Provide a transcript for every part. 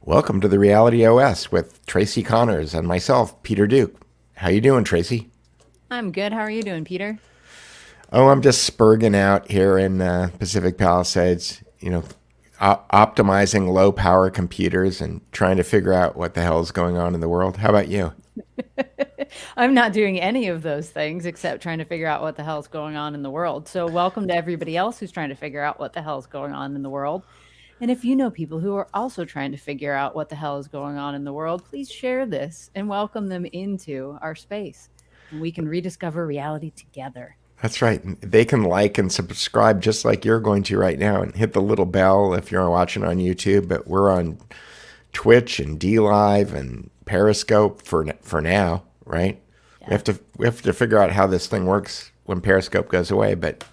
Welcome to the Reality OS with Tracy Connors and myself, Peter Duke. How you doing, Tracy? I'm good. How are you doing, Peter? Oh, I'm just spurging out here in Pacific Palisades, optimizing low power computers and trying to figure out what the hell is going on in the world. How about you? I'm not doing any of those things except trying to figure out what the hell's going on in the world. So welcome to everybody else who's trying to figure out what the hell's going on in the world. And if you know people who are also trying to figure out what the hell is going on in the world, please share this and welcome them into our space. And we can rediscover reality together. That's right. They can like and subscribe just like you're going to right now and hit the little bell if you're watching on YouTube. But we're on Twitch and DLive and Periscope for now, right? Yeah. We have to figure out how this thing works when Periscope goes away. But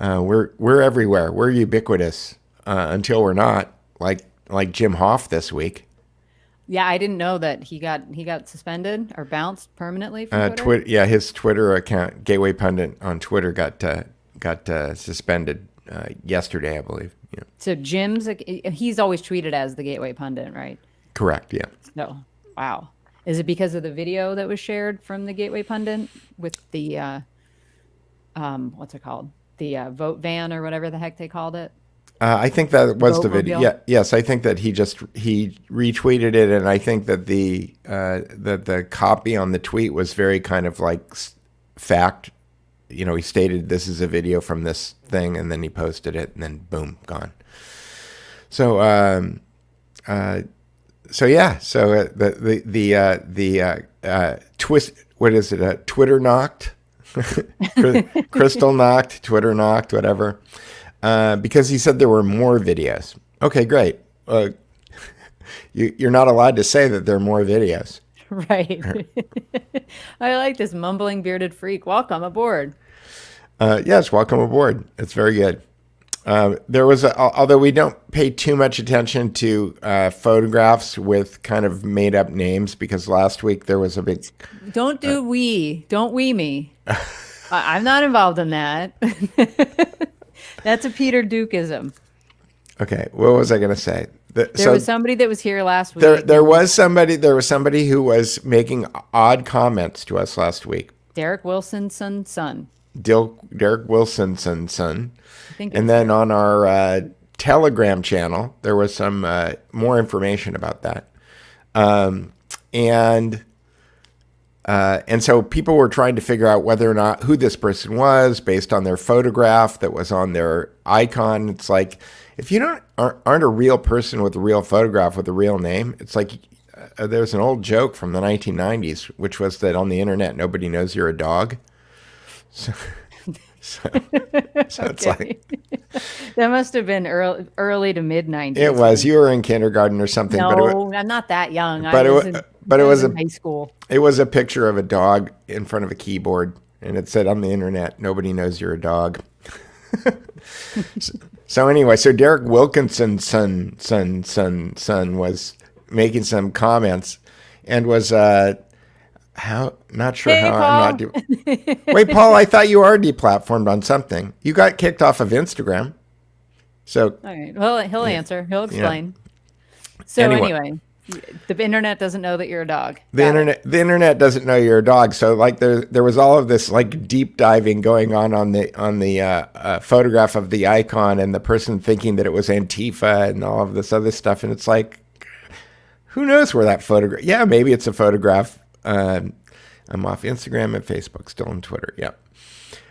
we're everywhere. We're ubiquitous until we're not, like Jim Hoff this week. Yeah, I didn't know that he got suspended or bounced permanently from Twitter. Yeah, his Twitter account, Gateway Pundit on Twitter, got suspended yesterday, I believe. Yeah. So he's always tweeted as the Gateway Pundit, right? Correct. Yeah. No. Wow. Is it because of the video that was shared from the Gateway Pundit with the what's it called? The vote van or whatever the heck they called it? I think that was the video. Yeah, yes, I think that he retweeted it, and I think that the copy on the tweet was very kind of like fact. He stated this is a video from this thing, and then he posted it, and then boom, gone. So, the twist. What is it? Twitter knocked, Crystal knocked, Twitter knocked, whatever. Because he said there were more videos. Okay, great. You're not allowed to say that there are more videos. Right. I like this mumbling bearded freak. Welcome aboard. Yes, welcome aboard. It's very good. There was, although we don't pay too much attention to photographs with kind of made up names, because last week there was a big... Don't we me. I'm not involved in that. That's a Peter Dukeism. Okay, what was I going to say? There was somebody that was here last week. There was somebody who was making odd comments to us last week. Derek Wilson's son. Derek Wilson's son. And then on our Telegram channel, there was some more information about that. And so people were trying to figure out whether or not who this person was based on their photograph that was on their icon. It's like, if you aren't a real person with a real photograph with a real name, it's like there's an old joke from the 1990s, which was that on the internet, nobody knows you're a dog. So it's like... That must have been early to mid 90s. It was. You were in kindergarten or something. No, I'm not that young. But it was in high school. It was a picture of a dog in front of a keyboard, and it said on the internet, "Nobody knows you're a dog." So anyway, so Derek Wilkinson's son was making some comments, and was not sure hey, how Paul. I'm not. Wait, Paul, I thought you are deplatformed on something. You got kicked off of Instagram. So all right. Well, he'll answer. He'll explain. Yeah. So anyway, the internet doesn't know that you're a dog. The internet doesn't know you're a dog. So like there was all of this like deep diving going on the photograph of the icon, and the person thinking that it was Antifa and all of this other stuff. And it's like, who knows where that photograph? Yeah, maybe it's a photograph. I'm off Instagram and Facebook, still on Twitter. Yeah.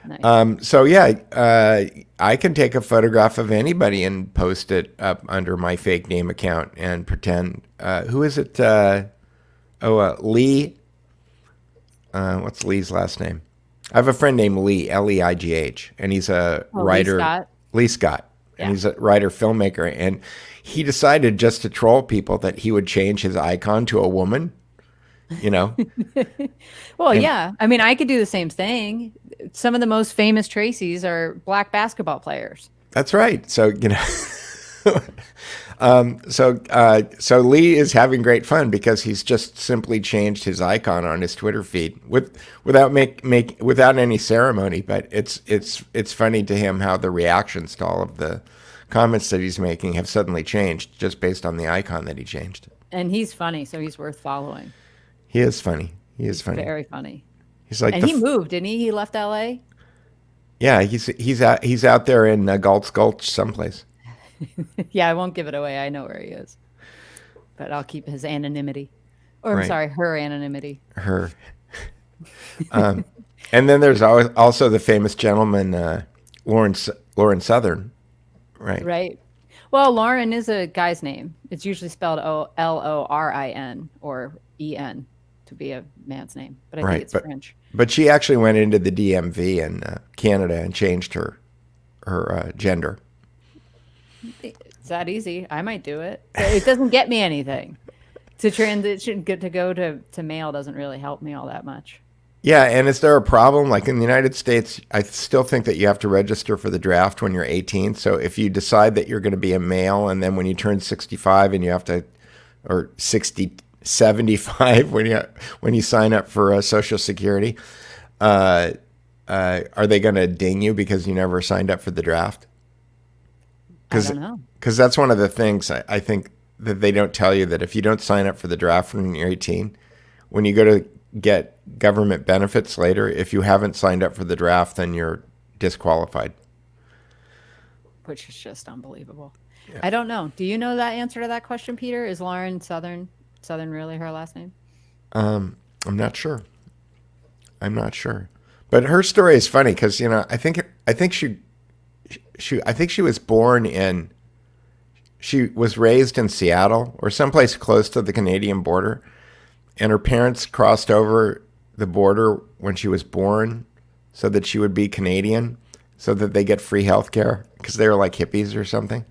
Nice. So yeah, I can take a photograph of anybody and post it up under my fake name account and pretend. Who is it? Lee. What's Lee's last name? I have a friend named Lee, Leigh, and he's a writer. Lee Scott. And he's a writer, filmmaker, and he decided just to troll people that he would change his icon to a woman. Well, yeah. I mean, I could do the same thing. Some of the most famous Tracys are black basketball players. That's right. So, so Lee is having great fun because he's just simply changed his icon on his Twitter feed without any ceremony. But it's funny to him how the reactions to all of the comments that he's making have suddenly changed just based on the icon that he changed. And he's funny, so he's worth following. He is funny. He is funny. Very funny. He's like, and he moved, didn't he? He left LA. Yeah, he's out there in Galt's Gulch someplace. Yeah, I won't give it away. I know where he is, but I'll keep his anonymity. Or I'm sorry, her anonymity. Her. And then there's also the famous gentleman, Lauren Southern, right? Right. Well, Lauren is a guy's name. It's usually spelled Lorin or En to be a man's name, but I think it's French. But she actually went into the DMV in Canada and changed her gender. It's that easy. I might do it. It doesn't get me anything. To transition, to go to male doesn't really help me all that much. Yeah, and is there a problem? Like in the United States, I still think that you have to register for the draft when you're 18. So if you decide that you're going to be a male, and then when you turn 65 and you have to, or 75 when you sign up for Social Security, are they going to ding you because you never signed up for the draft? I don't know. Because that's one of the things I think that they don't tell you, that if you don't sign up for the draft when you're 18, when you go to get government benefits later, if you haven't signed up for the draft, then you're disqualified. Which is just unbelievable. Yeah. I don't know. Do you know that answer to that question, Peter? Is Lauren Southern really her last name? I'm not sure. But her story is funny because, I think she was born in, she was raised in Seattle or someplace close to the Canadian border, and her parents crossed over the border when she was born so that she would be Canadian, so that they get free health care because they were like hippies or something.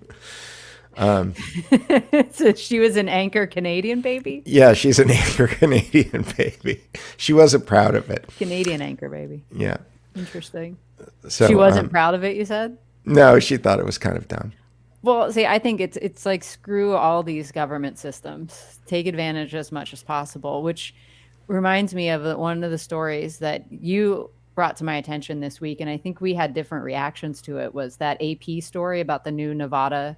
So she was an anchor Canadian baby? Yeah, she's an anchor Canadian baby. She wasn't proud of it. Canadian anchor baby. Yeah. Interesting. So she wasn't proud of it, you said? No, she thought it was kind of dumb. Well, see, I think it's like screw all these government systems. Take advantage as much as possible, which reminds me of one of the stories that you brought to my attention this week, and I think we had different reactions to it, was that AP story about the new Nevada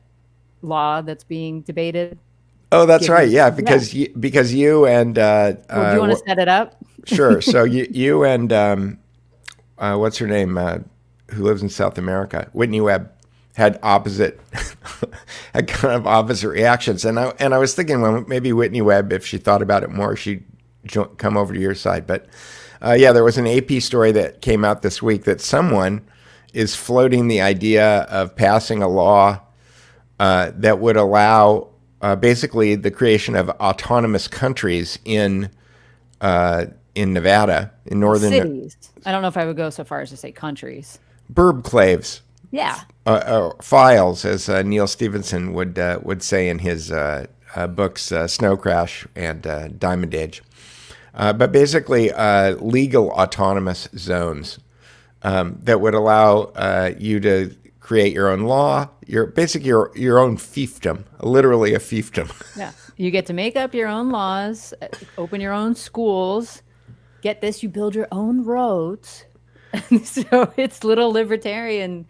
law that's being debated. Oh, that's right. Yeah, because you and do you want to set it up? Sure. So you and what's her name, who lives in South America, Whitney Webb, had kind of opposite reactions, and I was thinking, well, maybe Whitney Webb, if she thought about it more, she'd come over to your side. But yeah, there was an AP story that came out this week that someone is floating the idea of passing a law that would allow basically the creation of autonomous countries in Nevada, in northern cities. I don't know if I would go so far as to say countries. Burbclaves. Yeah. Files, as Neil Stevenson would say in his books, Snow Crash and Diamond Age. But basically, legal autonomous zones that would allow you to create your own law, your own fiefdom, literally a fiefdom. Yeah, you get to make up your own laws, open your own schools. Get this, you build your own roads. So it's little libertarian,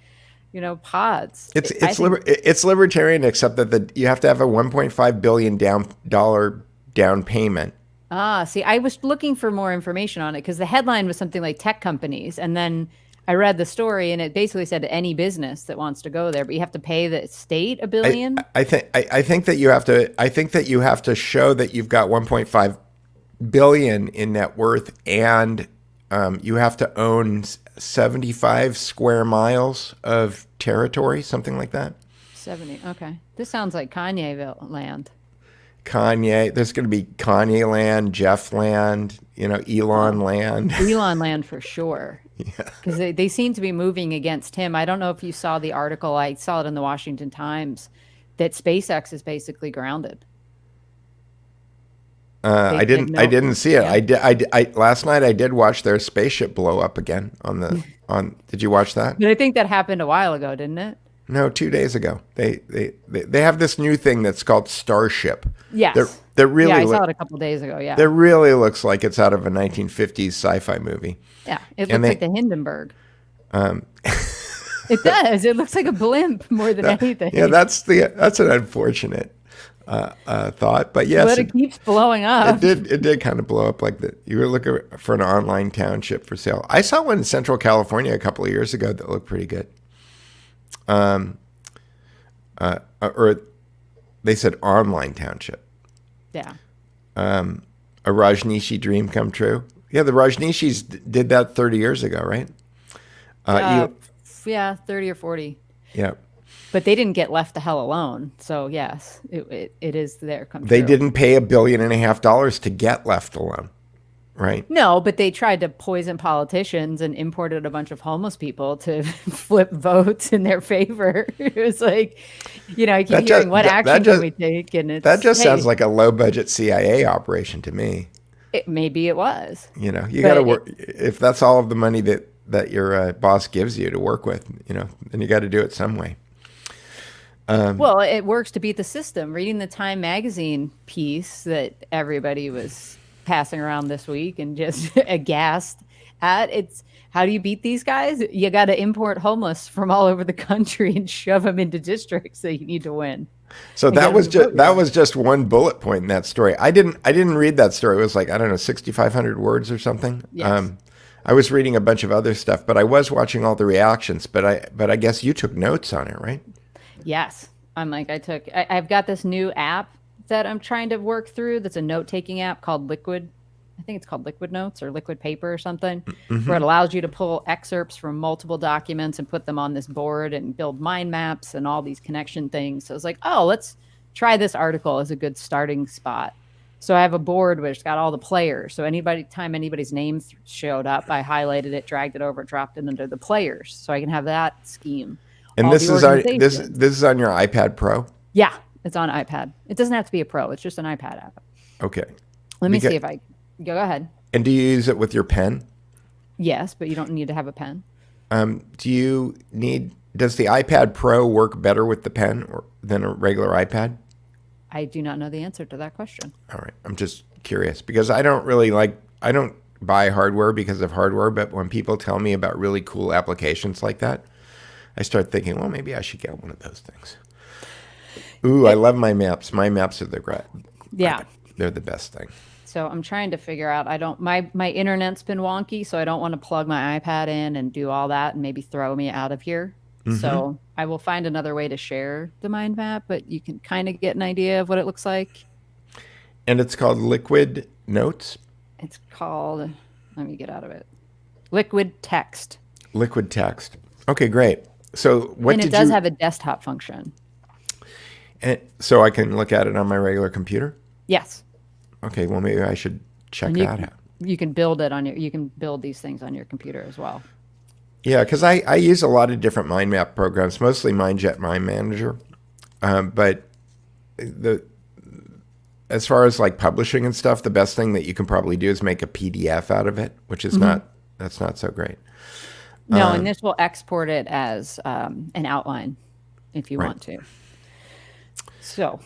pods. It's libertarian, except that you have to have a $1.5 billion down payment. See, I was looking for more information on it because the headline was something like tech companies, and then I read the story and it basically said any business that wants to go there, but you have to pay the state $1 billion. I think that you have to show that you've got 1.5 billion in net worth, and you have to own 75 square miles of territory, something like that. 70. Okay. This sounds like Kanye land. There's going to be Kanye land, Jeff land, Elon land. Elon land for sure. Yeah. Because they seem to be moving against him. I don't know if you saw the article. I saw it in the Washington Times that SpaceX is basically grounded. I didn't see it. Yeah. I last night I did watch their spaceship blow up again did you watch that? But I think that happened a while ago, didn't it? No, 2 days ago. They have this new thing that's called Starship. Yes. They're really I saw it a couple days ago, yeah. That really looks like it's out of a 1950s sci-fi movie. Yeah, it looks like the Hindenburg. It does. It looks like a blimp more than anything. Yeah, that's an unfortunate thought. But yes, But it keeps blowing up. it did kind of blow up like that. You were looking for an online township for sale. I saw one in Central California a couple of years ago that looked pretty good. Or they said online township. Yeah. A Rajneeshi dream come true. Yeah, the Rajneeshis did that 30 years ago, right? Yeah, 30 or 40. Yeah. But they didn't get left the hell alone. So yes, it is there come They true. didn't pay $1.5 billion to get left alone, right? No, but they tried to poison politicians and imported a bunch of homeless people to flip votes in their favor. It was like, I keep hearing what action can we take, and that just sounds like a low-budget CIA operation to me. Maybe it was. You got to work if that's all of the money that your boss gives you to work with. Then you got to do it some way. Well, it works to beat the system. Reading the Time magazine piece that everybody was passing around this week and just aghast at, it's how do you beat these guys? You got to import homeless from all over the country and shove them into districts that you need to win. So that was just one bullet point in that story. I didn't read that story. It was like, I don't know, 6,500 words or something. Yes. I was reading a bunch of other stuff, but I was watching all the reactions. But I guess you took notes on it, right? Yes. I've got this new app that I'm trying to work through. That's a note-taking app called Liquid. I think it's called Liquid Notes or Liquid Paper or something, where it allows you to pull excerpts from multiple documents and put them on this board and build mind maps and all these connection things. So it's like, oh, let's try this article as a good starting spot. So I have a board which got all the players. So time anybody's name showed up, I highlighted it, dragged it over, dropped it under the players. So I can have that scheme. And this is on your iPad Pro? Yeah, it's on iPad. It doesn't have to be a Pro. It's just an iPad app. Okay. Let me see if I go ahead. And do you use it with your pen? Yes, but you don't need to have a pen. Does the iPad Pro work better with the pen than a regular iPad? I do not know the answer to that question. All right. I'm just curious because I don't buy hardware because of hardware, but when people tell me about really cool applications like that, I start thinking, well, maybe I should get one of those things. Ooh, I love my maps. My maps are they're the best thing. So I'm trying to figure out, my internet's been wonky, so I don't want to plug my iPad in and do all that and maybe throw me out of here. Mm-hmm. So I will find another way to share the mind map, but you can kind of get an idea of what it looks like. And it's called Liquid Notes? It's called, let me get out of it, Liquid Text. Liquid Text. Okay, great. So it does have a desktop function. And so I can look at it on my regular computer? Yes. Okay, well maybe I should check that out. You can build you can build these things on your computer as well. Yeah, because I use a lot of different mind map programs, mostly MindJet Mind Manager. But as far as like publishing and stuff, the best thing that you can probably do is make a PDF out of it, which is that's not so great. No, and this will export it as an outline if you want to. So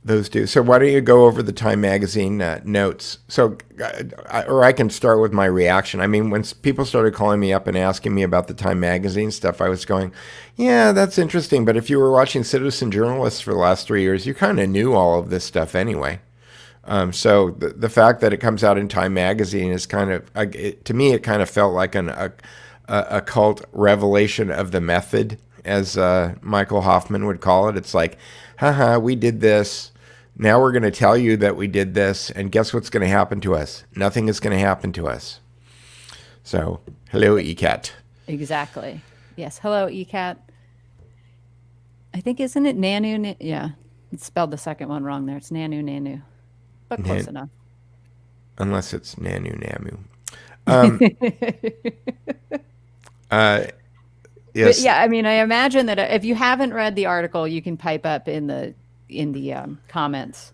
those do. So why don't you go over the Time Magazine notes? So, or I can start with my reaction. I mean, when people started calling me up and asking me about the Time Magazine stuff, I was going, yeah, that's interesting. But if you were watching Citizen Journalists for the last 3 years, you kind of knew all of this stuff anyway. So the fact that it comes out in Time Magazine is kind of, to me, it kind of felt like a cult revelation of the method, as Michael Hoffman would call it. It's like, haha, we did this. Now we're going to tell you that we did this, and guess what's going to happen to us? Nothing is going to happen to us. So, hello, ECAT. Exactly. Yes, hello, ECAT. I think, isn't it Nanu? Yeah, it's spelled the second one wrong there. It's Nanu, but close enough. Unless it's Nanu. Yes. But yeah, I mean, I imagine that if you haven't read the article, you can pipe up in the comments.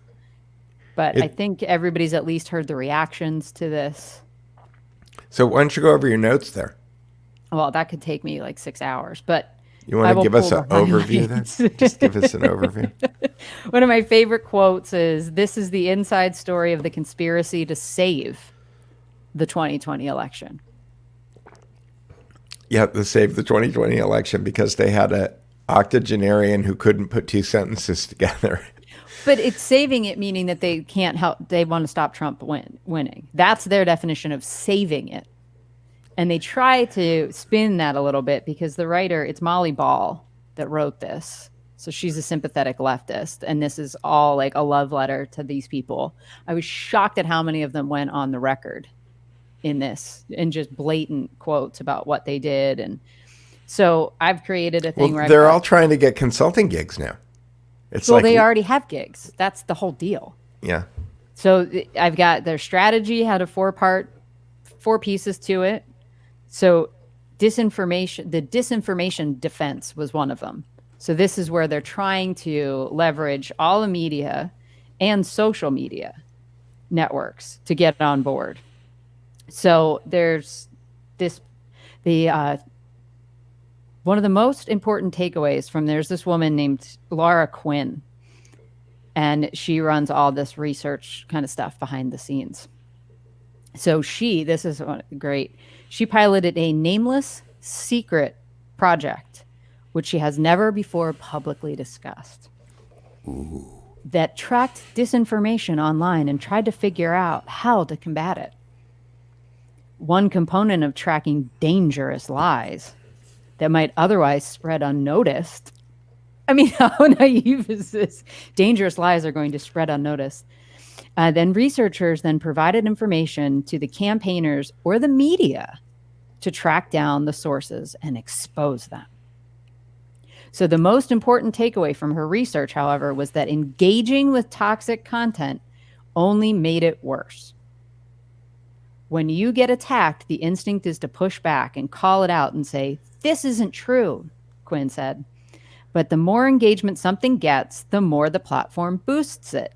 But I think everybody's at least heard the reactions to this. So why don't you go over your notes there? Well, that could take me like 6 hours, but you want to give us an overview then? Just give us an overview. One of my favorite quotes is, "This is the inside story of the conspiracy to save the 2020 election." Yeah, to save the 2020 election because they had an octogenarian who couldn't put two sentences together. But it's saving it, meaning that they can't help. They want to stop Trump winning. That's their definition of saving it. And they try to spin that a little bit because the writer, it's Molly Ball that wrote this. So she's a sympathetic leftist. And this is all like a love letter to these people. I was shocked at how many of them went on the record in this and just blatant quotes about what they did. And so I've created a thing Well, where they're all trying to get consulting gigs now. It's well, like, they already have gigs. That's the whole deal. yeah. So I've got their strategy, had a four pieces to it. So the disinformation defense was one of them. So this is where they're trying to leverage all the media and social media networks to get on board. So there's one of the most important takeaways from there's this woman named Laura Quinn, and she runs all this research kind of stuff behind the scenes. So this is great. She piloted a nameless secret project, which she has never before publicly discussed. Ooh. That tracked disinformation online and tried to figure out how to combat it. One component of tracking dangerous lies that might otherwise spread unnoticed. I mean, how naive is this? Dangerous lies are going to spread unnoticed. Then researchers then provided information to the campaigners or the media to track down the sources and expose them. So the most important takeaway from her research, however, was that engaging with toxic content only made it worse. When you get attacked, the instinct is to push back and call it out and say, "This isn't true," Quinn said. But the more engagement something gets, the more the platform boosts it.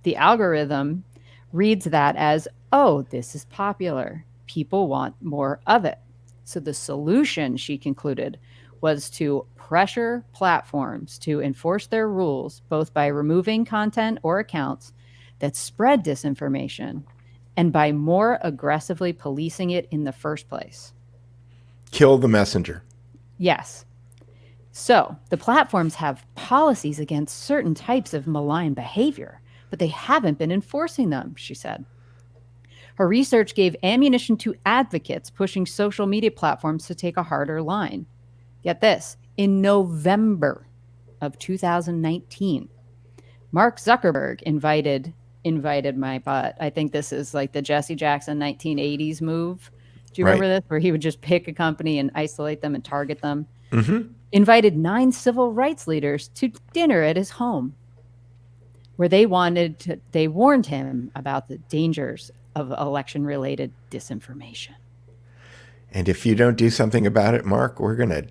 The algorithm reads that as, "Oh, this is popular. People want more of it." So the solution, she concluded, was to pressure platforms to enforce their rules, both by removing content or accounts that spread disinformation and by more aggressively policing it in the first place. Kill the messenger. Yes. So the platforms have policies against certain types of malign behavior, but they haven't been enforcing them, she said. Her research gave ammunition to advocates pushing social media platforms to take a harder line. Get this, in November of 2019, Mark Zuckerberg invited my butt. I think this is like the Jesse Jackson 1980s move. Do you remember this? Where he would just pick a company and isolate them and target them. Mm-hmm. Invited 9 civil rights leaders to dinner at his home, where they warned him about the dangers of election-related disinformation. And if you don't do something about it, Mark, we're gonna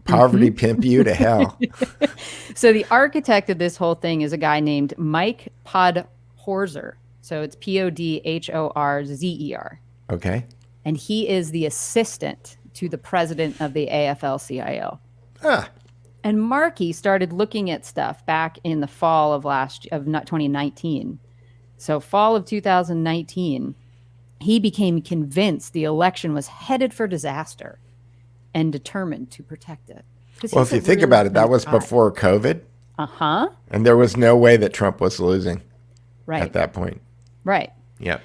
poverty pimp you to hell. So the architect of this whole thing is a guy named Mike Podhorzer. So it's Podhorzer. Okay. And he is the assistant to the president of the afl-cio. Ah. And Markey started looking at stuff back in the fall of 2019. So fall of 2019, he became convinced the election was headed for disaster and determined to protect it. Well, if you think about it, that was before COVID. Uh-huh. And there was no way that Trump was losing at that point. Right. Yep.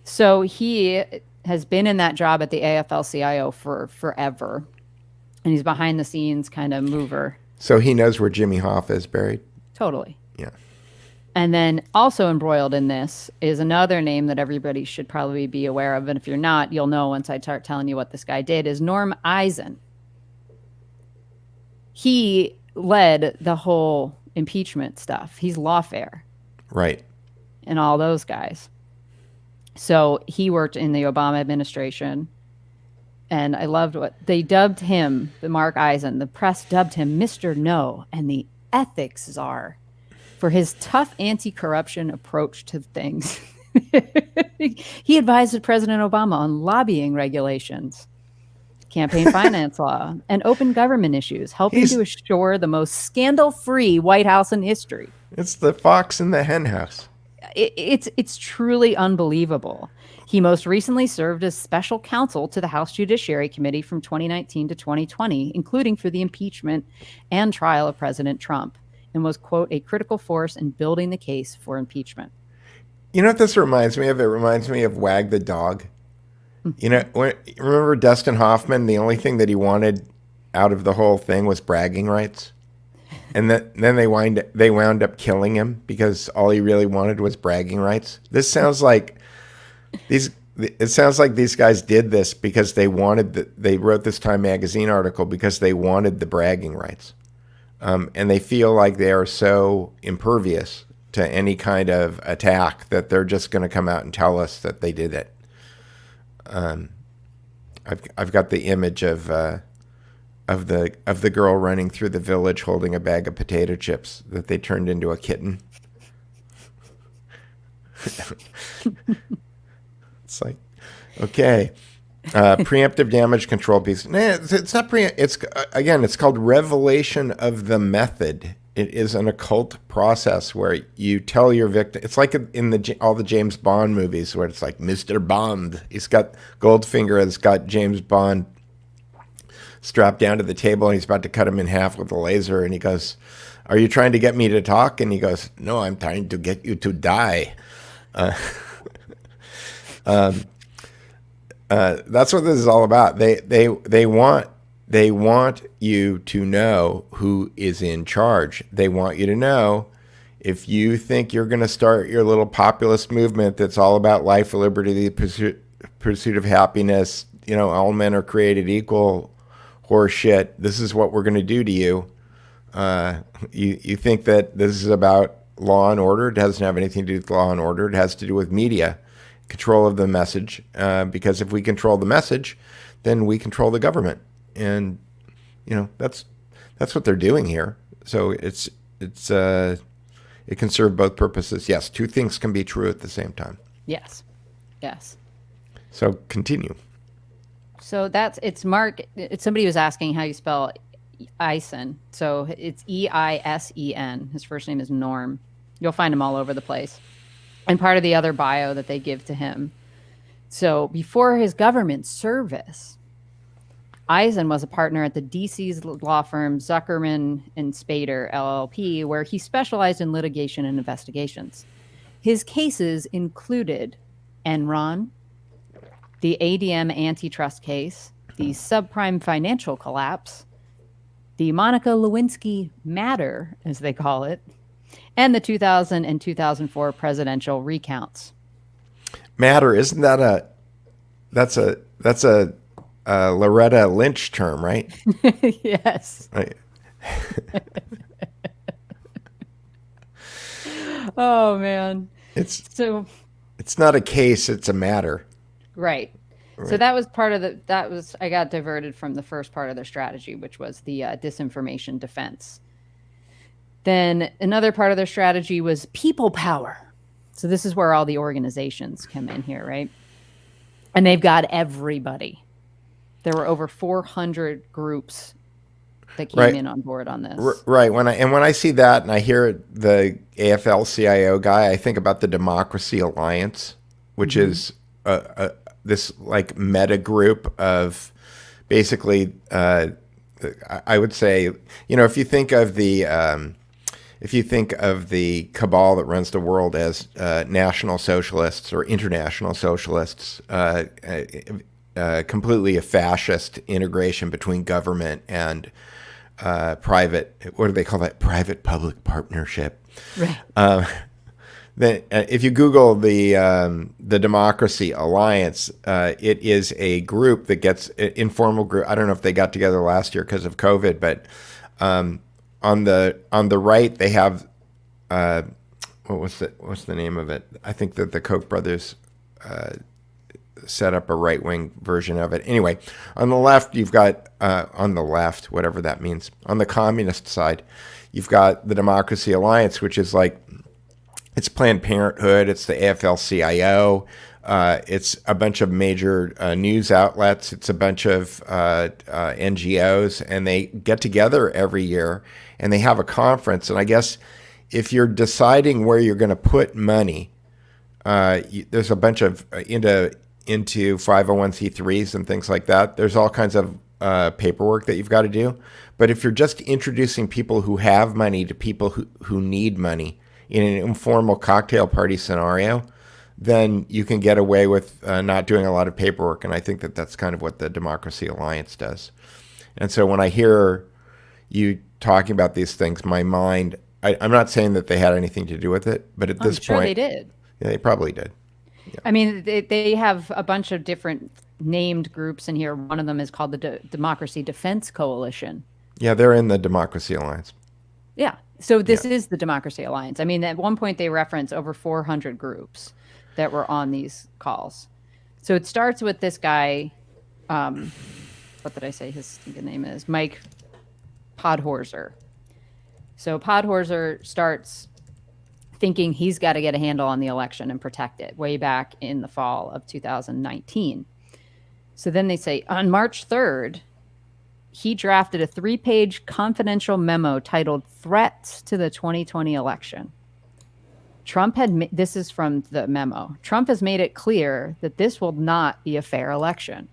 So he has been in that job at the afl-cio for forever. And he's behind the scenes kind of mover. So he knows where Jimmy Hoff is buried? Totally. Yeah. And then also embroiled in this is another name that everybody should probably be aware of. And if you're not, you'll know once I start telling you what this guy did, is Norm Eisen. He led the whole impeachment stuff. He's lawfare. Right. And all those guys. So he worked in the Obama administration. And I loved what they dubbed him, the Mark Eisen. The press dubbed him Mr. No and the ethics czar for his tough anti-corruption approach to things. He advised President Obama on lobbying regulations, campaign finance law, and open government issues, helping to assure the most scandal-free White House in history. It's the fox in the hen house. It's truly unbelievable. He most recently served as special counsel to the House Judiciary Committee from 2019 to 2020, including for the impeachment and trial of President Trump. and was, quote, a critical force in building the case for impeachment. You know what this reminds me of? It reminds me of Wag the Dog. Remember Dustin Hoffman? The only thing that he wanted out of the whole thing was bragging rights. And then they wound up killing him because all he really wanted was bragging rights. This sounds like it sounds like these guys did this because they wrote this Time magazine article because they wanted the bragging rights. And they feel like they are so impervious to any kind of attack that they're just going to come out and tell us that they did it. I've got the image of the girl running through the village holding a bag of potato chips that they turned into a kitten. It's like, okay, preemptive damage control piece. Nah, it's not it's called revelation of the method. It is an occult process where you tell your victim. It's like in all the James Bond movies where it's like Mr. Bond. He's got Goldfinger has got James Bond strapped down to the table and he's about to cut him in half with a laser. And he goes, "Are you trying to get me to talk?" And he goes, "No, I'm trying to get you to die." That's what this is all about. They want you to know who is in charge. They want you to know if you think you're going to start your little populist movement that's all about life, liberty, the pursuit of happiness, all men are created equal, horse shit. This is what we're going to do to you. You think that this is about law and order. It doesn't have anything to do with law and order. It has to do with media, control of the message. Because if we control the message, then we control the government. And that's what they're doing here. So it can serve both purposes. Yes, two things can be true at the same time. Yes. So continue. So it's Mark. Somebody was asking how you spell Eisen. So it's Eisen. His first name is Norm. You'll find him all over the place. And part of the other bio that they give to him. So before his government service, Eisen was a partner at the DC's law firm Zuckerman and Spader, LLP, where he specialized in litigation and investigations. His cases included Enron, the ADM antitrust case, the subprime financial collapse, the Monica Lewinsky matter, as they call it, and the 2000 and 2004 presidential recounts. Matter, isn't that that's a Loretta Lynch term, right? Yes. Right. Oh man. It's not a case, it's a matter. Right. So that was part of I got diverted from the first part of their strategy, which was the disinformation defense. Then another part of their strategy was people power. So this is where all the organizations come in here, right? And they've got everybody. There were over 400 groups that came in on board on this. Right. When I see that and I hear the afl-cio guy, I think about the Democracy Alliance, which is this like meta group of basically, I would say, if you think of the cabal that runs the world as national socialists or international socialists, completely a fascist integration between government and private. What do they call that? Private-public partnership. Right. Then, if you Google the Democracy Alliance, it is a group that gets informal group. I don't know if they got together last year because of COVID, but on the right they have what's the name of it? I think that the Koch brothers set up a right-wing version of it. Anyway, on the left, you've got, on the left, whatever that means, on the communist side, you've got the Democracy Alliance, which is like, it's Planned Parenthood, it's the AFL-CIO, it's a bunch of major news outlets, it's a bunch of NGOs, and they get together every year, and they have a conference. And I guess if you're deciding where you're going to put money, there's a bunch of into 501c3s and things like that. There's all kinds of paperwork that you've got to do. But if you're just introducing people who have money to people who need money in an informal cocktail party scenario, then you can get away with not doing a lot of paperwork. And I think that that's kind of what the Democracy Alliance does. And so when I hear you talking about these things, my mind, I'm not saying that they had anything to do with it, but at this sure point, they did. Yeah, they probably did. Yeah. I mean, they have a bunch of different named groups in here. One of them is called the Democracy Defense Coalition. Yeah, they're in the Democracy Alliance. Yeah. So this is the Democracy Alliance. I mean, at one point they reference over 400 groups that were on these calls. So it starts with this guy, what did I say his name is? Mike Podhorzer. So Podhorzer starts thinking he's got to get a handle on the election and protect it way back in the fall of 2019. So then they say on March 3rd, he drafted a 3-page confidential memo titled Threats to the 2020 Election. This is from the memo. Trump has made it clear that this will not be a fair election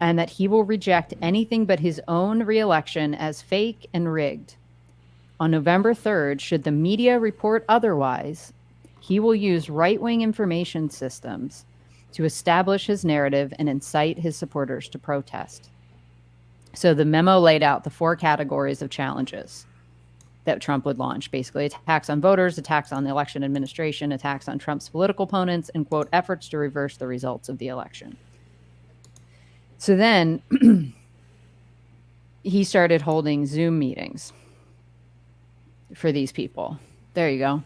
and that he will reject anything but his own re-election as fake and rigged. On November 3rd, should the media report otherwise, he will use right-wing information systems to establish his narrative and incite his supporters to protest. So the memo laid out the 4 categories of challenges that Trump would launch. Basically, attacks on voters, attacks on the election administration, attacks on Trump's political opponents, and, quote, efforts to reverse the results of the election. So then he started holding Zoom meetings for these people. There you go.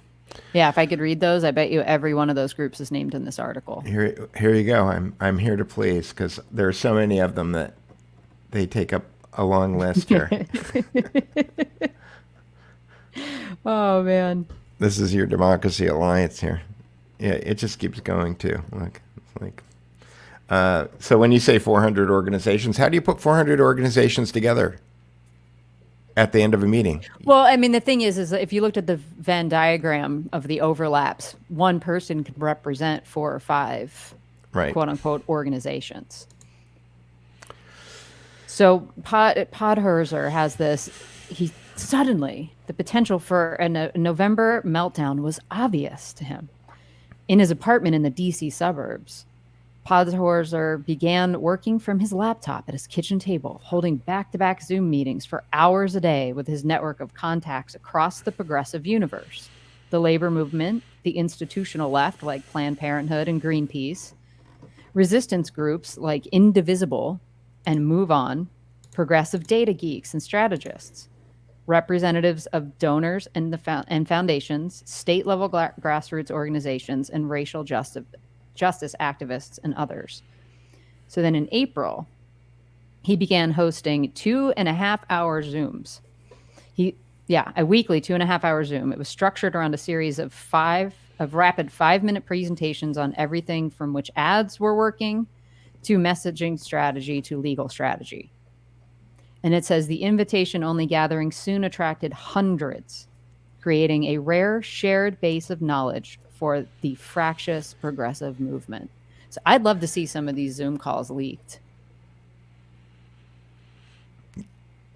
Yeah, if I could read those, I bet you every one of those groups is named in this article. Here you go. I'm here to please, because there are so many of them that they take up a long list here. Oh, man. This is your Democracy Alliance here. Yeah, it just keeps going too. Look, it's like. So when you say 400 organizations, how do you put 400 organizations together at the end of a meeting? Well, I mean, the thing is if you looked at the Venn diagram of the overlaps, one person could represent 4 or 5, quote unquote, organizations. So Podhorzer has this. He suddenly the potential for a November meltdown was obvious to him. In his apartment in the D.C. suburbs, Podhorzer began working from his laptop at his kitchen table, holding back-to-back Zoom meetings for hours a day with his network of contacts across the progressive universe, the labor movement, the institutional left like Planned Parenthood and Greenpeace, resistance groups like Indivisible and Move On, progressive data geeks and strategists, representatives of donors and foundations, state-level grassroots organizations, and racial justice activists, and others. So then in April, he began hosting 2.5-hour Zooms. A weekly 2.5-hour Zoom. It was structured around a series of rapid 5-minute presentations on everything from which ads were working to messaging strategy to legal strategy. And it says the invitation-only gathering soon attracted hundreds, creating a rare shared base of knowledge for the fractious progressive movement. So I'd love to see some of these Zoom calls leaked.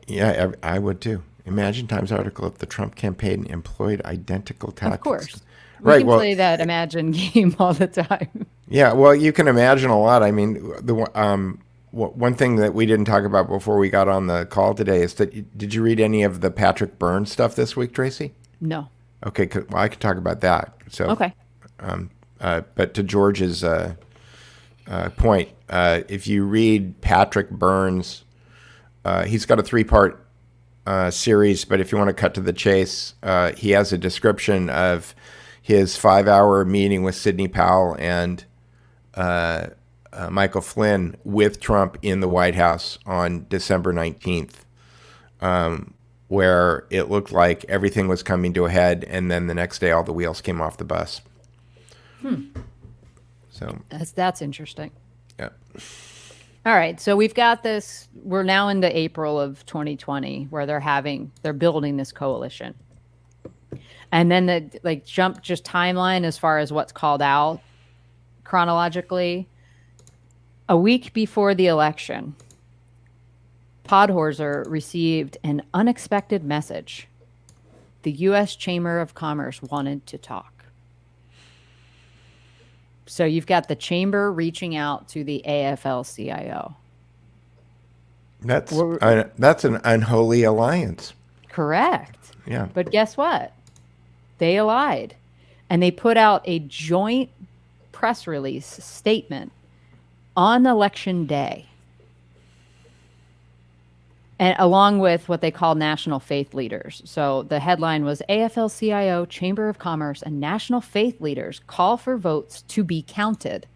Yeah, I would too. Imagine Times article if the Trump campaign employed identical tactics. Of course. We can play that imagine game all the time. Yeah, well, you can imagine a lot. I mean, one thing that we didn't talk about before we got on the call today is that, did you read any of the Patrick Byrne stuff this week, Tracy? No. Okay, well, I could talk about that. So, okay. But to George's point, if you read Patrick Byrne's, he's got a 3-part series, but if you want to cut to the chase, he has a description of his 5-hour meeting with Sidney Powell and Michael Flynn with Trump in the White House on December 19th, where it looked like everything was coming to a head, and then the next day all the wheels came off the bus. So that's interesting. Yeah. All right, so we've got this. We're now into April of 2020, where they're building this coalition, and then the jump just timeline as far as what's called out chronologically. A week before the election, Podhorzer received an unexpected message. The U.S. Chamber of Commerce wanted to talk. So you've got the chamber reaching out to the afl-cio. That's an unholy alliance. Correct. Yeah. But guess what? They allied. And they put out a joint press release statement on election day. And along with what they call national faith leaders. So the headline was afl-cio, Chamber of Commerce, and national faith leaders call for votes to be counted.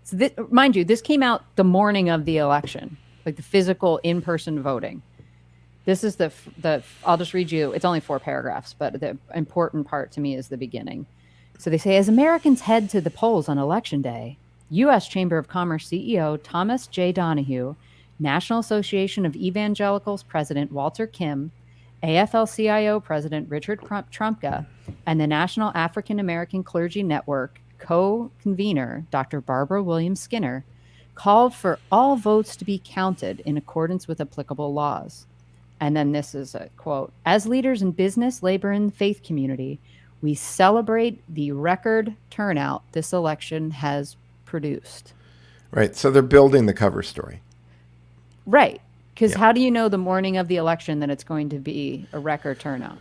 So mind you, this came out the morning of the election, like the physical in-person voting. This is the I'll just read you, it's only 4 paragraphs, but the important part to me is the beginning. So they say, as Americans head to the polls on election day, U.S. Chamber of Commerce CEO Thomas J. Donahue, National Association of Evangelicals President Walter Kim, afl-cio President Richard Trumka, and the National African American Clergy Network co-convener Dr. Barbara Williams Skinner called for all votes to be counted in accordance with applicable laws. And then this is a quote, as leaders in business, labor, and faith community, we celebrate the record turnout this election has produced. Right. So they're building the cover story. Right. Because how do you know the morning of the election that it's going to be a record turnout?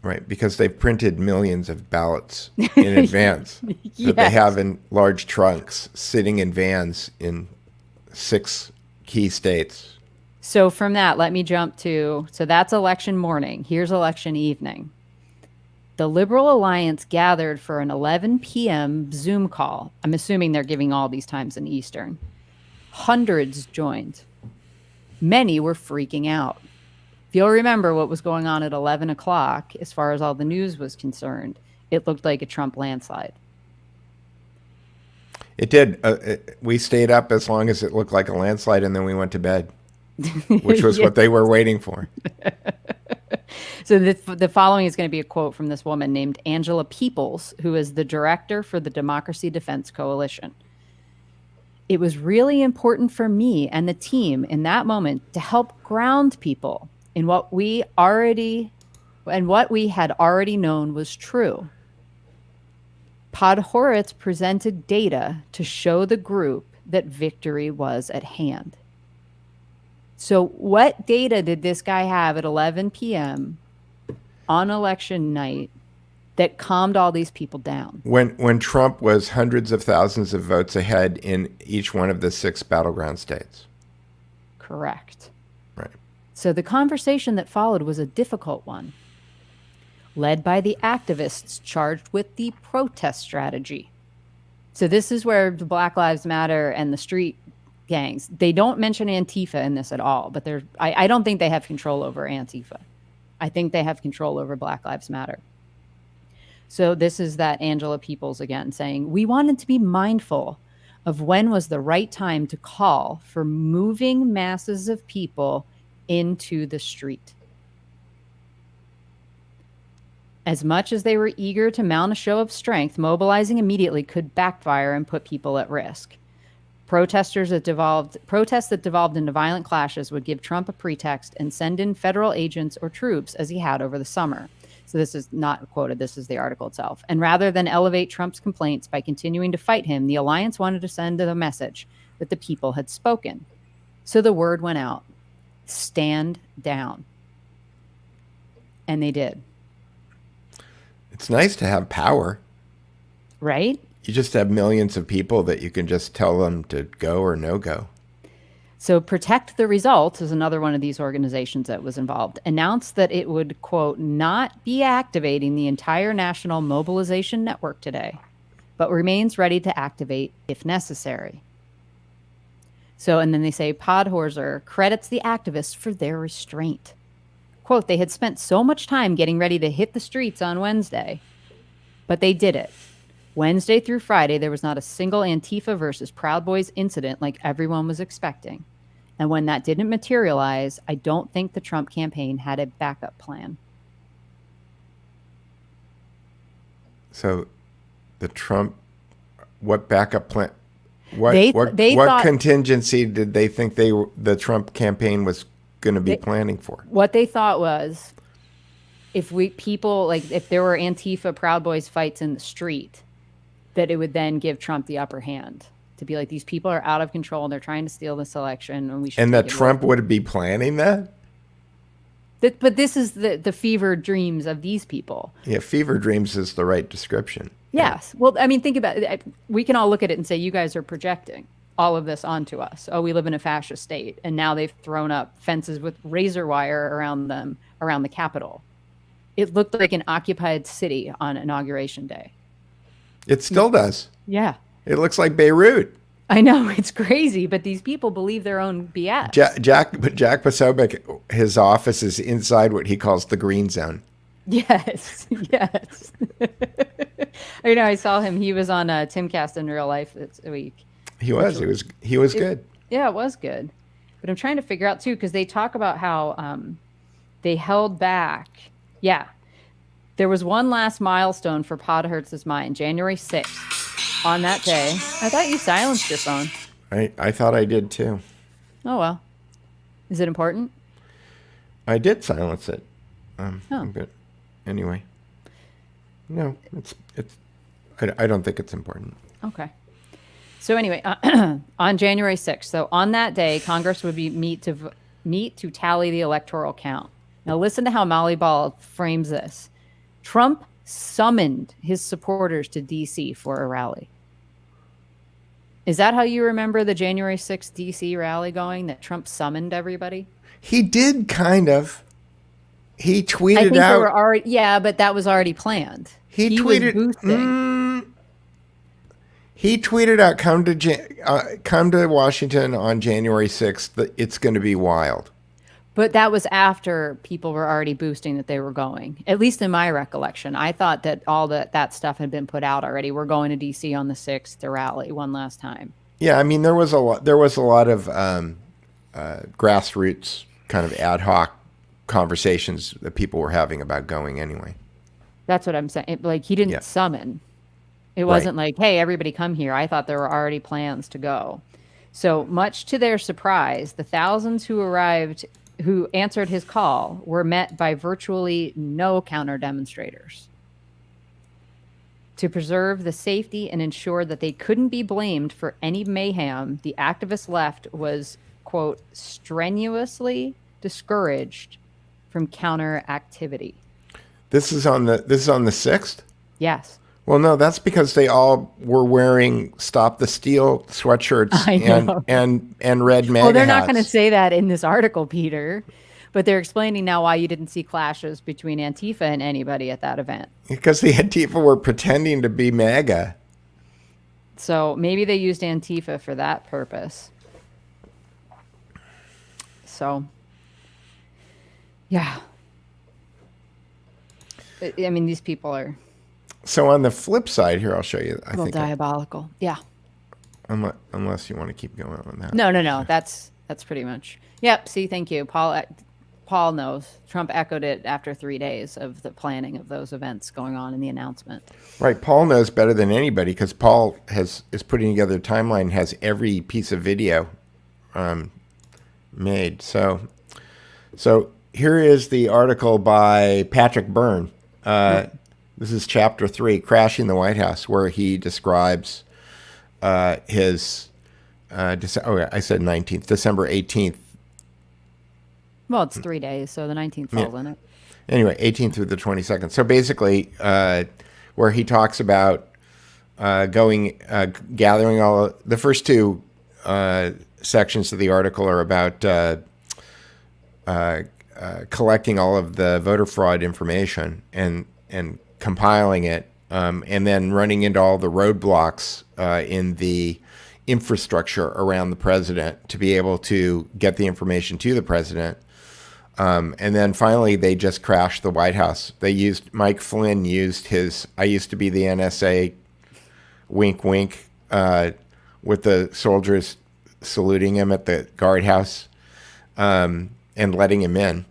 Right. Because they've printed millions of ballots in advance that they have in large trunks sitting in vans in 6 key states. So from that, let me jump to, so that's election morning. Here's election evening. The Liberal Alliance gathered for an 11 p.m. Zoom call. I'm assuming they're giving all these times in Eastern. Hundreds joined. Many were freaking out. If you'll remember what was going on at 11 o'clock, as far as all the news was concerned, it looked like a Trump landslide. It did. We stayed up as long as it looked like a landslide, and then we went to bed, which was what they were waiting for. So the following is going to be a quote from this woman named Angela Peoples, who is the director for the Democracy Defense Coalition. It was really important for me and the team in that moment to help ground people in what we had already known was true. Podhoretz presented data to show the group that victory was at hand. So what data did this guy have at 11 p.m. on election night that calmed all these people down? When Trump was hundreds of thousands of votes ahead in each one of the 6 battleground states. Correct. Right. So the conversation that followed was a difficult one, led by the activists charged with the protest strategy. So this is where the Black Lives Matter and the street gangs, they don't mention Antifa in this at all, but I don't think they have control over Antifa. I think they have control over Black Lives Matter. So this is that Angela Peoples again saying, we wanted to be mindful of when was the right time to call for moving masses of people into the street. As much as they were eager to mount a show of strength, mobilizing immediately could backfire and put people at risk. Protests that devolved into violent clashes would give Trump a pretext and send in federal agents or troops as he had over the summer. So this is not quoted. This is the article itself. And rather than elevate Trump's complaints by continuing to fight him, the alliance wanted to send the message that the people had spoken. So the word went out, stand down. And they did. It's nice to have power. Right? You just have millions of people that you can just tell them to go or no go. So Protect the Results is another one of these organizations that was involved, announced that it would, quote, not be activating the entire national mobilization network today, but remains ready to activate if necessary. So, and then they say Podhorzer credits the activists for their restraint. Quote, they had spent so much time getting ready to hit the streets on Wednesday, but they did it. Wednesday through Friday, there was not a single Antifa versus Proud Boys incident like everyone was expecting. And when that didn't materialize, I don't think the Trump campaign had a backup plan. So what backup plan? They What thought contingency did they think the Trump campaign was going to be planning for? what they thought was if there were Antifa Proud Boys fights in the street, that it would then give Trump the upper hand to be like, these people are out of control and they're trying to steal this election, and we should. And take that it Trump away. would be planning that? But this is the fever dreams of these people. Yeah, fever dreams is the right description. Yes. Well, I mean, think about it. We can all look at it and say, you guys are projecting all of this onto us. Oh, we live in a fascist state. And now they've thrown up fences with razor wire around them, around the Capitol. It looked like an occupied city on Inauguration Day. It still does. Yeah. It looks like Beirut. I know, it's crazy, but these people believe their own BS. Jack Posobiec, his office is inside what he calls the green zone. Yes, yes. I know. I saw him. He was on Timcast in real life this week. He was good. Yeah, it was good. But I'm trying to figure out too, because they talk about how they held back. Yeah, there was one last milestone for Podhertz's mind, January 6th. On that day, I thought you silenced your phone. I thought I did too. Oh well, is it important? I did silence it. Oh. I'm good. Anyway, no, it's. I don't think it's important. Okay. So anyway, on January 6th, so on that day, Congress would meet to tally the electoral count. Now listen to how Molly Ball frames this. Trump summoned his supporters to D.C. for a rally. Is that how you remember the January 6th D.C. rally going, that Trump summoned everybody? He did kind of. He tweeted I think out. They were already, yeah, but that was already planned. He tweeted. Was boosting. He tweeted out, come to Washington on January 6th. It's going to be wild. But that was after people were already boosting that they were going. At least in my recollection, I thought that all that stuff had been put out already. We're going to D.C. on the 6th to rally one last time. Yeah, I mean there was a lot of grassroots kind of ad hoc conversations that people were having about going anyway. That's what I'm saying. Like he didn't summon. It wasn't like, hey, everybody come here. I thought there were already plans to go. So much to their surprise, the thousands who answered his call were met by virtually no counter demonstrators. To preserve the safety and ensure that they couldn't be blamed for any mayhem, the activist left was, quote, strenuously discouraged from counter activity. This is on the 6th? Yes. Well, no, that's because they all were wearing "Stop the Steal" sweatshirts and red MAGA Well, they're not hats. going to say that in this article, Peter, but they're explaining now why you didn't see clashes between Antifa and anybody at that event. Because the Antifa were pretending to be MAGA. So maybe they used Antifa for that purpose. So, yeah. I mean, these people are... So on the flip side here, I'll show you. I think diabolical. Yeah. Unless you want to keep going on that. No. That's pretty much. Yep. See, thank you. Paul knows. Trump echoed it after 3 days of the planning of those events going on in the announcement. Right. Paul knows better than anybody because Paul is putting together a timeline, has every piece of video made. So here is the article by Patrick Byrne. This is chapter 3, Crashing the White House, where he describes his, I said 19th, December 18th. Well, it's 3 days, so the 19th falls in it. Anyway, 18th through the 22nd. So basically, where he talks about gathering the first two sections of the article are about collecting all of the voter fraud information and compiling it, and then running into all the roadblocks in the infrastructure around the president to be able to get the information to the president. And then finally, they just crashed the White House. Mike Flynn used his "I used to be the NSA," wink, wink, with the soldiers saluting him at the guardhouse and letting him in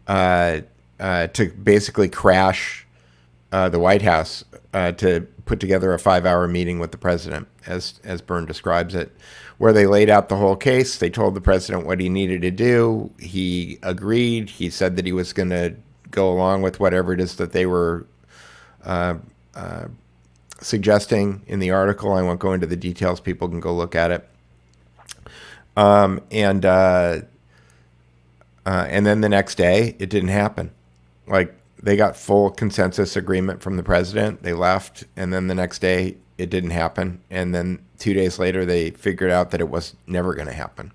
to basically crash the White House to put together a 5-hour meeting with the president, as Byrne describes it, where they laid out the whole case. They told the president what he needed to do. He agreed. He said that he was going to go along with whatever it is that they were suggesting in the article. I won't go into the details. People can go look at it. And then the next day, it didn't happen. Like, they got full consensus agreement from the president. They left, and then the next day, it didn't happen. And then 2 days later, they figured out that it was never going to happen.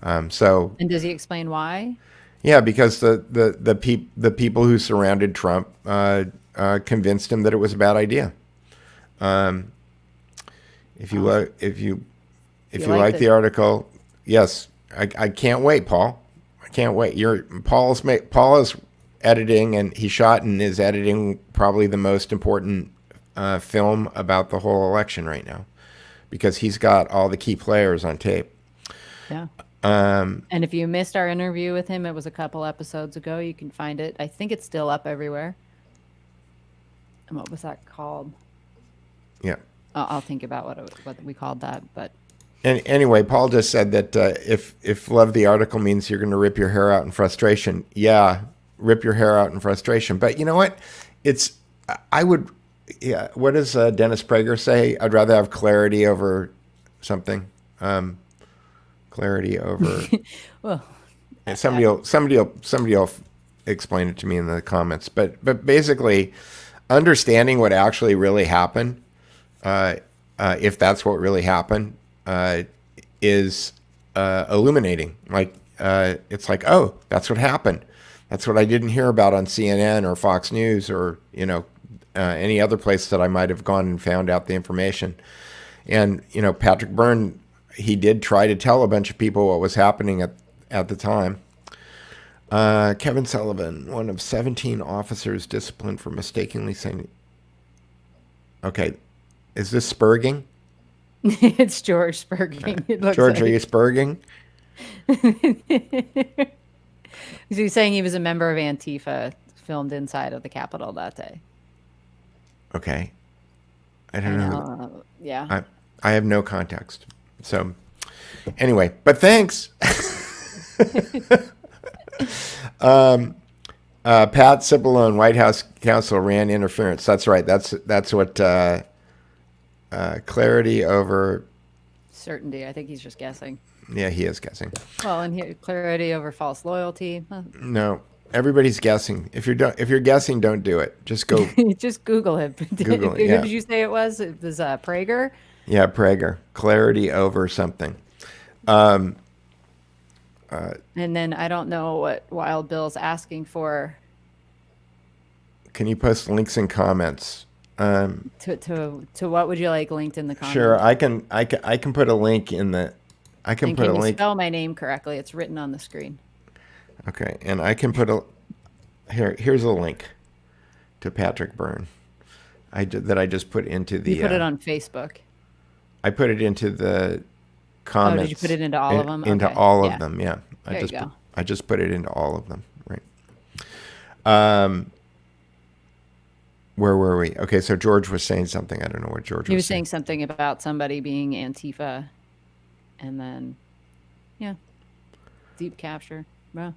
And does he explain why? Yeah, because the people who surrounded Trump convinced him that it was a bad idea. If you like the article, yes, I can't wait, Paul. I can't wait. Paul is editing, and he shot and is editing probably the most important film about the whole election right now, because he's got all the key players on tape. Yeah. And if you missed our interview with him, it was a couple episodes ago. You can find it. I think it's still up everywhere. And what was that called? Yeah. I'll think about what we called that. But anyway, Paul just said that if love the article means you're going to rip your hair out in frustration, yeah, rip your hair out in frustration. But you know what? What does Dennis Prager say? I'd rather have clarity over something. Clarity over. Well, somebody will explain it to me in the comments. But basically, understanding what actually really happened, if that's what really happened, is illuminating. Like, it's like, oh, that's what happened. That's what I didn't hear about on CNN or Fox News or any other place that I might have gone and found out the information. And Patrick Byrne, he did try to tell a bunch of people what was happening at the time. Kevin Sullivan, one of 17 officers disciplined for mistakenly saying... Okay, is this Spurging? It's George Spurging. It looks George, like. Are you Spurging? He's saying he was a member of Antifa, filmed inside of the Capitol that day. Okay. I don't know. Yeah. I have no context. So, anyway, but thanks. Pat Cipollone, White House counsel, ran interference. That's right. That's what clarity over certainty. I think he's just guessing. Yeah, he is guessing. Well, and here, clarity over false loyalty. No, everybody's guessing. If you're guessing, don't do it. Just go. Just Google it. Google it. Yeah. Who did you say it was? It was Prager. Yeah, Prager. Clarity over something. And then I don't know what Wild Bill's asking for. Can you post links and comments? To what would you like linked in the comments? Sure, I can put a link in the. I can put a link. Spell my name correctly. It's written on the screen. Okay, and I can put a. Here's a link to Patrick Byrne. I just put into the. You put it on Facebook. I put it into the comments. Oh, did you put it into all of them? Into okay. all of them, yeah. I just put it into all of them, right? Where were we? Okay, so George was saying something. I don't know what George was saying. He was saying something about somebody being Antifa, and then, yeah, deep capture. Well.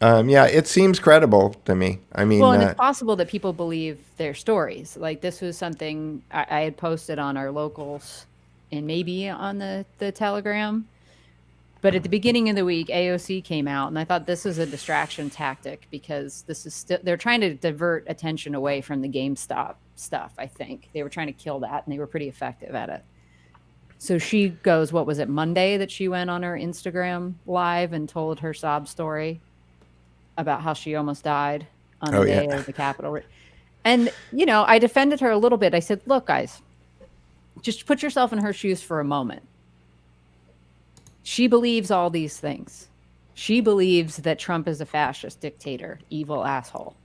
Yeah, it seems credible to me. I mean, well, and it's possible that people believe their stories. Like, this was something I had posted on our locals and maybe on the Telegram. But at the beginning of the week, AOC came out, and I thought this was a distraction tactic because this is still, they're trying to divert attention away from the GameStop stuff. I think they were trying to kill that, and they were pretty effective at it. So she goes, what was it, Monday, that she went on her Instagram live and told her sob story about how she almost died on the day of the Capitol. And, I defended her a little bit. I said, look, guys, just put yourself in her shoes for a moment. She believes all these things. She believes that Trump is a fascist dictator, evil asshole,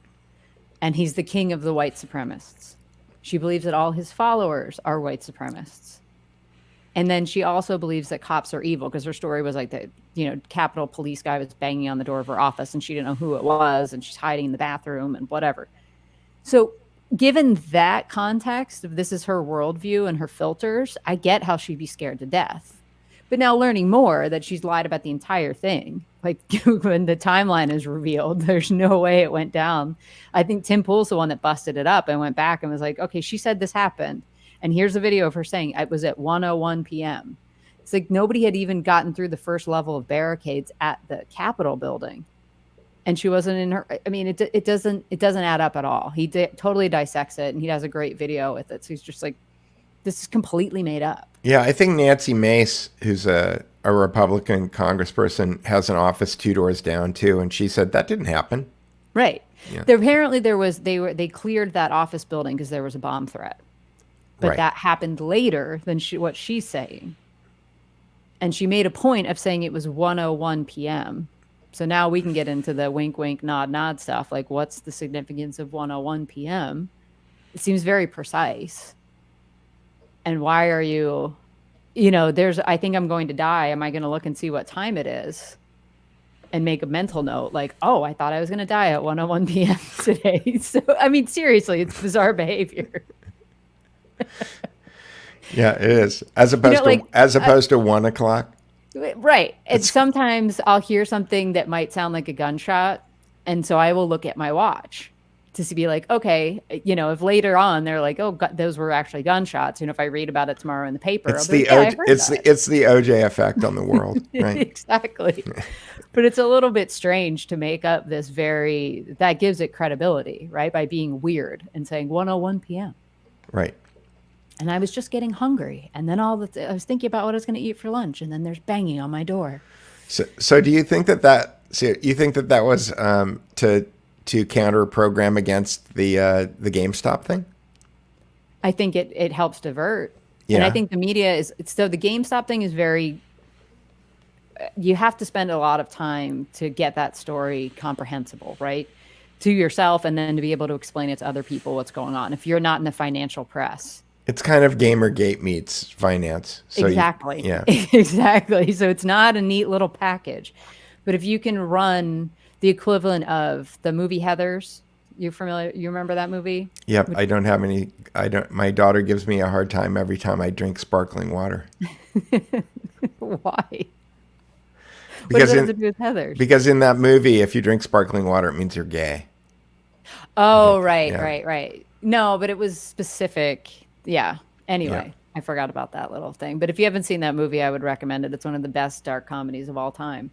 and he's the king of the white supremacists. She believes that all his followers are white supremacists. And then she also believes that cops are evil, because her story was like that, Capitol Police guy was banging on the door of her office and she didn't know who it was, and she's hiding in the bathroom and whatever. So given that context of this is her worldview and her filters, I get how she'd be scared to death. But now learning more that she's lied about the entire thing, like when the timeline is revealed, there's no way it went down. I think Tim Pool's the one that busted it up and went back and was like, okay, she said this happened. And here's a video of her saying it was at 1:01 p.m. It's like nobody had even gotten through the first level of barricades at the Capitol building. And she wasn't in her. I mean, it doesn't add up at all. He totally dissects it, and he has a great video with it. So he's just like, this is completely made up. Yeah, I think Nancy Mace, who's a Republican congressperson, has an office 2 doors down too, and she said that didn't happen. Right. Yeah. Apparently they cleared that office building because there was a bomb threat, but Right. that happened later than what she's saying. And she made a point of saying it was 1:01 p.m. So now we can get into the wink, wink, nod, nod stuff. Like, what's the significance of 1:01 p.m.? It seems very precise. And why are you, I think I'm going to die. Am I going to look and see what time it is and make a mental note? Like, oh, I thought I was going to die at 1:01 p.m. today. So, I mean, seriously, it's bizarre behavior. Yeah, it is. As opposed to 1 o'clock. Right. And sometimes I'll hear something that might sound like a gunshot. And so I will look at my watch to be like, okay, if later on they're like, oh, those were actually gunshots. If I read about it tomorrow in the paper, It's I'll be the like, it's the OJ effect on the world, right? Exactly. But it's a little bit strange to make up this that gives it credibility, right? By being weird and saying 1:01 p.m. Right. And I was just getting hungry. And then I was thinking about what I was going to eat for lunch. And then there's banging on my door. So do you think that was to counter a program against the GameStop thing? I think it helps divert. Yeah. And I think the media so the GameStop thing is you have to spend a lot of time to get that story comprehensible, right? To yourself, and then to be able to explain it to other people what's going on. If you're not in the financial press. It's kind of Gamergate meets finance. So exactly. Yeah. Exactly. So it's not a neat little package. But if you can run the equivalent of the movie Heathers, you remember that movie? Yep. My daughter gives me a hard time every time I drink sparkling water. Why? What does that have to do with Heathers? Because in that movie, if you drink sparkling water, it means you're gay. Oh, right. No, but it was specific. Yeah. Anyway, yeah. I forgot about that little thing. But if you haven't seen that movie, I would recommend it. It's one of the best dark comedies of all time.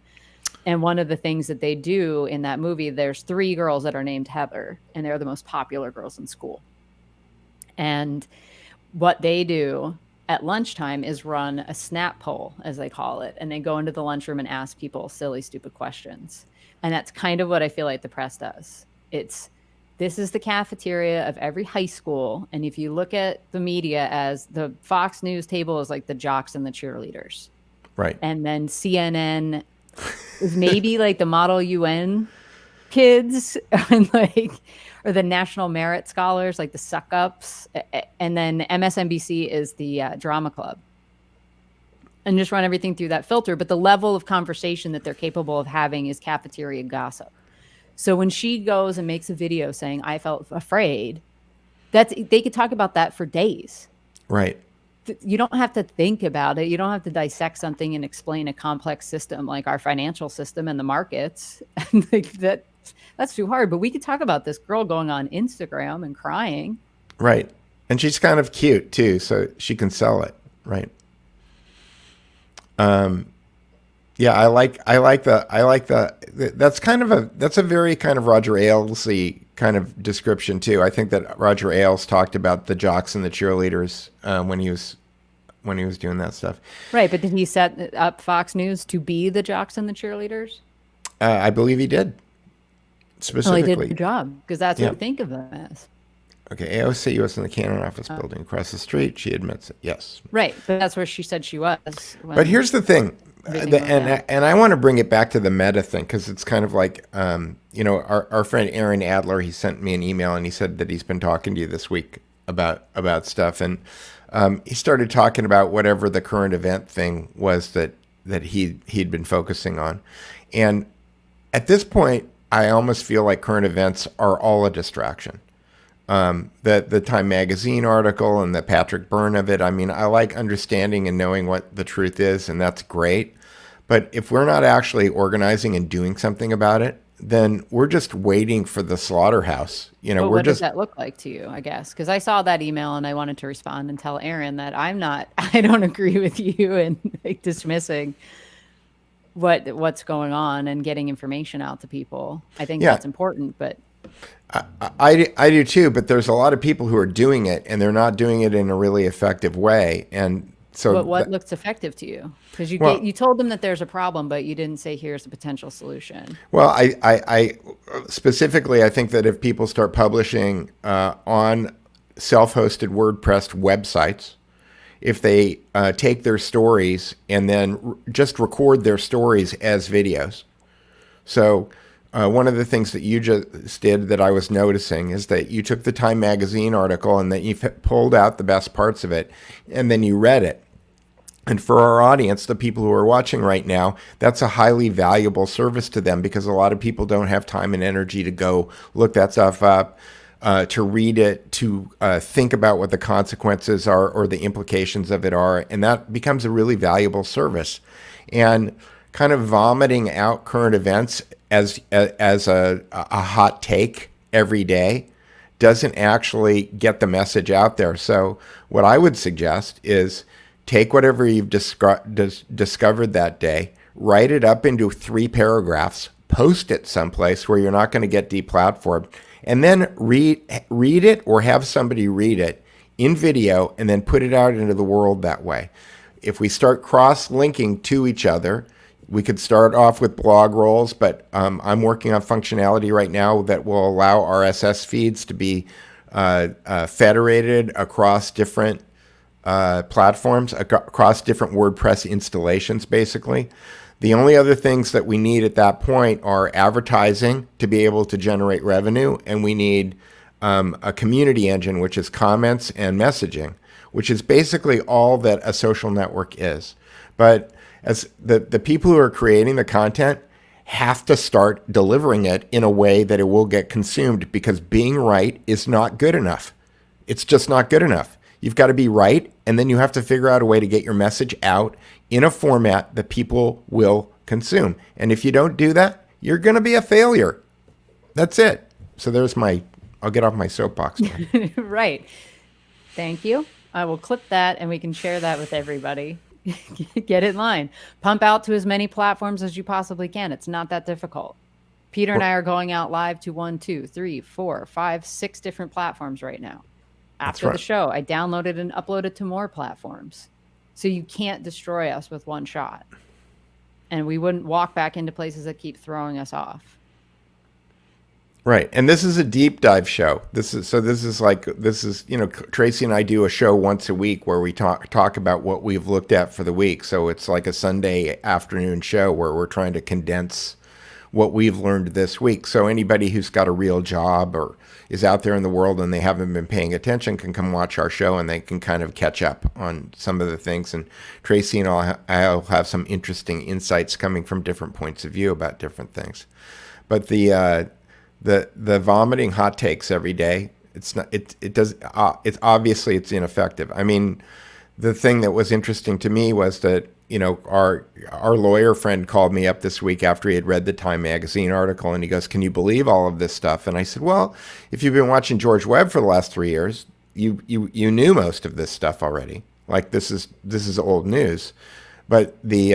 And one of the things that they do in that movie, there's 3 girls that are named Heather, and they're the most popular girls in school. And what they do at lunchtime is run a snap poll, as they call it. And they go into the lunchroom and ask people silly, stupid questions. And that's kind of what I feel like the press does. This is the cafeteria of every high school. And if you look at the media as the Fox News table is like the jocks and the cheerleaders. Right. And then CNN is maybe like the Model UN kids and or the National Merit Scholars, like the suck ups. And then MSNBC is the drama club. And just run everything through that filter. But the level of conversation that they're capable of having is cafeteria gossip. So when she goes and makes a video saying, I felt afraid, they could talk about that for days. Right. You don't have to think about it. You don't have to dissect something and explain a complex system like our financial system and the markets. That's too hard. But we could talk about this girl going on Instagram and crying. Right. And she's kind of cute too, so she can sell it. Right. Yeah, I like that's a very kind of Roger Ailes-y kind of description too. I think that Roger Ailes talked about the jocks and the cheerleaders when he was doing that stuff. Right, but did he set up Fox News to be the jocks and the cheerleaders? I believe he did. Specifically, well, he did a good job because that's what we think of them as. Okay, AOC was in the Cannon office building across the street. She admits it. Yes. Right, but that's where she said she was. But here's the thing. And I want to bring it back to the meta thing because it's kind of like, our friend Aaron Adler, he sent me an email and he said that he's been talking to you this week about stuff. And he started talking about whatever the current event thing was that he'd been focusing on. And at this point, I almost feel like current events are all a distraction. The Time Magazine article and the Patrick Byrne of it. I mean, I like understanding and knowing what the truth is, and that's great. But if we're not actually organizing and doing something about it, then we're just waiting for the slaughterhouse. Well, what does that look like to you, I guess? Because I saw that email and I wanted to respond and tell Aaron that I don't agree with you and like, dismissing what's going on and getting information out to people. I think that's important, but I do too, but there's a lot of people who are doing it and they're not doing it in a really effective way. And so but what looks effective to you? Because you told them that there's a problem, but you didn't say here's a potential solution. Well, I specifically, I think that if people start publishing on self-hosted WordPress websites, if they take their stories and then just record their stories as videos. So one of the things that you just did that I was noticing is that you took the Time Magazine article and that you pulled out the best parts of it and then you read it. And for our audience, the people who are watching right now, that's a highly valuable service to them because a lot of people don't have time and energy to go look that stuff up, to read it, to think about what the consequences are or the implications of it are. And that becomes a really valuable service. And kind of vomiting out current events as a hot take every day doesn't actually get the message out there. So what I would suggest is take whatever you've discovered that day, write it up into 3 paragraphs, post it someplace where you're not going to get deplatformed, and then read it or have somebody read it in video and then put it out into the world that way. If we start cross-linking to each other, we could start off with blog rolls, but I'm working on functionality right now that will allow RSS feeds to be federated across different platforms, across different WordPress installations, basically. The only other things that we need at that point are advertising to be able to generate revenue, and we need a community engine, which is comments and messaging, which is basically all that a social network is. But as the people who are creating the content have to start delivering it in a way that it will get consumed, because being right is not good enough. It's just not good enough. You've got to be right, and then you have to figure out a way to get your message out in a format that people will consume. And if you don't do that, you're going to be a failure. That's it. So I'll get off my soapbox now. Right. Thank you. I will clip that and we can share that with everybody. Get in line. Pump out to as many platforms as you possibly can. It's not that difficult. Peter and I are going out live to 1, 2, 3, 4, 5, 6 different platforms right now. After the show, I downloaded and uploaded to more platforms. So you can't destroy us with one shot. And we wouldn't walk back into places that keep throwing us off. Right. And this is a deep dive show. Tracy and I do a show once a week where we talk about what we've looked at for the week. So it's like a Sunday afternoon show where we're trying to condense what we've learned this week. So anybody who's got a real job or is out there in the world and they haven't been paying attention can come watch our show and they can kind of catch up on some of the things. And Tracy and I'll have some interesting insights coming from different points of view about different things. But the vomiting hot takes every day, it's obviously ineffective. I mean, the thing that was interesting to me was that, our lawyer friend called me up this week after he had read the Time Magazine article, and he goes, "Can you believe all of this stuff?" And I said, "Well, if you've been watching George Webb for the last 3 years, you knew most of this stuff already. Like this is old news." But the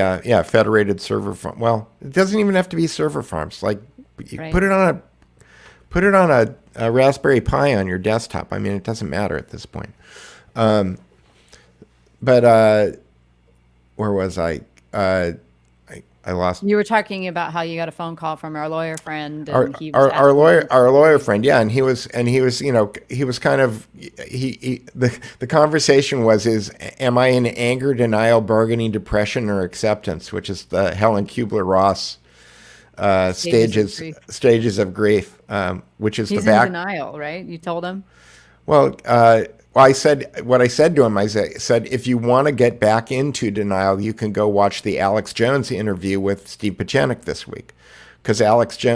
federated server farm. Well, it doesn't even have to be server farms. Like you Right. put it on a Raspberry Pi on your desktop. I mean, it doesn't matter at this point. Where was I? I lost. You were talking about how you got a phone call from our lawyer friend, and Our lawyer friend, yeah, and he was kind of the conversation was am I in anger, denial, bargaining, depression, or acceptance, which is the Helen Kubler-Ross stages of grief, which is he's the back in denial, right? You told him. Well, I said to him. I said, if you want to get back into denial, you can go watch the Alex Jones interview with Steve Pachenik this week, because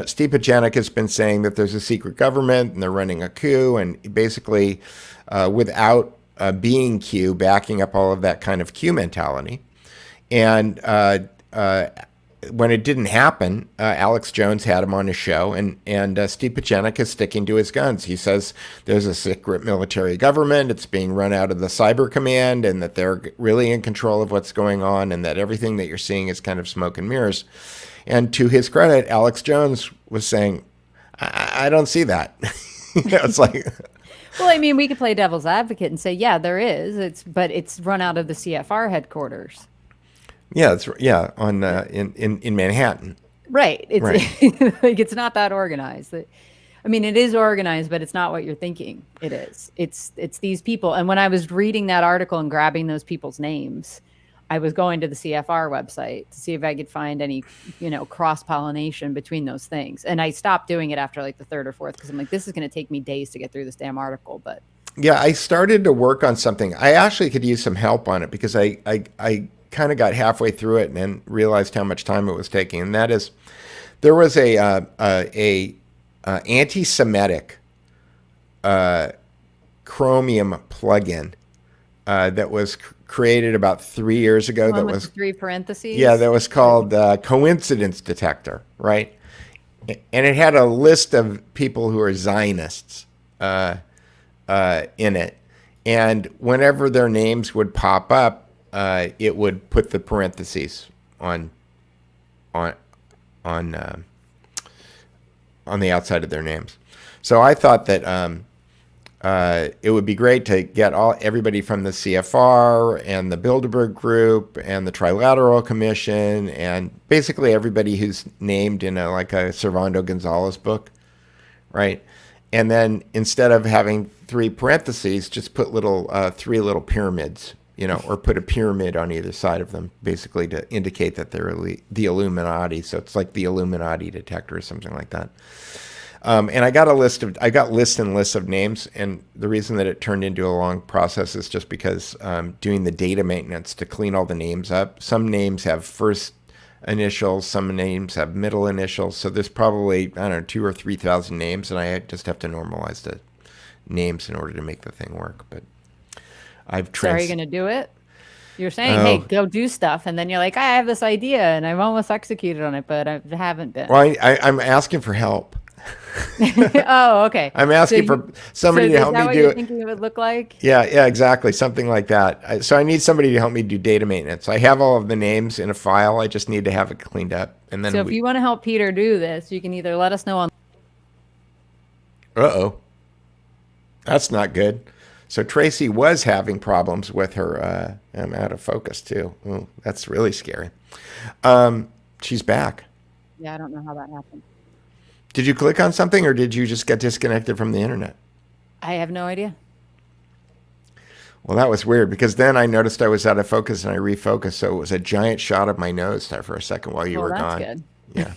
Steve Pajanek has been saying that there's a secret government and they're running a coup, and basically without being Q, backing up all of that kind of Q mentality. And when it didn't happen, Alex Jones had him on his show, and Steve Pajanek is sticking to his guns. He says there's a secret military government, it's being run out of the cyber command, and that they're really in control of what's going on, and that everything that you're seeing is kind of smoke and mirrors. And to his credit, Alex Jones was saying, I don't see that. It's like... Well, I mean, we could play devil's advocate and say, yeah, there is. But it's run out of the CFR headquarters. Yeah, in Manhattan. Right. It's right. like it's not that organized. I mean, it is organized, but it's not what you're thinking it is. It's these people. And when I was reading that article and grabbing those people's names, I was going to the CFR website to see if I could find any, cross-pollination between those things. And I stopped doing it after like the third or fourth, because I'm like, this is going to take me days to get through this damn article. But yeah, I started to work on something. I actually could use some help on it, because I kind of got halfway through it and then realized how much time it was taking. And that is, there was a anti-Semitic Chromium plugin that was created about 3 years ago. That was 3 parentheses. Yeah, that was called Coincidence Detector, right? And it had a list of people who are Zionists in it, and whenever their names would pop up, it would put the parentheses on the outside of their names. So I thought that it would be great to get everybody from the CFR and the Bilderberg Group and the Trilateral Commission and basically everybody who's named in a Servando Gonzalez book, right? And then instead of having 3 parentheses, just put 3 little pyramids, or put a pyramid on either side of them, basically to indicate that they're the Illuminati. So it's like the Illuminati detector or something like that. And I got lists and lists of names, and the reason that it turned into a long process is just because doing the data maintenance to clean all the names up. Some names have first initials, some names have middle initials, so there's probably 2,000 or 3,000 names, and I just have to normalize the names in order to make the thing work. But So are you going to do it? You're saying, hey, go do stuff, and then you're like, I have this idea, and I've almost executed on it, but I haven't been. Well, I'm asking for help. Oh, okay. I'm asking for somebody to help me do it. Is that what you're thinking it would look like? Yeah, exactly. Something like that. So I need somebody to help me do data maintenance. I have all of the names in a file. I just need to have it cleaned up. And then if you want to help Peter do this, you can either let us know on... Uh-oh. That's not good. So Tracy was having problems with her. I'm out of focus, too. Ooh, that's really scary. She's back. Yeah, I don't know how that happened. Did you click on something, or did you just get disconnected from the internet? I have no idea. Well, that was weird, because then I noticed I was out of focus and I refocused. So it was a giant shot of my nose there for a second while you were gone. Good. Yeah.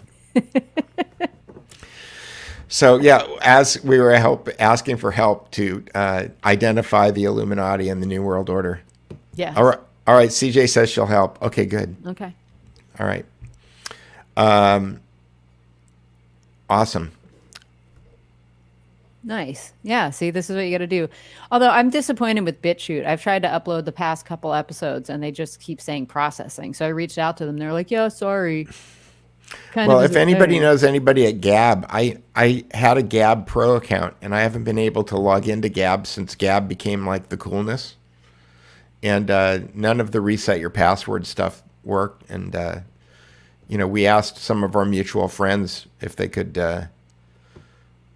So yeah, as we were asking for help to identify the Illuminati and the New World Order. Yeah. All right. CJ says she'll help. Okay, good. Okay. All right. Awesome. Nice. Yeah. See, this is what you got to do. Although I'm disappointed with BitChute. I've tried to upload the past couple episodes and they just keep saying processing. So I reached out to them. They're like, yeah, sorry. Well, if anybody knows anybody at Gab, I had a Gab Pro account and I haven't been able to log into Gab since Gab became like the coolness. And none of the reset your password stuff worked. And, we asked some of our mutual friends if they could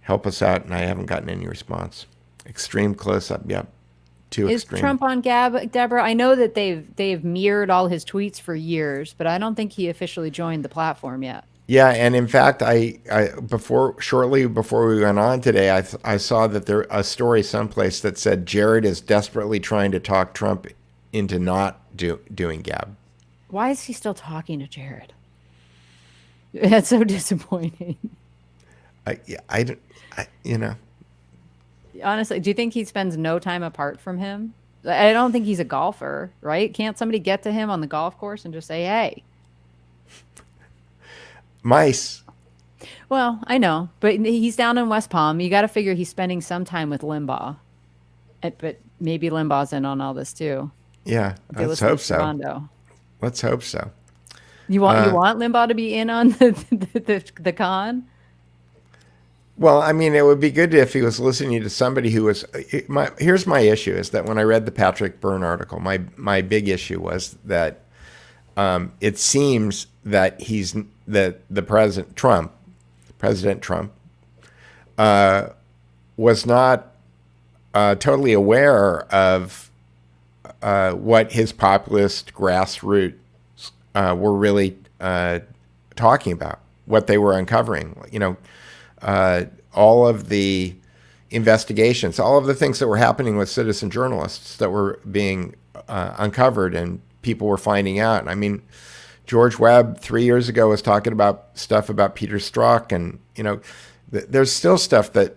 help us out, and I haven't gotten any response. Extreme close-up, yep. Too extreme. Is Trump on Gab, Deborah? I know that they've mirrored all his tweets for years, but I don't think he officially joined the platform yet. Yeah, and in fact, shortly before we went on today, I saw that there a story someplace that said Jared is desperately trying to talk Trump into not doing Gab. Why is he still talking to Jared? That's so disappointing. Honestly, do you think he spends no time apart from him? I don't think he's a golfer, right? Can't somebody get to him on the golf course and just say, hey? Mice. Well, I know, but he's down in West Palm. You got to figure he's spending some time with Limbaugh. But maybe Limbaugh's in on all this too. Yeah, They let's listen to hope so. Rondo. Let's hope so. You want Limbaugh to be in on the con? Well, I mean, it would be good if he was listening to somebody who was. Here's my issue: is that when I read the Patrick Byrne article, my big issue was that it seems that the President Trump, was not totally aware of what his populist grassroots were really talking about, what they were uncovering. All of the investigations, all of the things that were happening with citizen journalists that were being uncovered and people were finding out. I mean, George Webb 3 years ago was talking about stuff about Peter Strzok, and there's still stuff that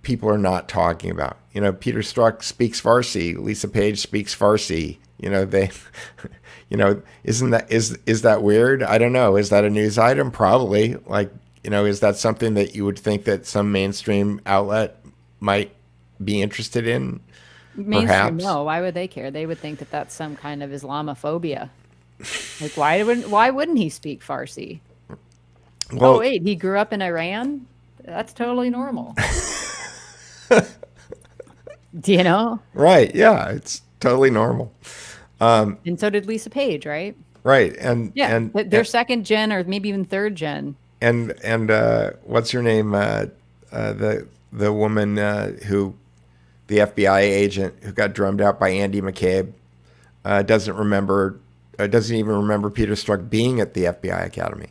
people are not talking about. Peter Strzok speaks Farsi. Lisa Page speaks Farsi. They, isn't that is that weird? I don't know. Is that a news item? Probably. Is that something that you would think that some mainstream outlet might be interested in? Mainstream, perhaps? no. Why would they care? They would think that that's some kind of Islamophobia. Why wouldn't he speak Farsi? Well, oh wait, he grew up in Iran. That's totally normal. Do you know? Right. Yeah, it's totally normal. And so did Lisa Page, right? Right. And Yeah, and they're second gen or maybe even third gen. and what's her name? The woman who, the FBI agent who got drummed out by Andy McCabe, doesn't even remember Peter Strzok being at the FBI Academy.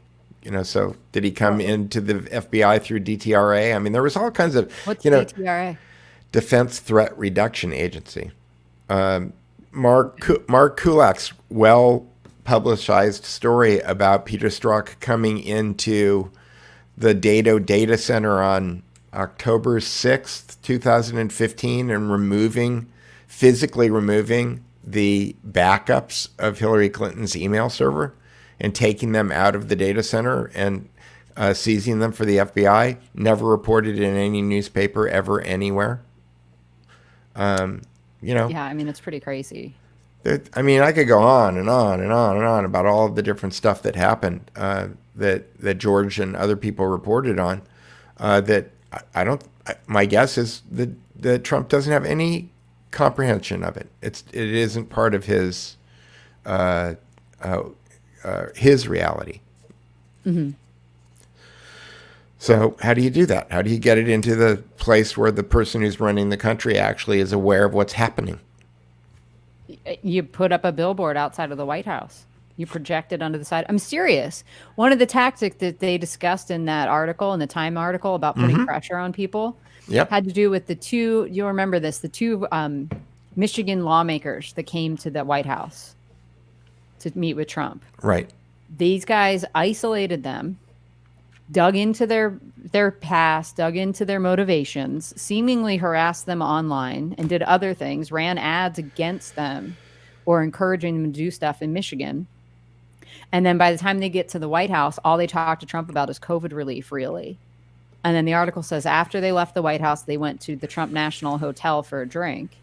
So did he come into the FBI through DTRA? I mean, there was all kinds of What's DTRA? Defense Threat Reduction Agency. Mark Kulak's well-publicized story about Peter Strzok coming into the data center on October 6th, 2015, and physically removing the backups of Hillary Clinton's email server and taking them out of the data center and seizing them for the FBI, never reported in any newspaper ever anywhere. Yeah, I mean, it's pretty crazy. I mean, I could go on and on and on and on about all of the different stuff that happened that George and other people reported on. That I don't. My guess is that Trump doesn't have any comprehension of it. It isn't part of his reality. Mm-hmm. So how do you do that? How do you get it into the place where the person who's running the country actually is aware of what's happening? You put up a billboard outside of the White House. You project it onto the side. I'm serious. One of the tactics that they discussed in that article, in the Time article about putting pressure on people, had to do with you'll remember this, the two Michigan lawmakers that came to the White House to meet with Trump. Right. These guys isolated them, dug into their past, dug into their motivations, seemingly harassed them online, and did other things, ran ads against them or encouraging them to do stuff in Michigan. And then by the time they get to the White House, all they talk to Trump about is COVID relief, really. And then the article says after they left the White House, they went to the Trump National Hotel for a drink,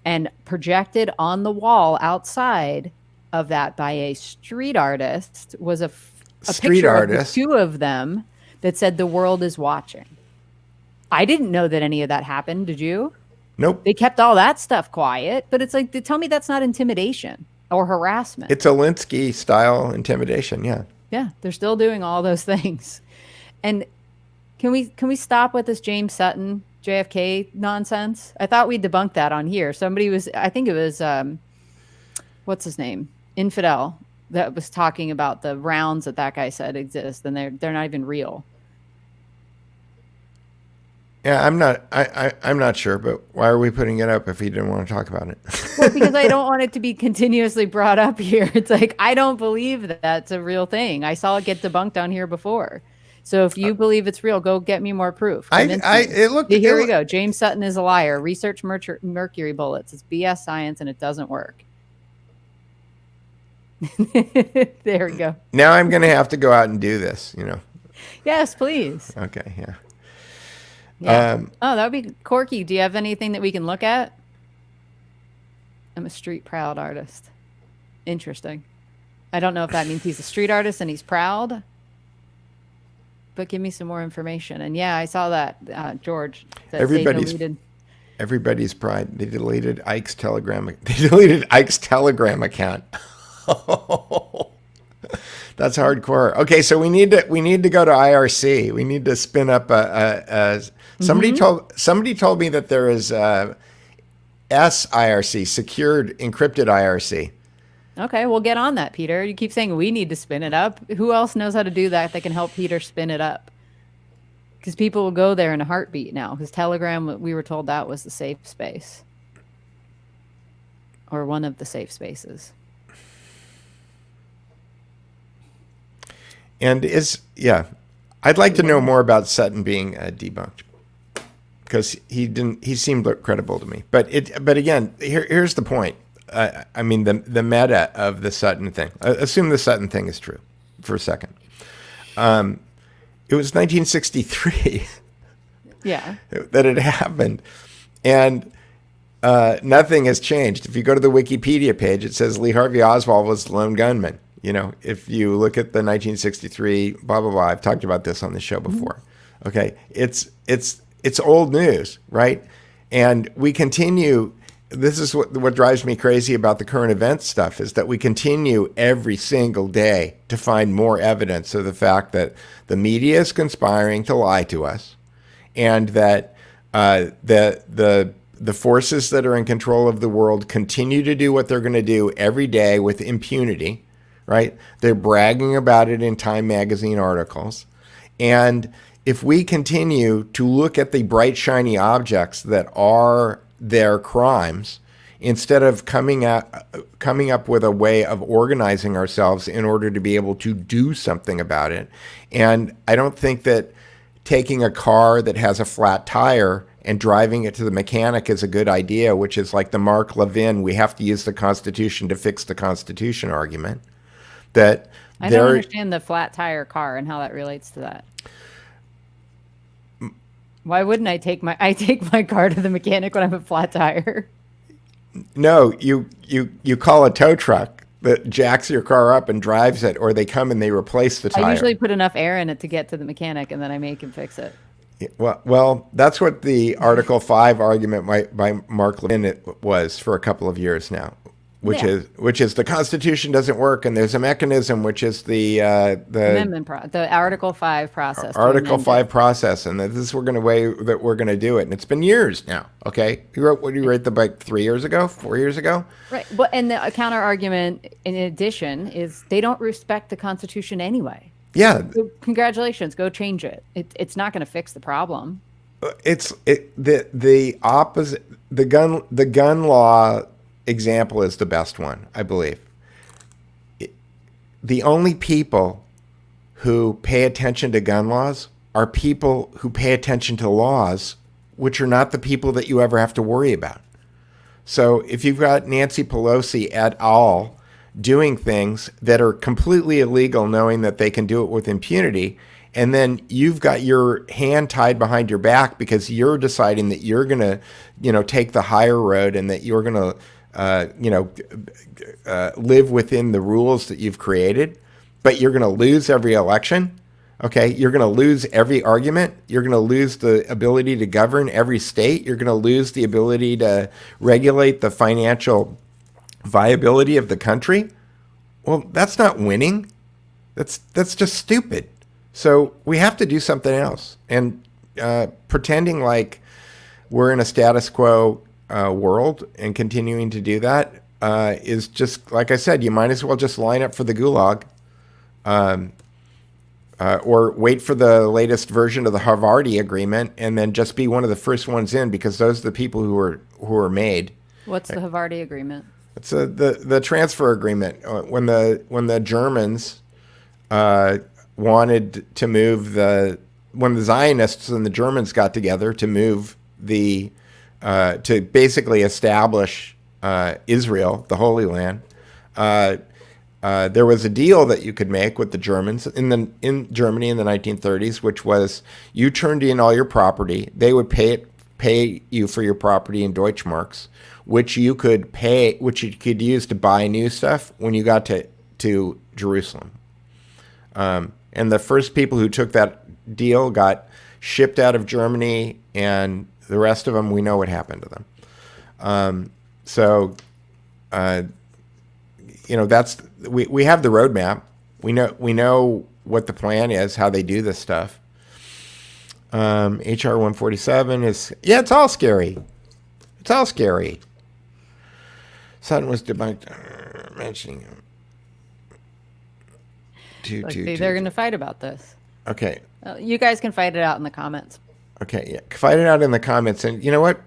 and projected on the wall outside of that by a street artist was a picture of the two of them that said the world is watching. I didn't know that any of that happened. Did you? Nope. They kept all that stuff quiet, but it's like, tell me that's not intimidation or harassment. It's Alinsky style intimidation. Yeah. Yeah. They're still doing all those things. And can we stop with this James Sutton JFK nonsense? I thought we debunked that on here. I think it was, what's his name? Infidel, that was talking about the rounds that guy said exist, and they're not even real. Yeah, I'm not sure, but why are we putting it up if he didn't want to talk about it? Well, because I don't want it to be continuously brought up here. It's like, I don't believe that that's a real thing. I saw it get debunked on here before. So if you believe it's real, go get me more proof. Here we go. James Sutton is a liar. Research mercury bullets. It's BS science and it doesn't work. There we go. Now I'm going to have to go out and do this, Yes, please. Okay, yeah. Yeah. Oh, that would be Corky. Do you have anything that we can look at? I'm a street proud artist. Interesting. I don't know if that means he's a street artist and he's proud, but give me some more information. And yeah, I saw that, George, that they Everybody's deleted. everybody's pride. They deleted Ike's Telegram. They deleted Ike's Telegram account. That's hardcore. Okay, so we need to go to IRC. We need to spin up a somebody told me that there is SIRC, secured encrypted IRC. Okay, we'll get on that, Peter. You keep saying we need to spin it up. Who else knows how to do that can help Peter spin it up? Because people will go there in a heartbeat now. Because Telegram, we were told that was the safe space. Or one of the safe spaces. And I'd like to know more about Sutton being debunked, because he seemed credible to me. But again, here's the point. I mean, the meta of the Sutton thing. Assume the Sutton thing is true for a second. It was 1963 Yeah. that it happened, and nothing has changed. If you go to the Wikipedia page, it says Lee Harvey Oswald was the lone gunman. You know, if you look at the 1963 blah blah blah, I've talked about this on the show before. Okay, it's old news, right? And we continue. This is what drives me crazy about the current events stuff, is that we continue every single day to find more evidence of the fact that the media is conspiring to lie to us, and that the forces that are in control of the world continue to do what they're going to do every day with impunity. Right? They're bragging about it in Time magazine articles. And if we continue to look at the bright, shiny objects that are their crimes, instead of coming up with a way of organizing ourselves in order to be able to do something about it. And I don't think that taking a car that has a flat tire and driving it to the mechanic is a good idea, which is like the Mark Levin, we have to use the Constitution to fix the Constitution argument. That I don't understand the flat tire car and how that relates to that. Why wouldn't I take my car to the mechanic when I have a flat tire? No, you call a tow truck that jacks your car up and drives it, or they come and they replace the tire. I usually put enough air in it to get to the mechanic, and then I make him fix it. Well, that's what the Article 5 argument by Mark Levin was for a couple of years now. Which is the Constitution doesn't work, and there's a mechanism which is the amendment, the Article 5 process. Article 5 process, and that this we're going to way that we're going to do it, and it's been years now. Okay, you wrote the book 3 years ago, 4 years ago, right? But and the counter argument, in addition, is they don't respect the Constitution anyway. Yeah. So congratulations, go change it. It's not going to fix the problem. The opposite. The gun law example is the best one, I believe. The only people who pay attention to gun laws are people who pay attention to laws, which are not the people that you ever have to worry about. So if you've got Nancy Pelosi et al. Doing things that are completely illegal, knowing that they can do it with impunity, and then you've got your hand tied behind your back because you're deciding that you're going to, take the higher road, and that you're going to live within the rules that you've created, but you're going to lose every election. Okay, you're going to lose every argument. You're going to lose the ability to govern every state. You're going to lose the ability to regulate the financial viability of the country. Well, that's not winning. That's just stupid. So we have to do something else. And pretending like we're in a status quo world and continuing to do that is just, like I said, you might as well just line up for the gulag, or wait for the latest version of the Havarti agreement and then just be one of the first ones in, because those are the people who are made. What's the Havarti agreement? It's the transfer agreement. When the Germans wanted to move when the Zionists and the Germans got together to move to basically establish Israel, the Holy Land, there was a deal that you could make with the Germans in Germany in the 1930s, which was you turned in all your property. They would pay you for your property in Deutschmarks, which you could use to buy new stuff when you got to Jerusalem. And the first people who took that deal got shipped out of Germany, and the rest of them, we know what happened to them. That's we have the roadmap. We know what the plan is, how they do this stuff. HR 147 it's all scary. It's all scary. Sutton was debunked, mentioning him. They're going to fight about this. Okay. You guys can fight it out in the comments. Okay, yeah, fight it out in the comments, and you know what?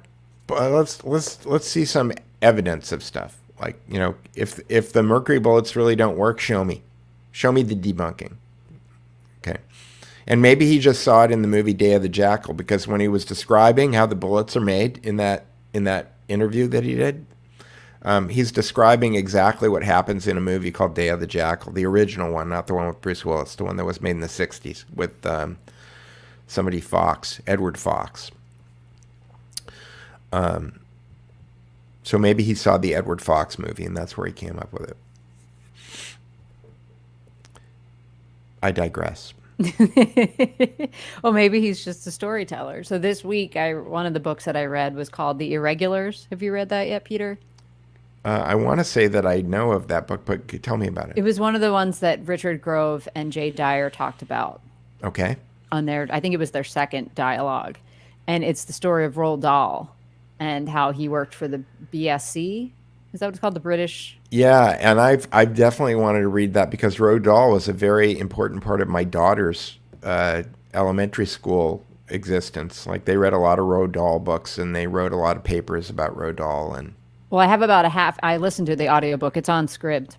Let's see some evidence of stuff. Like, if the mercury bullets really don't work, show me the debunking. Okay, and maybe he just saw it in the movie Day of the Jackal, because when he was describing how the bullets are made in that interview that he did, he's describing exactly what happens in a movie called Day of the Jackal, the original one, not the one with Bruce Willis, the one that was made in the 60s with Edward Fox. So maybe he saw the Edward Fox movie, and that's where he came up with it. I digress. Well, maybe he's just a storyteller. So this week, one of the books that I read was called The Irregulars. Have you read that yet, Peter? I want to say that I know of that book, but tell me about it. It was one of the ones that Richard Grove and Jay Dyer talked about. Okay. I think it was their second dialogue. And it's the story of Roald Dahl and how he worked for the BSC. Is that what it's called? The British? Yeah, and I've definitely wanted to read that because Roald Dahl was a very important part of my daughter's elementary school existence. Like, they read a lot of Roald Dahl books, and they wrote a lot of papers about Roald Dahl. And well, I have about I listened to the audiobook. It's on Scribd.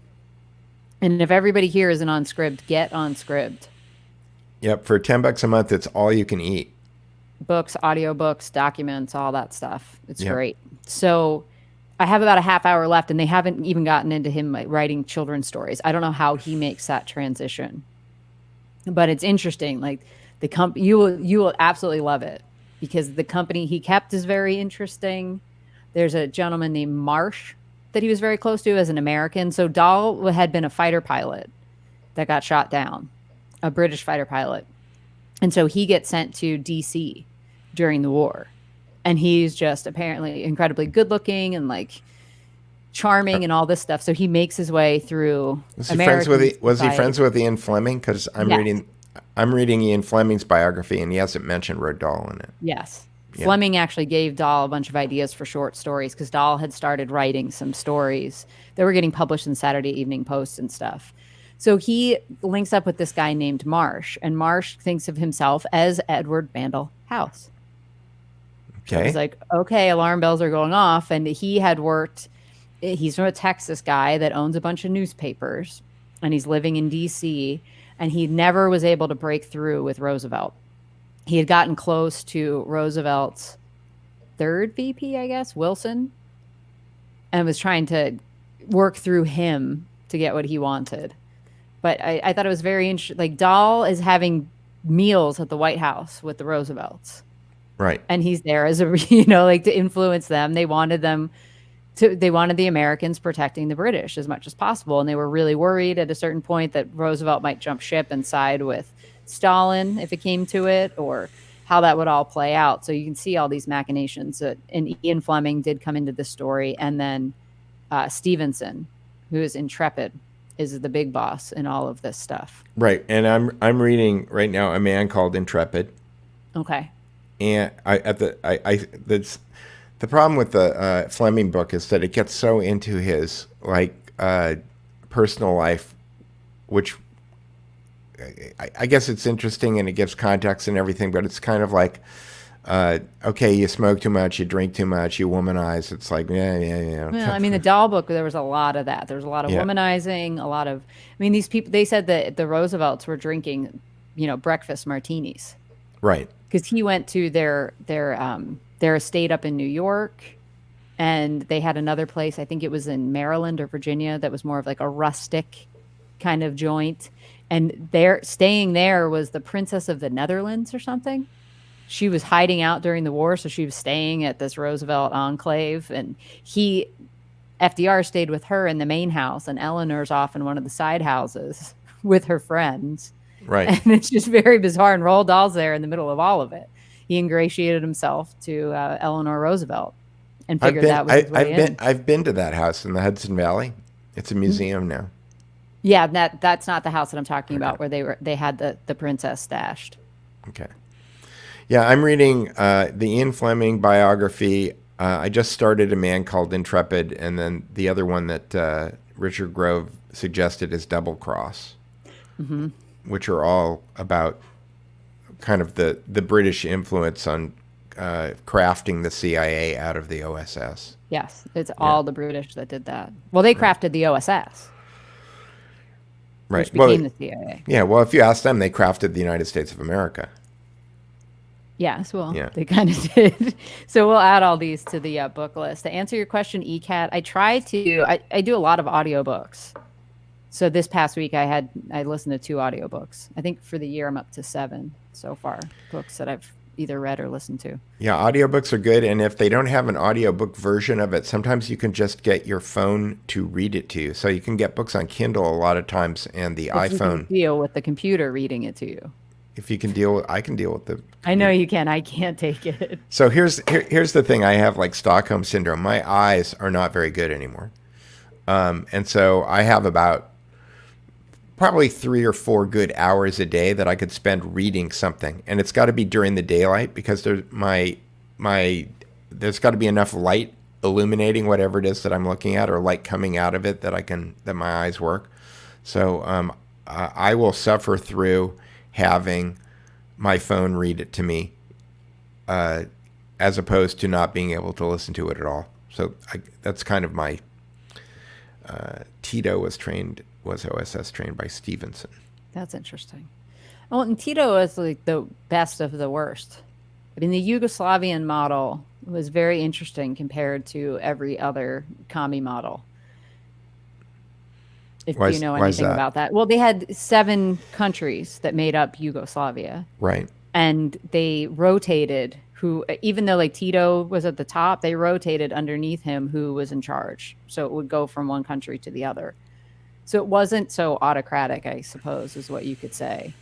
And if everybody here isn't on Scribd, get on Scribd. Yep, for $10 a month, it's all you can eat. Books, audiobooks, documents, all that stuff. It's great. So I have about a half hour left, and they haven't even gotten into him writing children's stories. I don't know how he makes that transition, but it's interesting. Like, the company, you will absolutely love it, because the company he kept is very interesting. There's a gentleman named Marsh that he was very close to as an American. So Dahl had been a fighter pilot that got shot down, a British fighter pilot. And so he gets sent to DC during the war. And he's just apparently incredibly good looking and like charming and all this stuff. So he makes his way through. Was he friends with Ian Fleming? Because I'm reading Ian Fleming's biography, and he hasn't mentioned Roald Dahl in it. Yes. Yeah. Fleming actually gave Dahl a bunch of ideas for short stories, because Dahl had started writing some stories that were getting published in Saturday Evening Post and stuff. So he links up with this guy named Marsh, and Marsh thinks of himself as Edward Mandell House. Okay. So he's like, okay, alarm bells are going off. And he's from a Texas guy that owns a bunch of newspapers, and he's living in DC, and he never was able to break through with Roosevelt. He had gotten close to Roosevelt's third VP, I guess, Wilson, and was trying to work through him to get what he wanted. But I thought it was very interesting. Like, Dahl is having meals at the White House with the Roosevelts. Right. And he's there as to influence them. They wanted the Americans protecting the British as much as possible. And they were really worried at a certain point that Roosevelt might jump ship and side with Stalin if it came to it, or how that would all play out. So you can see all these machinations. And Ian Fleming did come into this story. And then Stevenson, who is intrepid, is the big boss in all of this stuff. Right. And I'm reading right now A Man Called Intrepid. Okay. And the problem with the Fleming book is that it gets so into his personal life, which I guess it's interesting and it gives context and everything, but it's kind of like, okay, you smoke too much, you drink too much, you womanize. It's like, yeah. Well, I mean, the Dahl book, there was a lot of that. There was a lot of womanizing, a lot of, these people, they said that the Roosevelts were drinking, breakfast martinis. Right. Because he went to their estate up in New York, and they had another place, I think it was in Maryland or Virginia, that was more of like a rustic kind of joint. And there, staying there was the Princess of the Netherlands or something. She was hiding out during the war, so she was staying at this Roosevelt enclave. And FDR stayed with her in the main house, and Eleanor's off in one of the side houses with her friends. Right. And it's just very bizarre. And Roald Dahl's there in the middle of all of it. He ingratiated himself to Eleanor Roosevelt and figured that was his way in. I've been to that house in the Hudson Valley. It's a museum now. Yeah, that's not the house that I'm talking about where they had the princess stashed. Okay. Yeah, I'm reading the Ian Fleming biography. I just started A Man Called Intrepid, and then the other one that Richard Grove suggested is Double Cross, which are all about kind of the British influence on crafting the CIA out of the OSS. Yes, it's all the British that did that. Well, they crafted the OSS. Right. Which became the CIA. Yeah, well, if you ask them, they crafted the United States of America. Yes, well, they kind of did. So we'll add all these to the book list. To answer your question, ECAT, I do a lot of audiobooks. So this past week I listened to 2 audiobooks. I think for the year I'm up to 7 so far, books that I've either read or listened to. Yeah, audiobooks are good. And if they don't have an audiobook version of it, sometimes you can just get your phone to read it to you. So you can get books on Kindle a lot of times, and the iPhone. You can deal with the computer reading it to you. If you can I can deal with the computer. I know you can. I can't take it. So here's the thing. I have like Stockholm syndrome. My eyes are not very good anymore. And so I have about probably 3 or 4 good hours a day that I could spend reading something. And it's got to be during the daylight, because there's got to be enough light illuminating whatever it is that I'm looking at, or light coming out of it that my eyes work. So I will suffer through having my phone read it to me, as opposed to not being able to listen to it at all. So that's kind of my Tito was OSS trained by Stevenson. That's interesting. Well, and Tito was like the best of the worst. I mean, the Yugoslavian model was very interesting compared to every other commie model. If you know anything about that. Well, they had 7 countries that made up Yugoslavia. Right. And they rotated even though like Tito was at the top, they rotated underneath him who was in charge. So it would go from one country to the other. So it wasn't so autocratic, I suppose, is what you could say.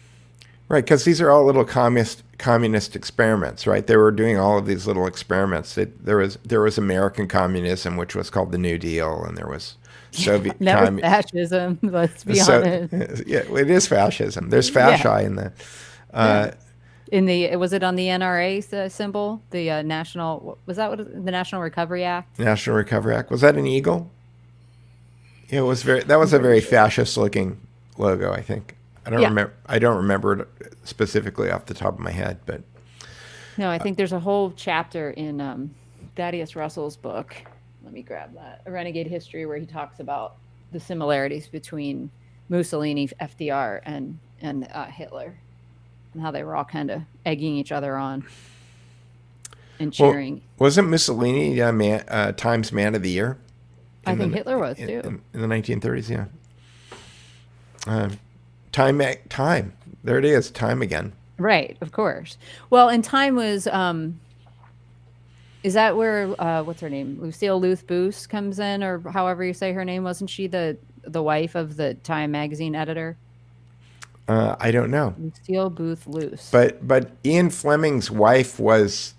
Right, because these are all little communist experiments, right? They were doing all of these little experiments. There was American communism, which was called the New Deal, and there was Soviet fascism. Let's be honest. Yeah, it is fascism. There's fasci in that. Was it on the NRA symbol? The national the National Recovery Act? National Recovery Act. Was that an eagle? Yeah, that was a very fascist looking logo, I think. I don't remember it specifically off the top of my head, but no, I think there's a whole chapter in Thaddeus Russell's book. Let me grab that. A Renegade History, where he talks about the similarities between Mussolini, FDR, and Hitler, and how they were all kind of egging each other on and cheering. Well, wasn't Mussolini Times Man of the Year? I think Hitler was too. In the 1930s, yeah. Time. There it is. Time again. Right, of course. Well, and Time was, is that where, what's her name? Lucille Luth Boos comes in, or however you say her name. Wasn't she the wife of the Time magazine editor? I don't know. Lucille Booth Luce. But Ian Fleming's wife was,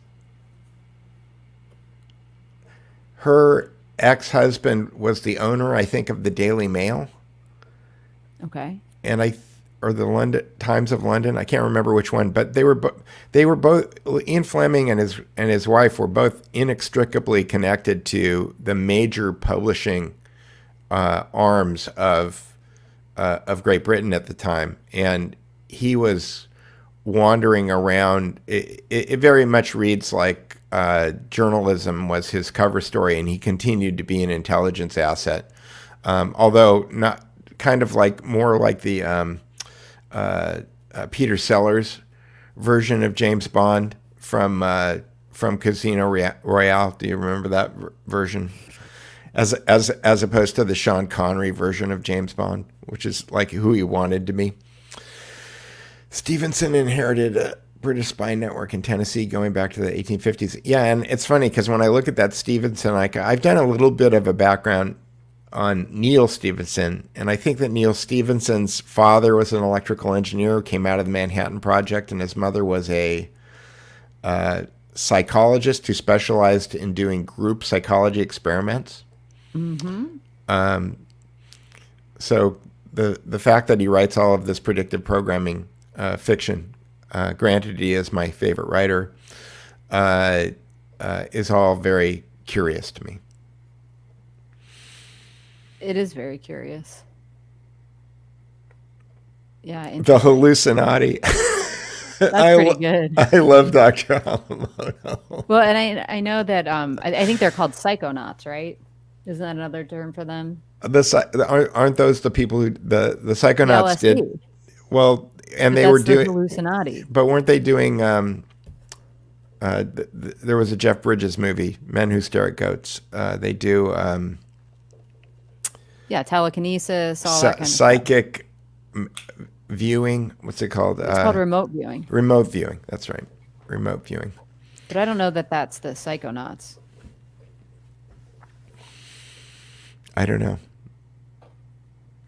her ex-husband was the owner, I think, of the Daily Mail. Okay. And or the London Times of London. I can't remember which one, but they were both Ian Fleming and his wife were both inextricably connected to the major publishing arms of Great Britain at the time, and he was wandering around. It very much reads like journalism was his cover story, and he continued to be an intelligence asset, although not kind of like more like the Peter Sellers version of James Bond from Casino Royale. Do you remember that version? as opposed to the Sean Connery version of James Bond, which is like who he wanted to be. Stevenson inherited a British spy network in Tennessee going back to the 1850s. Yeah, and it's funny because when I look at that Stevenson, like I've done a little bit of a background on Neil Stephenson, and I think that Neil Stephenson's father was an electrical engineer who came out of the Manhattan Project, and his mother was a psychologist who specialized in doing group psychology experiments. So the fact that he writes all of this predictive programming fiction, granted he is my favorite writer, is all very curious to me. It is very curious. Yeah, The interesting. hallucinati. That's pretty good. I love Dr. Hamamoto. Well, and I know that I think they're called psychonauts, right? Isn't that another term for them? Aren't those the people who the The psychonauts did LSD. well, and But they were that's the doing, hallucinati. but weren't they doing? There was a Jeff Bridges movie, Men Who Stare at Goats. They do Yeah, telekinesis, all that kind of stuff. psychic viewing. What's it called? It's called remote viewing. Remote viewing. That's right. Remote viewing. But I don't know that that's the psychonauts. I don't know.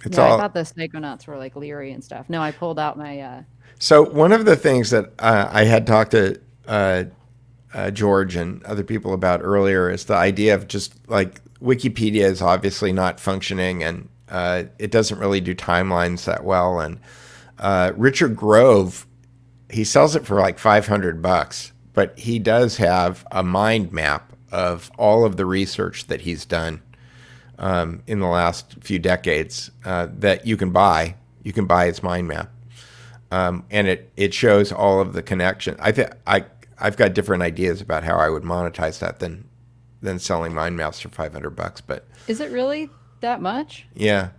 It's Yeah, I all. thought the psychonauts were like Leary and stuff. No, I pulled out my So one of the things that I had talked to George and other people about earlier is the idea of just like Wikipedia is obviously not functioning, and it doesn't really do timelines that well. And Richard Grove, he sells it for like $500, but he does have a mind map of all of the research that he's done in the last few decades that you can buy. You can buy his mind map, and it shows all of the connection. I've got different ideas about how I would monetize that than selling mind maps for $500. But Is it really that much? yeah,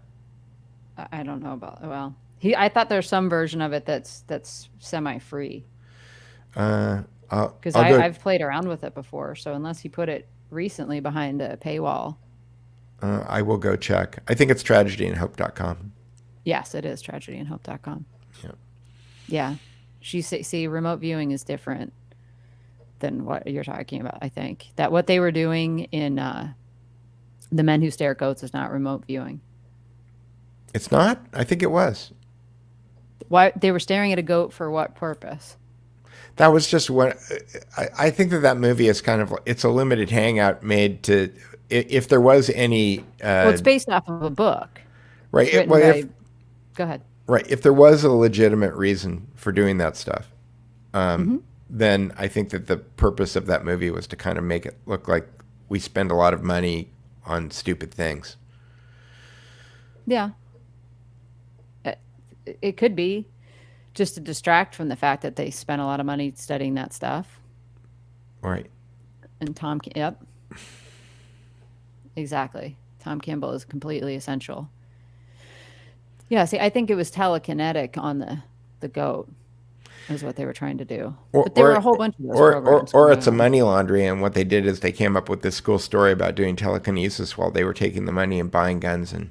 I don't know about. Well, I thought there's some version of it that's semi-free because I'll go. I've played around with it before. So unless he put it recently behind a paywall, I will go check. I think it's tragedyandhope.com. yes, it is tragedyandhope.com. Yeah. Yeah, see, remote viewing is different than what you're talking about. I think that what they were doing in The Men Who Stare at Goats is not remote viewing. It's not? I think it was. Why they were staring at a goat for what purpose? That was just what I think that movie is kind of, it's a limited hangout made to, if there was any, Well, it's based off of a book right. written Well, by. Go ahead. right. If there was a legitimate reason for doing that stuff, then I think that the purpose of that movie was to kind of make it look like we spend a lot of money on stupid things. Yeah, it could be just to distract from the fact that they spent a lot of money studying that stuff. Right. And yep, exactly. Tom Campbell is completely essential. Yeah, see, I think it was telekinetic on the goat is what they were trying to do. But there were a whole bunch of those programs. Or it's a money laundry, and what they did is they came up with this cool story about doing telekinesis while they were taking the money and buying guns and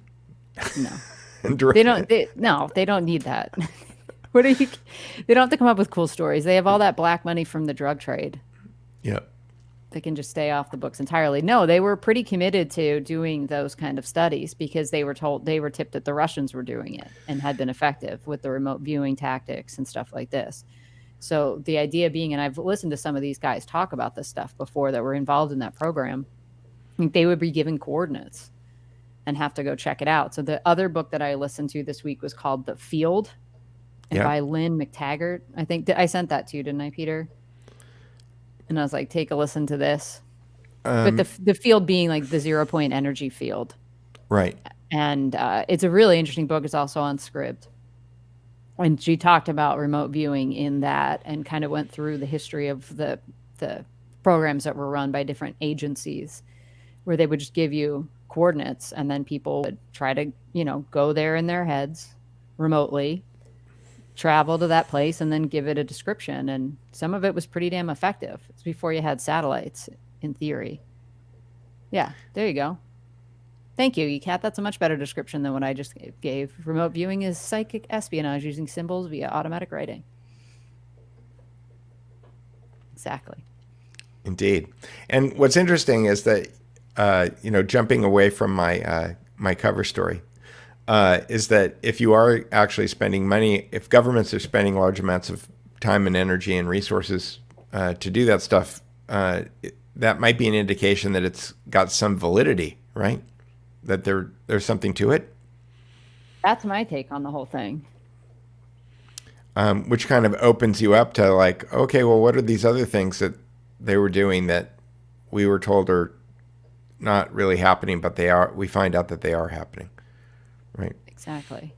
No. and They don't need that. What are you? They don't have to come up with cool stories. They have all that black money from the drug trade. Yep. They can just stay off the books entirely. No, they were pretty committed to doing those kind of studies because they were tipped that the Russians were doing it and had been effective with the remote viewing tactics and stuff like this. So the idea being, and I've listened to some of these guys talk about this stuff before that were involved in that program, they would be given coordinates and have to go check it out. So the other book that I listened to this week was called The Field, and by Lynn McTaggart. I think I sent that to you, didn't I, Peter? And I was like, take a listen to this. But the field being like the 0 point energy field. Right. And it's a really interesting book. It's also on Scribd. And she talked about remote viewing in that and kind of went through the history of the programs that were run by different agencies where they would just give you coordinates and then people would try to, go there in their heads remotely, travel to that place and then give it a description. And some of it was pretty damn effective. It's before you had satellites, in theory. Yeah, there you go. Thank you, Kat. That's a much better description than what I just gave. Remote viewing is psychic espionage using symbols via automatic writing. Exactly. Indeed. And what's interesting is that, jumping away from my cover story, is that if you are actually spending money, if governments are spending large amounts of time and energy and resources to do that stuff, that might be an indication that it's got some validity, right? That there's something to it. That's my take on the whole thing. Which kind of opens you up to like, okay, well, what are these other things that they were doing that we were told are not really happening, but they are? We find out that they are happening, right? Exactly.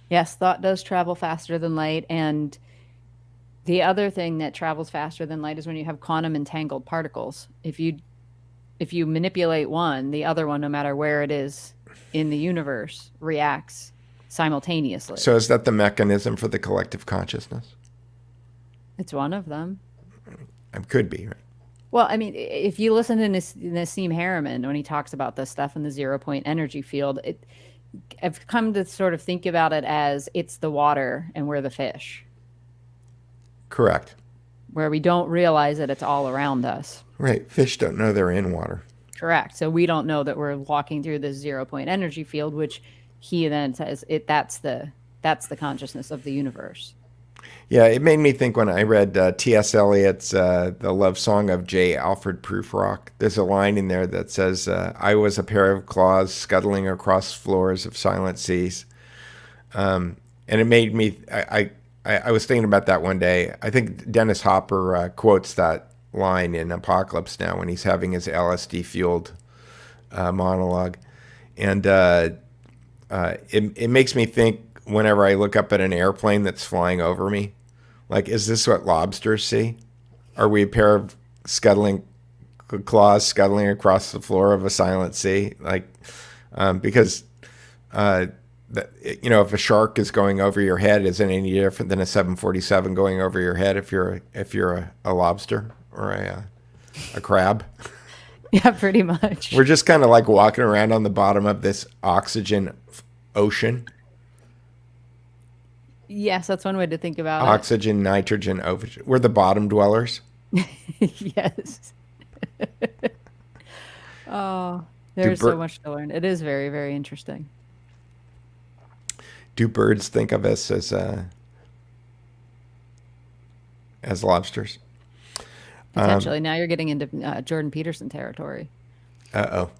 Yes, thought does travel faster than light, and the other thing that travels faster than light is when you have quantum entangled particles. If you manipulate one, the other one, no matter where it is in the universe, reacts simultaneously. So is that the mechanism for the collective consciousness? It's one of them. It could be, right? Well, I mean, if you listen to Nassim Harriman when he talks about this stuff in the 0-point energy field, I've come to sort of think about it as it's the water and we're the fish. Correct. Where we don't realize that it's all around us. Right. Fish don't know they're in water. Correct. So we don't know that we're walking through this 0-point energy field, which he then says that's the consciousness of the universe. Yeah, it made me think when I read T.S. Eliot's The Love Song of J. Alfred Prufrock. There's a line in there that says, I was a pair of claws scuttling across floors of silent seas. And it made me, I was thinking about that one day. I think Dennis Hopper quotes that line in Apocalypse Now when he's having his LSD-fueled monologue. And it makes me think whenever I look up at an airplane that's flying over me, like, is this what lobsters see? Are we a pair of claws scuttling across the floor of a silent sea? Like, because, if a shark is going over your head, isn't any different than a 747 going over your head if you're a lobster or a crab? Yeah, pretty much. We're just kind of like walking around on the bottom of this oxygen ocean. Yes, that's one way to think about Oxygen, nitrogen, ocean. We're the bottom dwellers. Yes. Oh, there's so much to learn. It is very, very interesting. Do birds think of us as lobsters? Potentially. Now you're getting into Jordan Peterson territory. Uh-oh.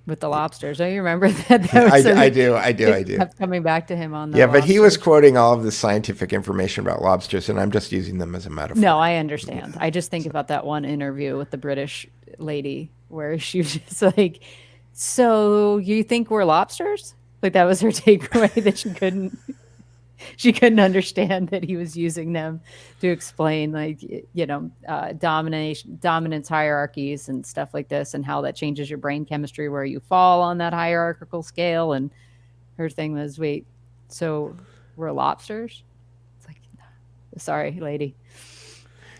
With the lobsters. Oh, you remember that? I do. Kept coming back to him on that. Yeah, but he was quoting all of the scientific information about lobsters, and I'm just using them as a metaphor. No, I understand. I just think about that one interview with the British lady where she was just like, so you think we're lobsters? Like, that was her takeaway, that she couldn't understand that he was using them to explain, like, dominance hierarchies and stuff like this, and how that changes your brain chemistry where you fall on that hierarchical scale. And her thing was, wait, so we're lobsters? It's like, sorry, lady.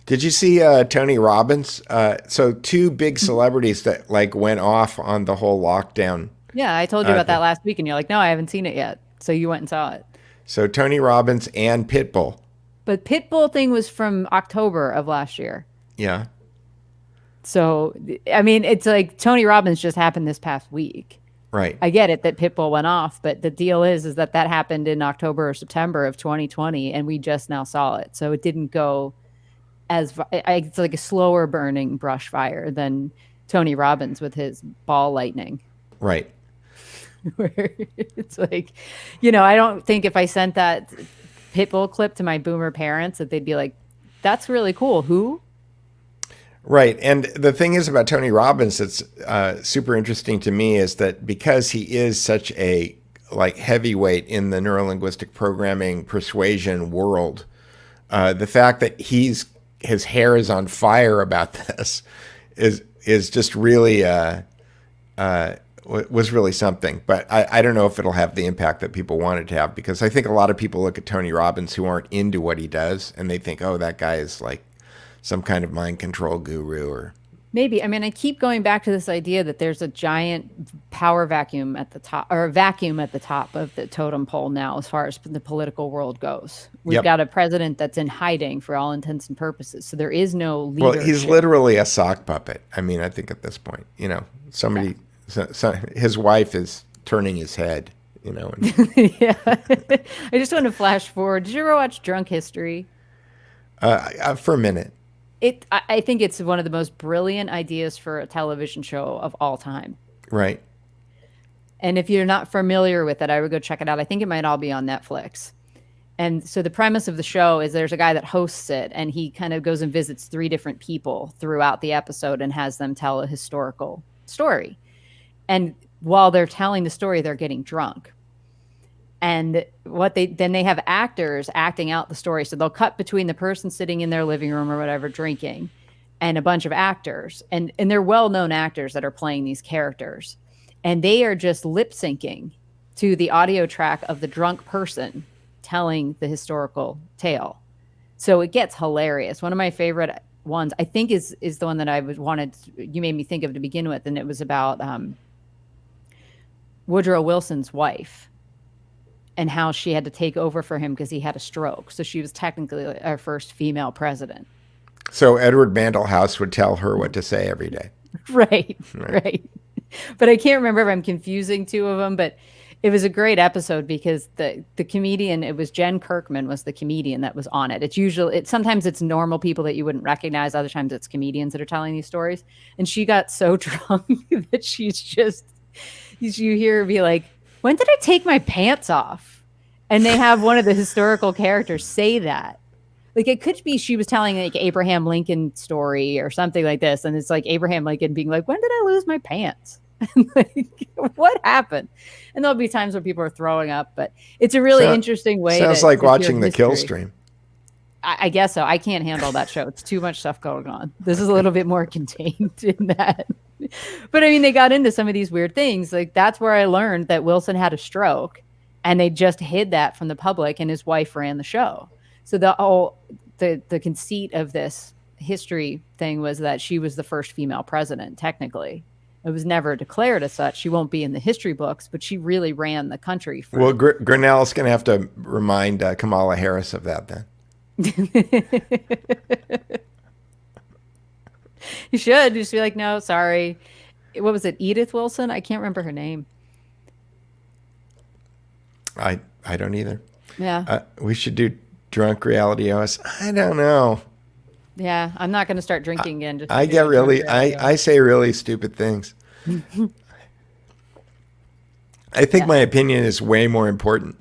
Did you see Tony Robbins? So two big celebrities that like went off on the whole lockdown. Yeah, I told you about that last week, and you're like, no, I haven't seen it yet. So you went and saw it. So Tony Robbins and Pitbull. But Pitbull thing was from October of last year. Yeah. So, I mean, it's like Tony Robbins just happened this past week. Right. I get it that Pitbull went off, but the deal is that happened in October or September of 2020, and we just now saw it. So it didn't go it's like a slower burning brush fire than Tony Robbins with his ball lightning. Right. Where it's like, I don't think if I sent that Pitbull clip to my boomer parents that they'd be like, that's really cool. Who? Right. And the thing is about Tony Robbins that's super interesting to me is that because he is such a like heavyweight in the neurolinguistic programming persuasion world, the fact that his hair is on fire about this is just really was really something. But I don't know if it'll have the impact that people want it to have, because I think a lot of people look at Tony Robbins who aren't into what he does and they think, oh, that guy is like some kind of mind control guru or Maybe. I mean, I keep going back to this idea that there's a giant power vacuum at the top, or a vacuum at the top of the totem pole now, as far as the political world goes. We've Yep. got a president that's in hiding for all intents and purposes. So there is no Well, he's leadership. literally a sock puppet. I mean, I think at this point, Yeah. somebody, his wife is turning his head, and Yeah. I just want to flash forward. Did you ever watch Drunk History? for a minute, I think it's one of the most brilliant ideas for a television show of all time. right? And if you're not familiar with it, I would go check it out. I think it might all be on Netflix. And so the premise of the show is there's a guy that hosts it, and he kind of goes and visits 3 different people throughout the episode and has them tell a historical story. And while they're telling the story, they're getting drunk. And then they have actors acting out the story. So they'll cut between the person sitting in their living room or whatever drinking and a bunch of actors. And they're well-known actors that are playing these characters. And they are just lip syncing to the audio track of the drunk person telling the historical tale. So it gets hilarious. One of my favorite ones, I think, is the one that you made me think of to begin with. And it was about Woodrow Wilson's wife and how she had to take over for him because he had a stroke. So she was technically our first female president. So Edward Mandell House would tell her what to say every day. Right. But I can't remember if I'm confusing 2 of them, but it was a great episode because the comedian, it was Jen Kirkman was the comedian that was on it. Sometimes it's normal people that you wouldn't recognize. Other times it's comedians that are telling these stories. And she got so drunk that you hear her be like, when did I take my pants off? And they have one of the historical characters say that. Like, it could be she was telling like Abraham Lincoln story or something like this. And it's like Abraham Lincoln being like, when did I lose my pants? Like, what happened? And there'll be times where people are throwing up, but it's a really interesting way. Sounds like watching the kill stream. I guess so. I can't handle that show. It's too much stuff going on. This is a little bit more contained in that. But I mean, they got into some of these weird things. Like, that's where I learned that Wilson had a stroke, and they just hid that from the public, and his wife ran the show. So the conceit of this history thing was that she was the first female president, technically. It was never declared as such. She won't be in the history books, but she really ran the country. Well, Grinnell's going to have to remind Kamala Harris of that then. You should just be like, no, sorry. What was it? Edith Wilson? I can't remember her name. I don't either. Yeah. We should do drunk reality OS. I don't know. Yeah, I'm not going to start drinking again. I say really stupid things. I think my opinion is way more important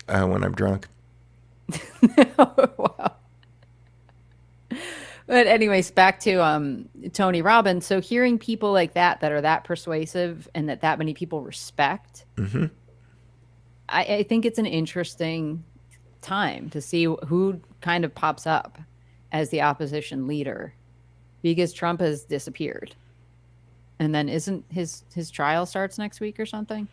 when I'm drunk. Wow. But anyways, back to Tony Robbins. So hearing people like that are that persuasive and that many people respect, I think it's an interesting time to see who kind of pops up as the opposition leader, because Trump has disappeared. And then isn't his trial starts next week or something?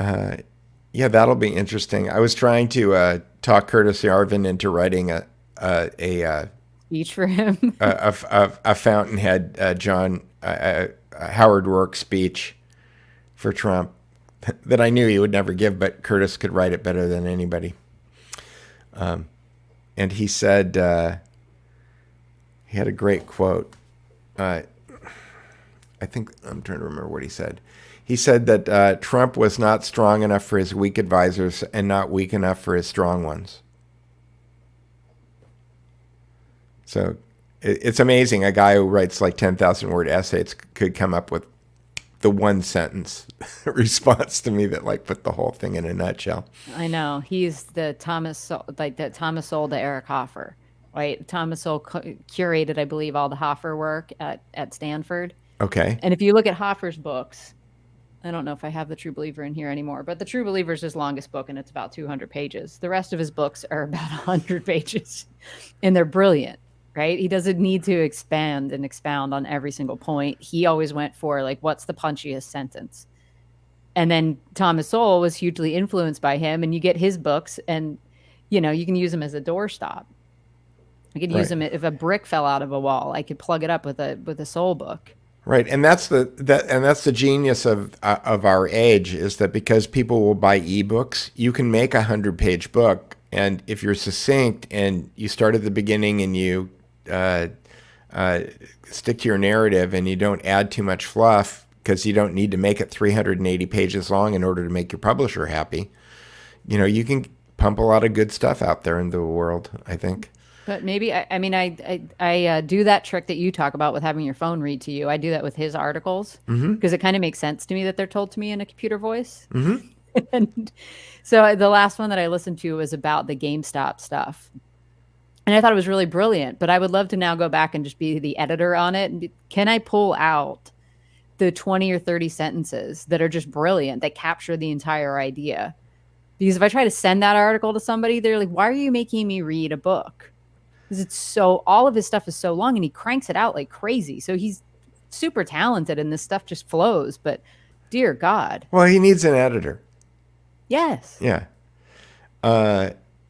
Yeah, that'll be interesting. I was trying to talk Curtis Yarvin into writing a speech for him, a Fountainhead John Howard Rourke speech for Trump that I knew he would never give, but Curtis could write it better than anybody. And he said, he had a great quote. I think I'm trying to remember what he said. He said that Trump was not strong enough for his weak advisors and not weak enough for his strong ones. So it's amazing. A guy who writes like 10,000 word essays could come up with the one sentence response to me that like put the whole thing in a nutshell. I know. He's the Thomas Sowell to Eric Hoffer, right? Thomas Sowell curated, I believe, all the Hoffer work at Stanford. Okay. And if you look at Hoffer's books, I don't know if I have The True Believer in here anymore, but The True Believer is his longest book, and it's about 200 pages. The rest of his books are about 100 pages, and they're brilliant, right? He doesn't need to expand and expound on every single point. He always went for, like, what's the punchiest sentence? And then Thomas Sowell was hugely influenced by him, and you get his books, and, you know, you can use them as a doorstop. I could use Right. them if a brick fell out of a wall. I could plug it up with a soul book. Right, and that's the genius of our age, is that because people will buy ebooks, you can make 100-page book, and if you're succinct and you start at the beginning and you uh, stick to your narrative and you don't add too much fluff, because you don't need to make it 380 pages long in order to make your publisher happy. You can pump a lot of good stuff out there into the world, I think. But maybe I mean I do that trick that you talk about with having your phone read to you. I do that with his articles because it kind of makes sense to me that they're told to me in a computer voice. And so the last one that I listened to was about the GameStop stuff, and I thought it was really brilliant. But I would love to now go back and just be the editor on it. And can I pull out the 20 or 30 sentences that are just brilliant, that capture the entire idea? Because if I try to send that article to somebody, they're like, "Why are you making me read a book?" Because all of his stuff is so long and he cranks it out like crazy. So he's super talented and this stuff just flows. But dear God. Well, he needs an editor. Yes. Yeah.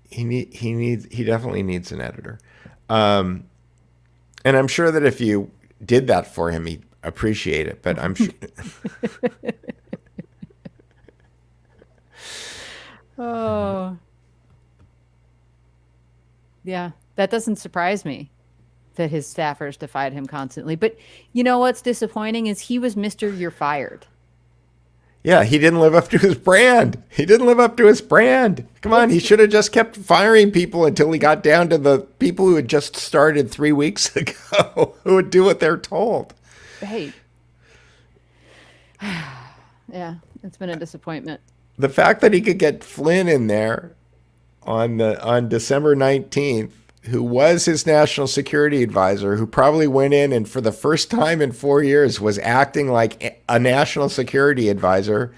He definitely needs an editor. And I'm sure that if you did that for him, he'd appreciate it. But I'm sure. Oh. Yeah. That doesn't surprise me that his staffers defied him constantly. But you know what's disappointing is he was Mr. You're fired. Yeah, he didn't live up to his brand. Come on, he should have just kept firing people until he got down to the people who had just started 3 weeks ago, who would do what they're told. Hey. Yeah, it's been a disappointment. The fact that he could get Flynn in there on December 19th, who was his national security advisor, who probably went in and for the first time in 4 years was acting like a national security advisor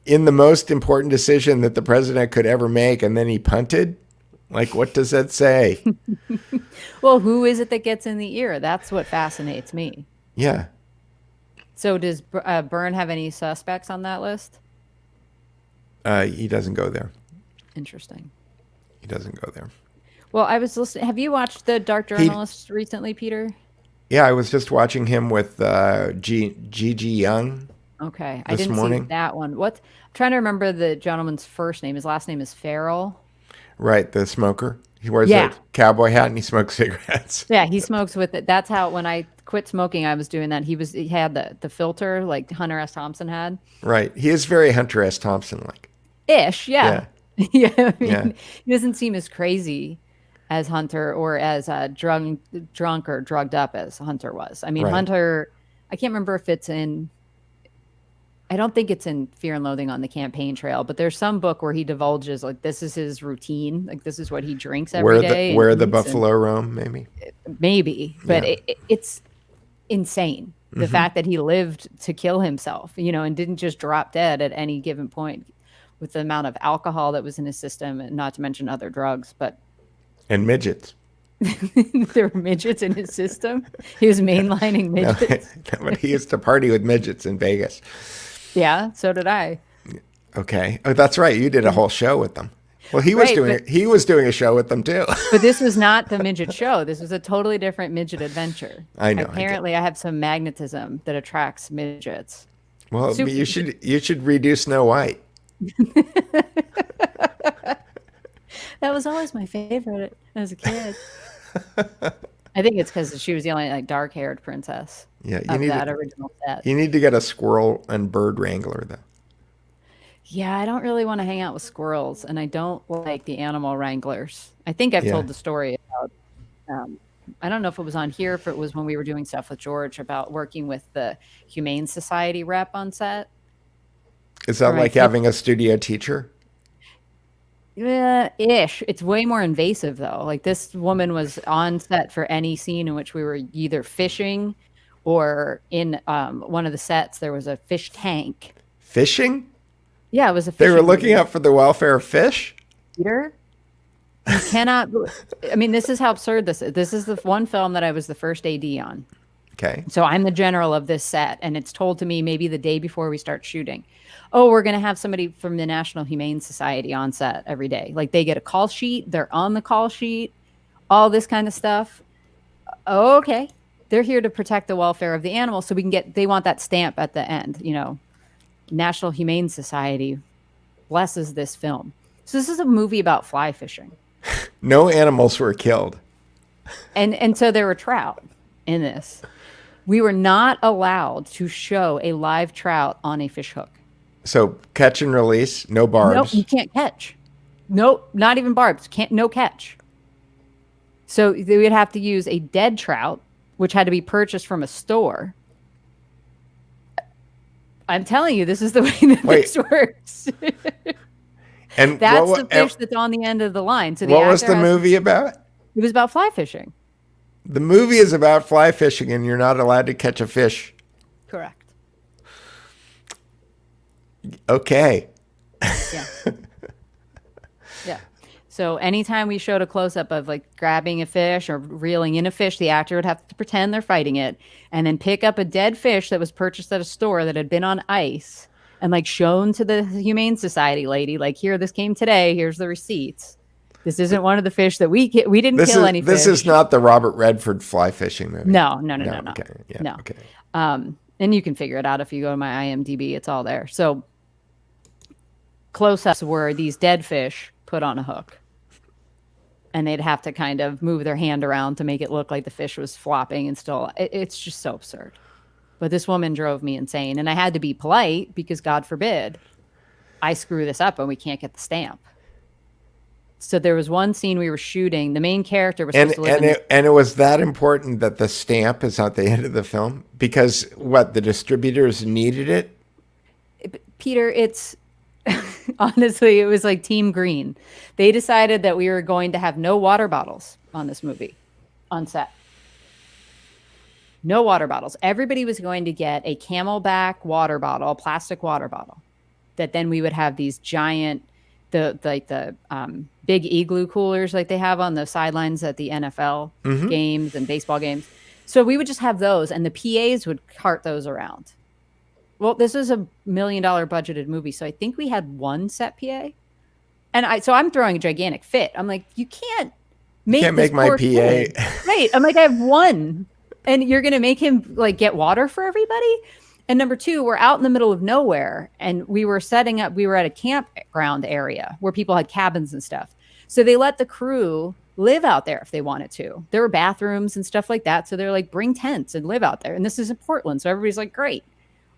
in the most important decision that the president could ever make, and then he punted? Like, what does that say? Well, who is it that gets in the ear? That's what fascinates me. Yeah. So does Byrne have any suspects on that list? He doesn't go there. Interesting. He doesn't go there. Well, I was listening. Have you watched The Dark Journalist recently, Peter? Yeah, I was just watching him with Gigi Young. Okay, I didn't see that one. I'm trying to remember the gentleman's first name. His last name is Farrell. Right, the smoker. He wears a cowboy hat and he smokes cigarettes. Yeah, he smokes with it. That's how, when I quit smoking, I was doing that. He had the filter like Hunter S. Thompson had. Right. He is very Hunter S. Thompson-like. Ish, yeah. Yeah, I mean, he doesn't seem as crazy as Hunter or as drunk or drugged up as Hunter was. I mean, right. Hunter, I can't remember if it's I don't think it's in Fear and Loathing on the Campaign Trail, but there's some book where he divulges, like, this is his routine. Like, this is what he drinks every day. Where the buffalo roam, maybe? Maybe, but it's insane. The fact that he lived to kill himself, and didn't just drop dead at any given point with the amount of alcohol that was in his system, and not to mention other drugs, and midgets. There were midgets in his system. He was mainlining midgets. No, but he used to party with midgets in Vegas. Yeah, so did I. Okay. Oh, that's right. You did a whole show with them. Well, he was doing a show with them too. But this was not the midget show. This was a totally different midget adventure. I know. Apparently, I have some magnetism that attracts midgets. Well, you should redo Snow White. That was always my favorite as a kid. I think it's because she was the only dark-haired princess. Yeah, original set. You need to get a squirrel and bird wrangler, though. Yeah, I don't really want to hang out with squirrels, and I don't like the animal wranglers. I think I've told the story about. I don't know if it was on here, if it was when we were doing stuff with George about working with the Humane Society rep on set. Is that like having a studio teacher? Ish. It's way more invasive, though. Like, this woman was on set for any scene in which we were either fishing or in one of the sets there was a fish tank. Fishing? Yeah, it was a fish. They were looking out for the welfare of fish? Peter? You cannot. I mean, this is how absurd this is. This is the one film that I was the first AD on. Okay. So I'm the general of this set, and it's told to me maybe the day before we start shooting. Oh, we're going to have somebody from the National Humane Society on set every day. Like, they get a call sheet. They're on the call sheet. all this kind of stuff. Oh, okay. They're here to protect the welfare of the animals, so we can they want that stamp at the end, National Humane Society blesses this film. So this is a movie about fly fishing. No animals were killed. And so there were trout in this. We were not allowed to show a live trout on a fish hook. So catch and release, no barbs. Nope, you can't catch. Nope, not even barbs. No catch. So they would have to use a dead trout, which had to be purchased from a store. I'm telling you, this is the way that this works. And that's the fish that's on the end of the line. So what was the movie about? It was about fly fishing. The movie is about fly fishing, and you're not allowed to catch a fish. Correct. Okay. Yeah. Yeah. So anytime we showed a close-up of like grabbing a fish or reeling in a fish, the actor would have to pretend they're fighting it and then pick up a dead fish that was purchased at a store that had been on ice and like shown to the Humane Society lady, like, here, this came today. Here's the receipts. This isn't one of the fish that we didn't kill any fish. This is not the Robert Redford fly fishing movie. No. Okay. Yeah, no. Okay. And you can figure it out if you go to my IMDb. It's all there. So close-ups were these dead fish put on a hook. And they'd have to kind of move their hand around to make it look like the fish was flopping and still. It's just so absurd. But this woman drove me insane. And I had to be polite because, God forbid, I screw this up and we can't get the stamp. So there was one scene we were shooting. The main character was supposed to live and it was that important that the stamp is at the end of the film? Because, the distributors needed it? Peter, it's... honestly, it was like Team Green. They decided that we were going to have no water bottles on this movie on set. No water bottles. Everybody was going to get a Camelback water bottle, a plastic water bottle, that then we would have these giant, the big igloo coolers like they have on the sidelines at the NFL games and baseball games. So we would just have those, and the PAs would cart those around. Well, this is $1 million budgeted movie, so I think we had one set PA, and I'm throwing a gigantic fit. I'm like, you can't make my PA right. I'm like, I have one, and you're gonna make him like get water for everybody. And number two, we're out in the middle of nowhere, and we were setting up. We were at a campground area where people had cabins and stuff, so they let the crew live out there if they wanted to. There were bathrooms and stuff like that, so they're like, bring tents and live out there. And this is in Portland, so everybody's like, great.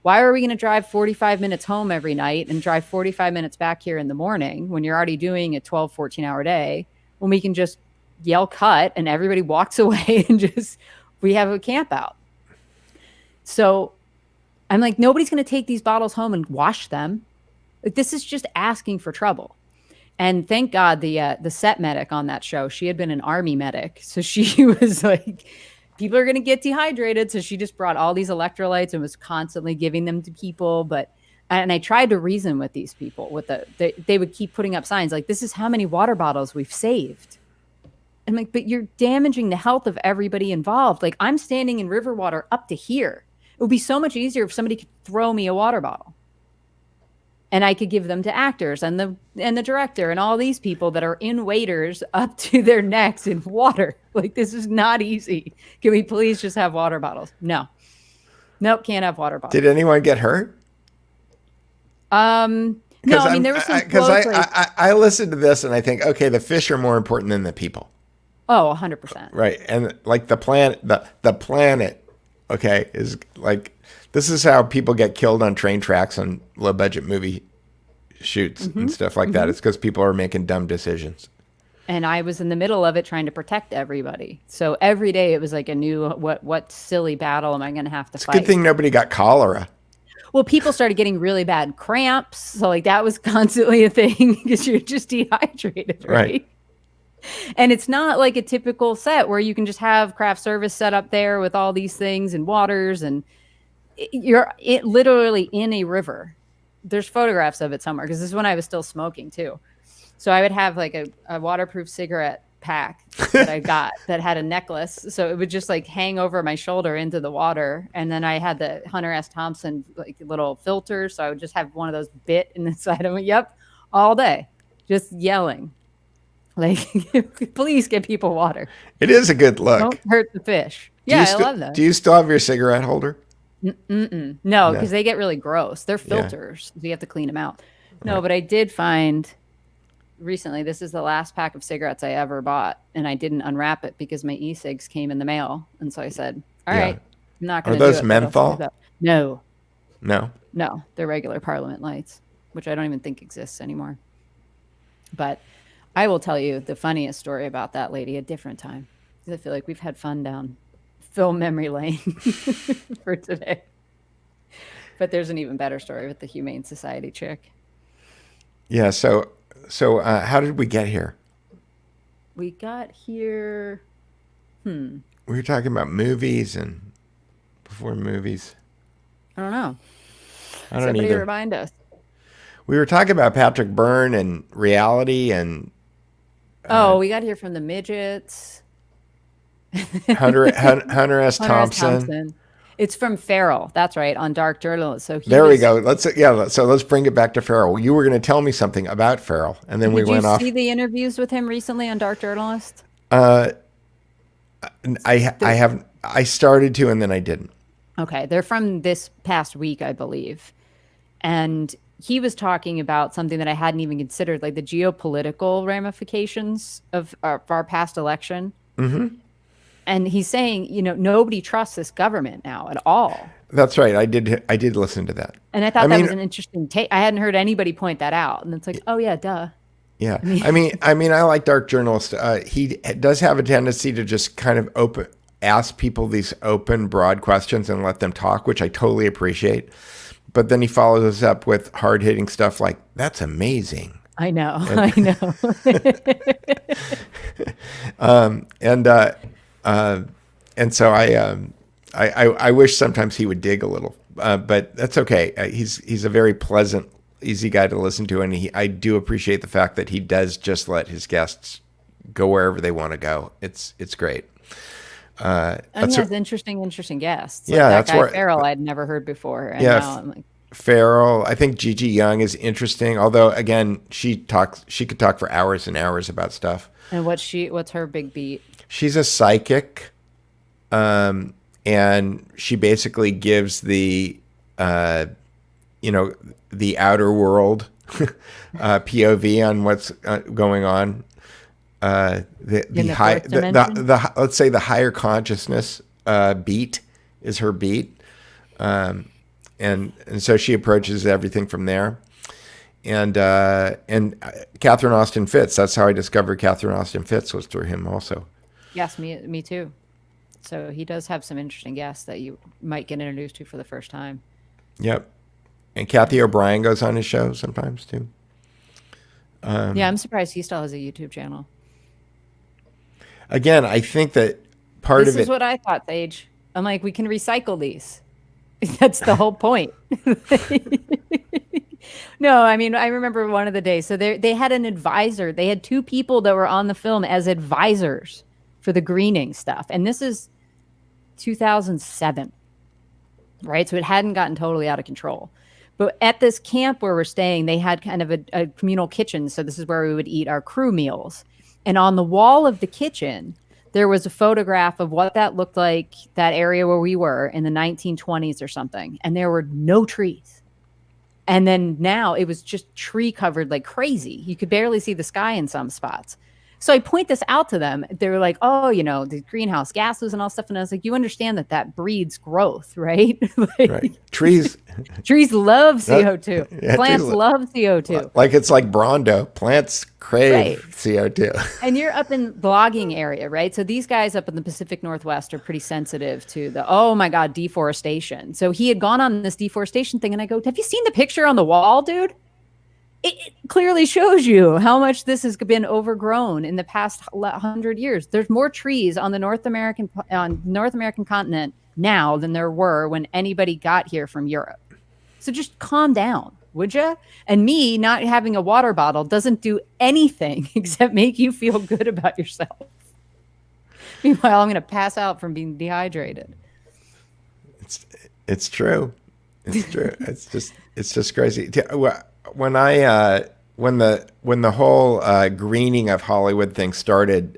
Why are we going to drive 45 minutes home every night and drive 45 minutes back here in the morning when you're already doing a 12, 14-hour day, when we can just yell cut and everybody walks away and we have a camp out? So I'm like, nobody's going to take these bottles home and wash them. Like, this is just asking for trouble. And thank God the set medic on that show, she had been an Army medic. So she was like... people are going to get dehydrated. So she just brought all these electrolytes and was constantly giving them to people. And I tried to reason with these people they would keep putting up signs like, this is how many water bottles we've saved. I'm like, but you're damaging the health of everybody involved. Like, I'm standing in river water up to here. It would be so much easier if somebody could throw me a water bottle. And I could give them to actors and the director and all these people that are in waders up to their necks in water. Like, this is not easy. Can we please just have water bottles? No. Nope, can't have water bottles. Did anyone get hurt? No, I mean, there was some because I listened to this and I think, okay, the fish are more important than the people. Oh, 100%. Right. And like the planet, okay, is like, this is how people get killed on train tracks on low budget movie shoots and stuff like that. It's because people are making dumb decisions. And I was in the middle of it trying to protect everybody. So every day it was like a new, what silly battle am I going to have to fight? It's a good thing nobody got cholera. Well, people started getting really bad cramps. So like that was constantly a thing because you're just dehydrated, right? And it's not like a typical set where you can just have craft service set up there with all these things and waters, and you're literally in a river. There's photographs of it somewhere because this is when I was still smoking too. So I would have like a waterproof cigarette pack that I got that had a necklace. So it would just like hang over my shoulder into the water. And then I had the Hunter S. Thompson like little filter. So I would just have one of those bit in the side of it. Yep. All day. Just yelling. Like, please give people water. It is a good look. Don't hurt the fish. Do you Yeah, I love do those. you still have your cigarette holder? No, No. because they get really gross. They're Yeah. filters. So you have to clean them out. No, Right. but I did find recently, this is the last pack of cigarettes I ever bought, and I didn't unwrap it because my e-cigs came in the mail. And so I said, all Yeah. right, I'm not Are going to do those it, but I'll save menthol? up. No, No. no, they're regular Parliament lights, which I don't even think exists anymore. But I will tell you the funniest story about that lady a different time. 'Cause I feel like we've had fun down film memory lane for today. But there's an even better story with the Humane Society chick. Yeah. So how did we get here? We got here. We were talking about movies and before movies. I don't know. I don't Somebody either. remind us. We were talking about Patrick Byrne and reality and Oh, we got here from the midgets. Hunter Hunter S. Hunter S. Thompson. Thompson. It's from Farrell. That's right, on Dark Journalist. So There we go. So let's bring it back to Farrell. You were going to tell me something about Farrell, and then we Did went you off. see the interviews with him recently on Dark Journalist? I started to, and then I didn't. Okay, they're from this past week, I believe. And he was talking about something that I hadn't even considered, like the geopolitical ramifications of our past election. Mm-hmm. And he's saying, nobody trusts this government now at all. That's right. I did listen to that. And I thought that was an interesting take. I hadn't heard anybody point that out. And it's like, oh yeah, duh. Yeah. I like Dark Journalist. He does have a tendency to just kind of ask people these open, broad questions and let them talk, which I totally appreciate. But then he follows up with hard-hitting stuff like, that's amazing. I know. I know. And so I wish sometimes he would dig a little, but that's okay. He's a very pleasant, easy guy to listen to, and I do appreciate the fact that he does just let his guests go wherever they want to go. It's great. And he has interesting guests. Like yeah, that that's guy where Farrell I'd never heard before. And yeah, now I'm like, Farrell. I think Gigi Young is interesting, although again, she could talk for hours and hours about stuff. and what's her big beat? She's a psychic, and she basically gives the outer world POV on what's going on. Let's say the higher consciousness beat is her beat, and so she approaches everything from there. And Catherine Austin Fitts. That's how I discovered Catherine Austin Fitts, was through him also. Yes, me too. So he does have some interesting guests that you might get introduced to for the first time. Yep. And Kathy O'Brien goes on his show sometimes too. Yeah, I'm surprised he still has a YouTube channel. Again, I think that part This of is it. what I thought, Sage. I'm like, we can recycle these. That's the whole point. No, I mean, I remember one of the days. So they had an advisor. They had two people that were on the film as advisors for the greening stuff. And this is 2007, right? So it hadn't gotten totally out of control. But at this camp where we're staying, they had kind of a communal kitchen. So this is where we would eat our crew meals. And on the wall of the kitchen, there was a photograph of what that looked like, that area where we were in the 1920s or something. And there were no trees. And then now it was just tree covered like crazy. You could barely see the sky in some spots. So I point this out to them. They were like, oh, the greenhouse gases and all stuff. And I was like, you understand that breeds growth, right? Right. Trees love CO2. Yeah, Plants love CO2. Like it's like Brondo. Plants crave CO2. And you're up in the logging area, right? So these guys up in the Pacific Northwest are pretty sensitive to the, oh my God, deforestation. So he had gone on this deforestation thing. And I go, have you seen the picture on the wall, dude? It clearly shows you how much this has been overgrown in the past 100 years. There's more trees on the North American continent now than there were when anybody got here from Europe. So just calm down, would you? And me not having a water bottle doesn't do anything except make you feel good about yourself. Meanwhile, I'm going to pass out from being dehydrated. It's true. It's true. It's just crazy. When I when the whole greening of Hollywood thing started,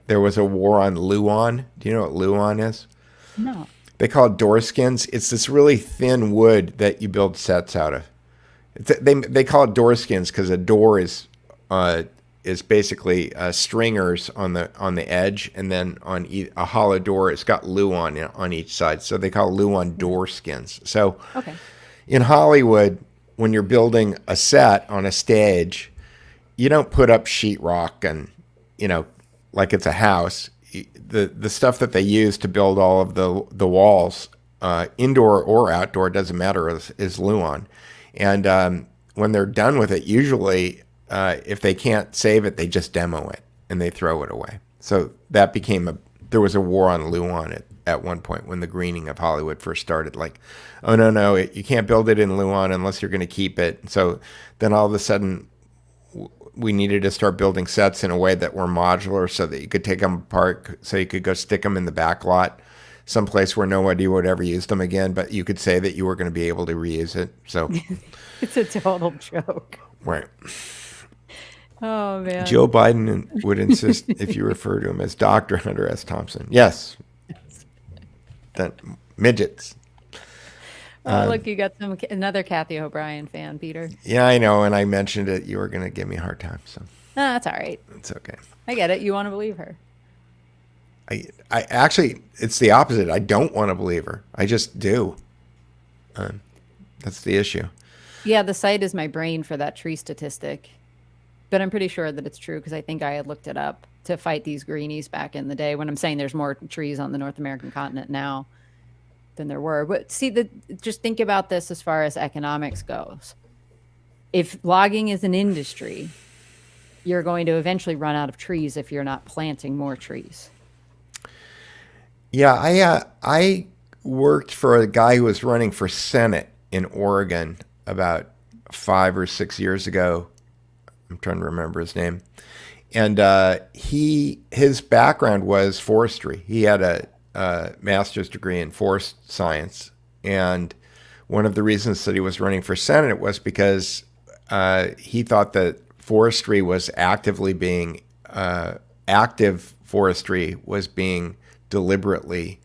there was a war on Luan. Do you know what Luan is? No. They call it door skins. It's this really thin wood that you build sets out of. They call it door skins because a door is basically stringers on the edge, and then on a hollow door, it's got Luan on each side. So they call Luan door skins. So Okay. in Hollywood, when you're building a set on a stage, you don't put up sheetrock and like it's a house. The stuff that they use to build all of the walls, indoor or outdoor, doesn't matter, is Luan. And when they're done with it, usually if they can't save it, they just demo it and they throw it away. So that became there was a war on Luan at one point when the greening of Hollywood first started. Like, oh no, you can't build it in Luan unless you're going to keep it. So then all of a sudden, we needed to start building sets in a way that were modular so that you could take them apart, so you could go stick them in the back lot someplace where nobody would ever use them again, but you could say that you were going to be able to reuse it. So It's a total joke. right. Oh man. Joe Biden would insist if you refer to him as Dr. Hunter S. Thompson. Yes. That midgets. Oh, look, you got another Kathy O'Brien fan, Peter. Yeah, I know. And I mentioned it. You were going to give me a hard time. So That's all right. it's okay. I get it. You want to believe her. I actually, it's the opposite. I don't want to believe her. I just do. That's the issue. Yeah, the site is my brain for that tree statistic. But I'm pretty sure that it's true because I think I had looked it up to fight these greenies back in the day when I'm saying there's more trees on the North American continent now than there were. But see, just think about this as far as economics goes. If logging is an industry, you're going to eventually run out of trees if you're not planting more trees. Yeah, I worked for a guy who was running for Senate in Oregon about 5 or 6 years ago. I'm trying to remember his name. And his background was forestry. He had a master's degree in forest science. And one of the reasons that he was running for Senate was because he thought that forestry was active forestry was being deliberately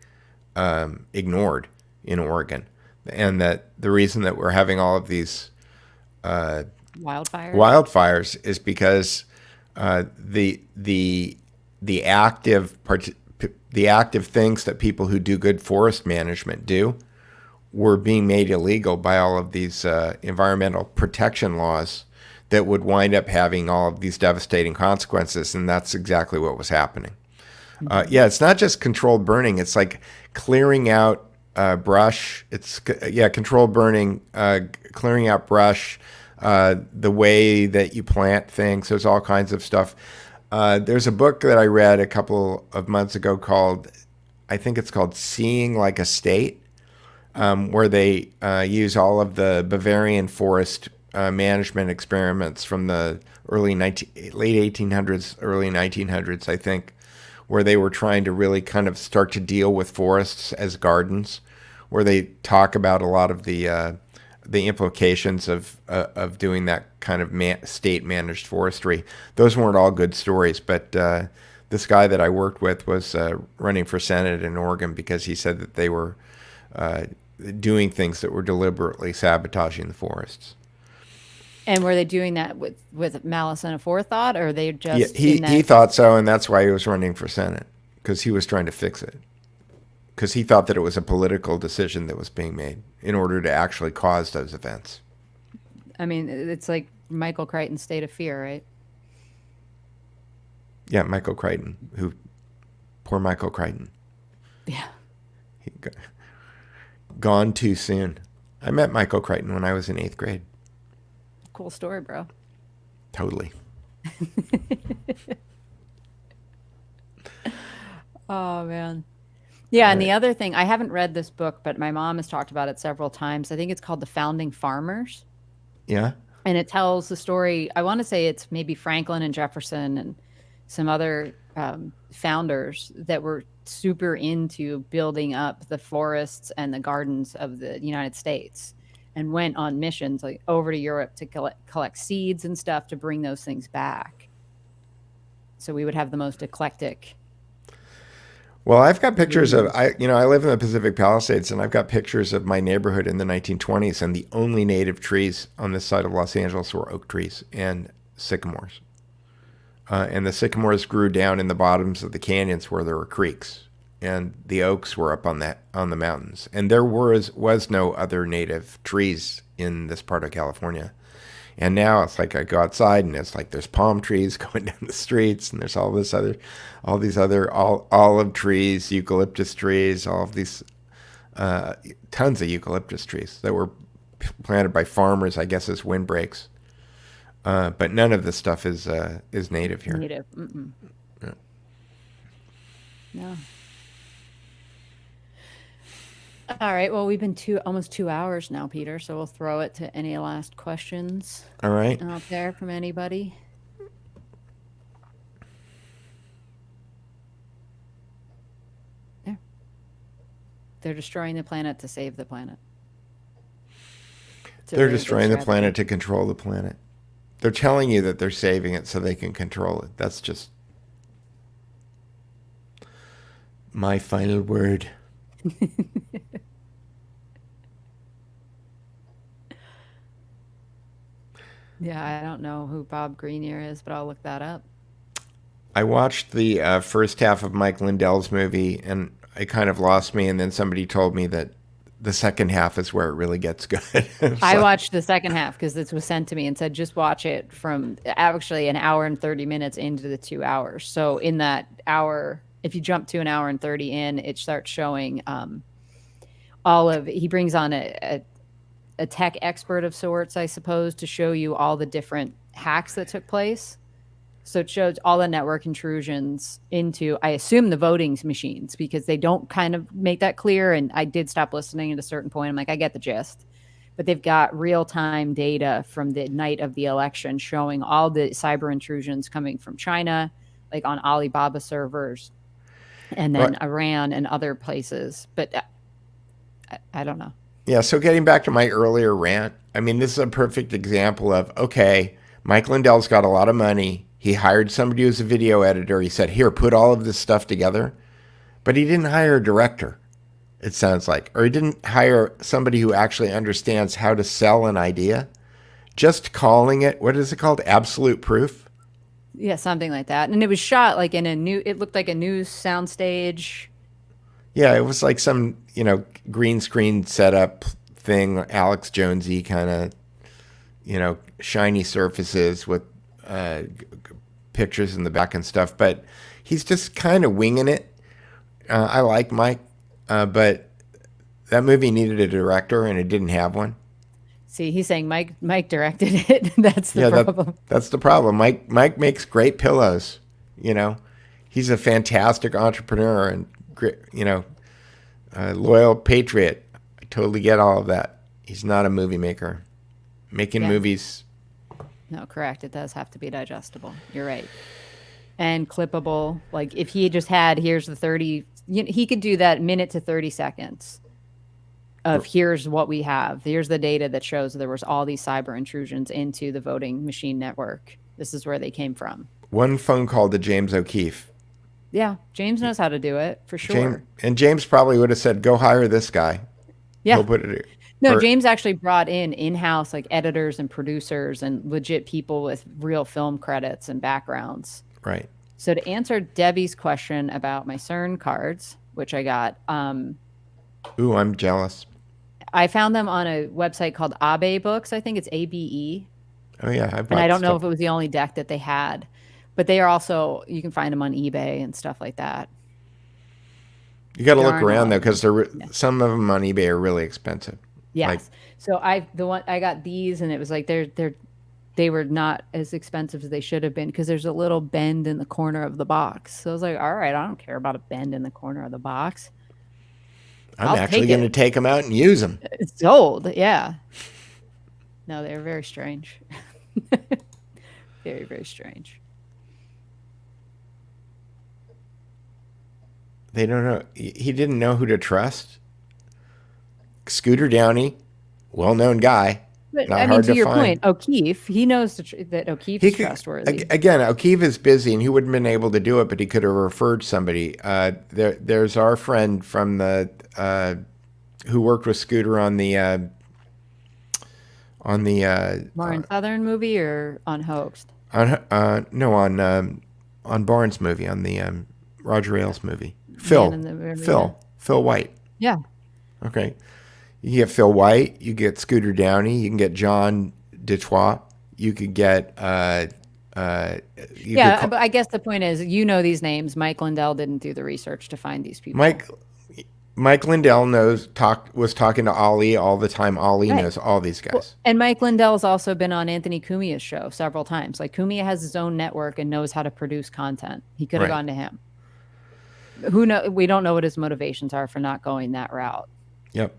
ignored in Oregon. And that the reason that we're having all of these wildfires is because the active things that people who do good forest management do were being made illegal by all of these environmental protection laws that would wind up having all of these devastating consequences, and that's exactly what was happening. Yeah, it's not just controlled burning; it's like clearing out brush. It's controlled burning, clearing out brush. The way that you plant things. There's all kinds of stuff. There's a book that I read a couple of months ago I think it's called Seeing Like a State, where they use all of the Bavarian forest management experiments from the late 1800s, early 1900s, I think, where they were trying to really kind of start to deal with forests as gardens, where they talk about a lot of the implications of doing that kind of state managed forestry. Those weren't all good stories, but this guy that I worked with was running for Senate in Oregon because he said that they were doing things that were deliberately sabotaging the forests. And were they doing that with malice and aforethought, or they just he thought so, and that's why he was running for Senate, because he was trying to fix it. Because he thought that it was a political decision that was being made in order to actually cause those events. I mean, it's like Michael Crichton's State of Fear, right? Yeah, Michael Crichton. Poor Michael Crichton. Yeah. He gone too soon. I met Michael Crichton when I was in 8th grade. Cool story, bro. Totally. Oh, man. Yeah, and the other thing, I haven't read this book, but my mom has talked about it several times. I think it's called The Founding Farmers. Yeah. And it tells the story, I want to say it's maybe Franklin and Jefferson and some other founders that were super into building up the forests and the gardens of the United States. and went on missions like over to Europe to collect seeds and stuff to bring those things back. So we would have the most eclectic. Well, I've got pictures of I live in the Pacific Palisades, and I've got pictures of my neighborhood in the 1920s, and the only native trees on this side of Los Angeles were oak trees and sycamores. And the sycamores grew down in the bottoms of the canyons where there were creeks, and the oaks were up on the mountains. And there was no other native trees in this part of California. And now it's like I go outside and it's like there's palm trees going down the streets, and there's all these other olive trees, eucalyptus trees, all of these tons of eucalyptus trees that were planted by farmers, I guess, as windbreaks. But none of this stuff is native here. Native. Yeah. No. All right. Well, we've been almost 2 hours now, Peter. So we'll throw it to any last questions. All right. Out there from anybody. There. They're destroying the planet to save the planet. They're destroying the planet to control the planet. They're telling you that they're saving it so they can control it. That's just my final word. Yeah, I don't know who Bob Greenier is, but I'll look that up. I watched the first half of Mike Lindell's movie, and it kind of lost me, and then somebody told me that the second half is where it really gets good. I watched the second half because this was sent to me and said, just watch it from actually an hour and 30 minutes into the 2 hours. So in that hour, if you jump to an hour and 30 in, it starts showing he brings on a tech expert of sorts, I suppose, to show you all the different hacks that took place. So it shows all the network intrusions into, I assume, the voting machines, because they don't kind of make that clear. And I did stop listening at a certain point. I'm like, I get the gist. But they've got real-time data from the night of the election showing all the cyber intrusions coming from China, like on Alibaba servers, and then Iran and other places. But I don't know. Yeah, so getting back to my earlier rant, I mean, this is a perfect example of, okay, Mike Lindell's got a lot of money. He hired somebody who's a video editor. He said, here, put all of this stuff together. But he didn't hire a director, it sounds like. Or he didn't hire somebody who actually understands how to sell an idea. Just calling it, what is it called? Absolute proof? Yeah, something like that. And it was shot like it looked like a news soundstage. Yeah, it was like some, green screen setup thing, Alex Jonesy kind of, shiny surfaces with pictures in the back and stuff. But he's just kind of winging it. I like Mike, but that movie needed a director, and it didn't have one. See, he's saying Mike directed it. That's the problem. That's the problem. Mike makes great pillows. He's a fantastic entrepreneur and great, loyal patriot. I totally get all of that. He's not a movie maker. Making movies. No, correct. It does have to be digestible. You're right. And clippable. Like if he just had, here's the 30, he could do that minute to 30 seconds of here's what we have. Here's the data that shows there was all these cyber intrusions into the voting machine network. This is where they came from. One phone call to James O'Keefe. Yeah, James knows how to do it for sure. James probably would have said, go hire this guy. Yeah. He'll put it. No, James actually brought in-house like editors and producers and legit people with real film credits and backgrounds. Right. So to answer Debbie's question about my CERN cards, which I got. Ooh, I'm jealous. I found them on a website called Abe Books. I think it's ABE. Oh, yeah. And I don't know if it was the only deck that they had. But they are also, you can find them on eBay and stuff like that. You got to look around, though, because some of them on eBay are really expensive. Yes. So I got these, and it was like they were not as expensive as they should have been because there's a little bend in the corner of the box. So I was like, all right, I don't care about a bend in the corner of the box. I'm actually going to take them out and use them. It's old, yeah. No, they're very strange. Very, very strange. They don't know. He didn't know who to trust. Scooter Downey well-known guy, But not I mean, hard to to your find. point, O'Keefe, he knows that He O'Keefe's could trustworthy. again. O'Keefe is busy, and he wouldn't have been able to do it, but he could have referred somebody. There's our friend from the who worked with Scooter on the More in Southern movie or on Hoaxed? on no on Barnes movie, on the Roger Ailes movie. Man in the Arena. Phil White. Yeah. Okay, you get Phil White, you get Scooter Downey, you can get John Detroit, you could get Yeah, but I guess the point is, you know these names. Mike Lindell didn't do the research to find these people. Mike Lindell was talking to Ali all the time. Ali Right. knows all these guys. Well, and Mike Lindell's also been on Anthony Cumia's show several times. Like Cumia has his own network and knows how to produce content. He could have Right. gone to him. Who know? We don't know what his motivations are for not going that route. Yep.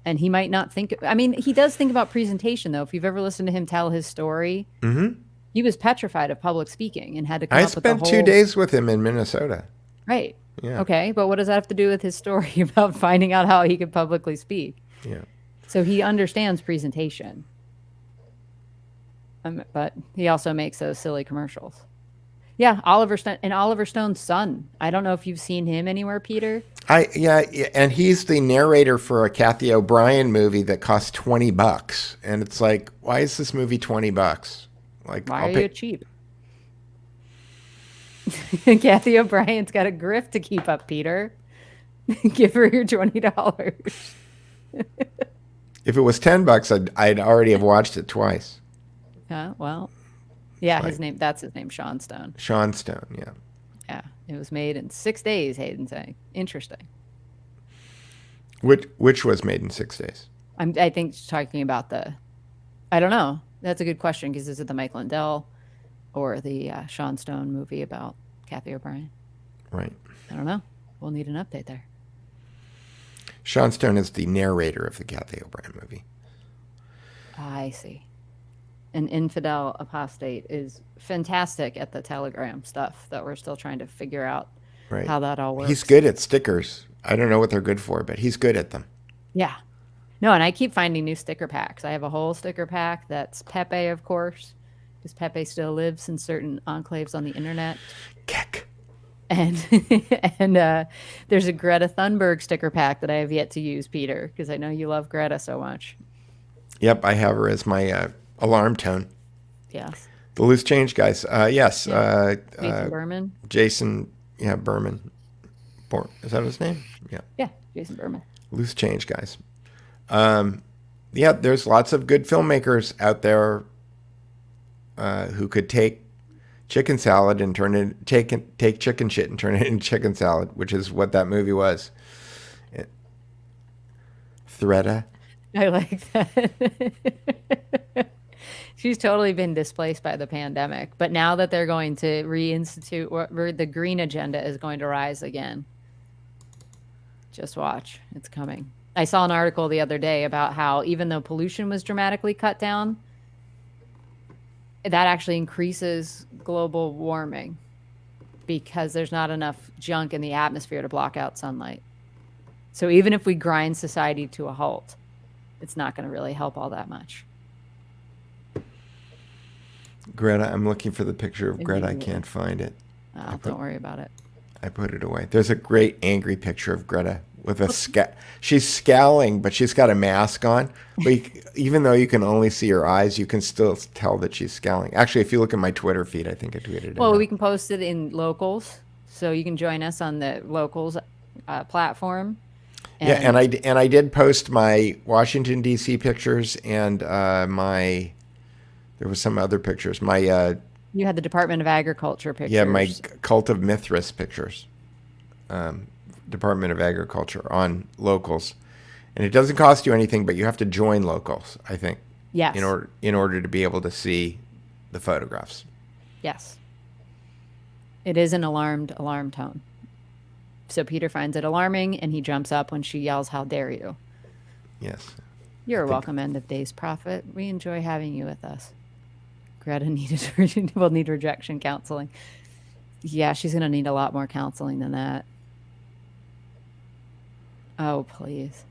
And he might not think. I mean, he does think about presentation, though. If you've ever listened to him tell his story, he was petrified of public speaking and had to come I up with the spent whole 2 days with him in Minnesota. Right. Yeah. Okay, but what does that have to do with his story about finding out how he could publicly speak? Yeah. So he understands presentation, but he also makes those silly commercials. Yeah, Oliver Stone and Oliver Stone's son. I don't know if you've seen him anywhere, Peter. Yeah, and he's the narrator for a Kathy O'Brien movie that costs $20, and it's like, why is this movie $20? Like, Why are you cheap? Kathy O'Brien's got a grift to keep up, Peter. Give her your $20. If it was $10, I'd already have watched it twice. Well, yeah, Right. that's his name, Sean Stone. Sean Stone, yeah. Yeah, it was made in 6 days, Hayden saying. Interesting. Which was made in 6 days. I think talking about I don't know. That's a good question, because is it the Mike Lindell or the Sean Stone movie about Kathy O'Brien? Right. I don't know. We'll need an update there. Sean Stone is the narrator of the Kathy O'Brien movie. I see. An infidel apostate is fantastic at the Telegram stuff that we're still trying to figure out Right. how that all works. He's good at stickers. I don't know what they're good for, but he's good at them. Yeah. No, and I keep finding new sticker packs. I have a whole sticker pack that's Pepe, of course, because Pepe still lives in certain enclaves on the internet. Keck. And there's a Greta Thunberg sticker pack that I have yet to use, Peter, because I know you love Greta so much. Yep, I have her as my alarm tone. Yes. The loose change guys. Yes. Yeah. Jason Berman. Jason, yeah, Berman. Is that his name? Yeah. Yeah, Jason Berman. Loose change guys. Yeah, there's lots of good filmmakers out there who could take chicken salad and take chicken shit and turn it into chicken salad, which is what that movie was. Threda. I like that. She's totally been displaced by the pandemic, but now that they're going to reinstitute, or the green agenda is going to rise again. Just watch, it's coming. I saw an article the other day about how even though pollution was dramatically cut down, that actually increases global warming because there's not enough junk in the atmosphere to block out sunlight. So even if we grind society to a halt, it's not going to really help all that much. Greta, I'm looking for the picture of Greta. I can't find it. Don't worry about it. I put it away. There's a great angry picture of Greta with she's scowling, but she's got a mask on. But even though you can only see her eyes, you can still tell that she's scowling. Actually, if you look at my Twitter feed, I think I tweeted it. Well, we can post it in Locals, so you can join us on the Locals platform. Yeah, and I did post my Washington D.C. pictures and there was some other pictures. You had the Department of Agriculture pictures. Yeah, my Cult of Mithras pictures. Department of Agriculture on Locals, and it doesn't cost you anything, but you have to join Locals, I think. Yes. In order to be able to see the photographs. Yes. It is an alarm tone. So Peter finds it alarming, and he jumps up when she yells, "How dare you?" Yes. You're welcome, End of Days Prophet. We enjoy having you with us. Greta will need rejection counseling. Yeah, she's going to need a lot more counseling than that. Oh, please.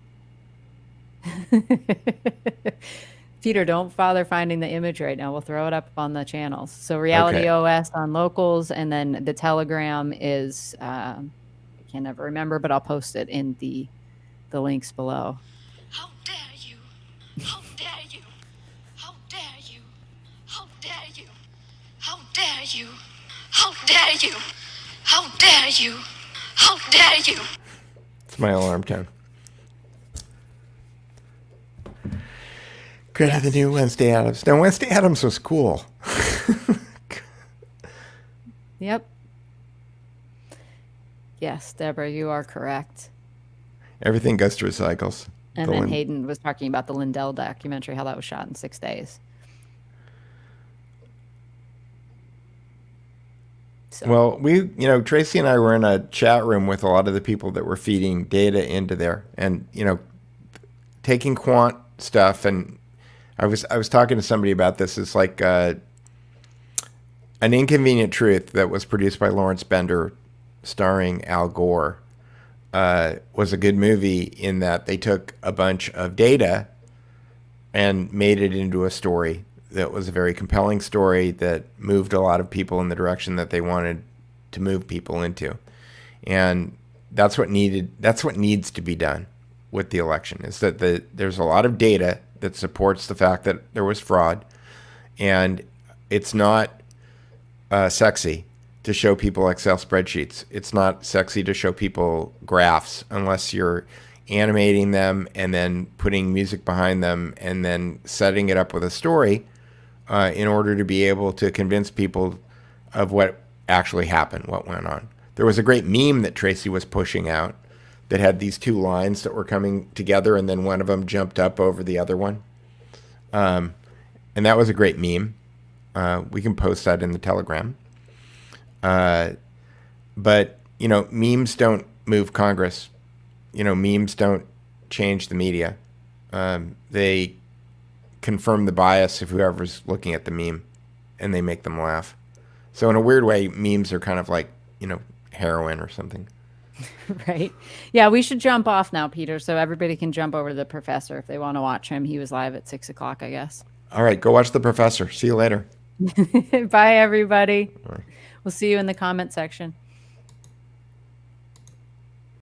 Peter, don't bother finding the image right now. We'll throw it up on the channels. So Reality Okay. OS on locals, and then the Telegram is I can never remember, but I'll post it in the links below. How dare you? How dare you? How dare you? How dare you? How dare you? How dare you? How dare you? How dare you? It's my alarm tone. Go to the new Wednesday Addams. No, Wednesday Addams was cool. Yep. Yes, Deborah, you are correct. Everything goes through cycles. And then Hayden was talking about the Lindell documentary, how that was shot in 6 days. So. Well, Tracy and I were in a chat room with a lot of the people that were feeding data into there, and taking quant stuff. And I was talking to somebody about this. It's like An Inconvenient Truth, that was produced by Lawrence Bender, starring Al Gore, was a good movie in that they took a bunch of data and made it into a story that was a very compelling story that moved a lot of people in the direction that they wanted to move people into. And that's what needs to be done with the election, is that there's a lot of data that supports the fact that there was fraud, and it's not sexy to show people Excel spreadsheets. It's not sexy to show people graphs unless you're animating them and then putting music behind them and then setting it up with a story in order to be able to convince people of what actually happened, what went on. There was a great meme that Tracy was pushing out that had these two lines that were coming together, and then one of them jumped up over the other one. And that was a great meme. We can post that in the Telegram. But memes don't move Congress. Memes don't change the media. They confirm the bias of whoever's looking at the meme, and they make them laugh. So in a weird way, memes are kind of like, heroin or something. Right. Yeah, we should jump off now, Peter, so everybody can jump over to the professor if they want to watch him. He was live at 6 o'clock, I guess. All right, go watch the professor. See you later. Bye, everybody. Bye. We'll see you in the comment section.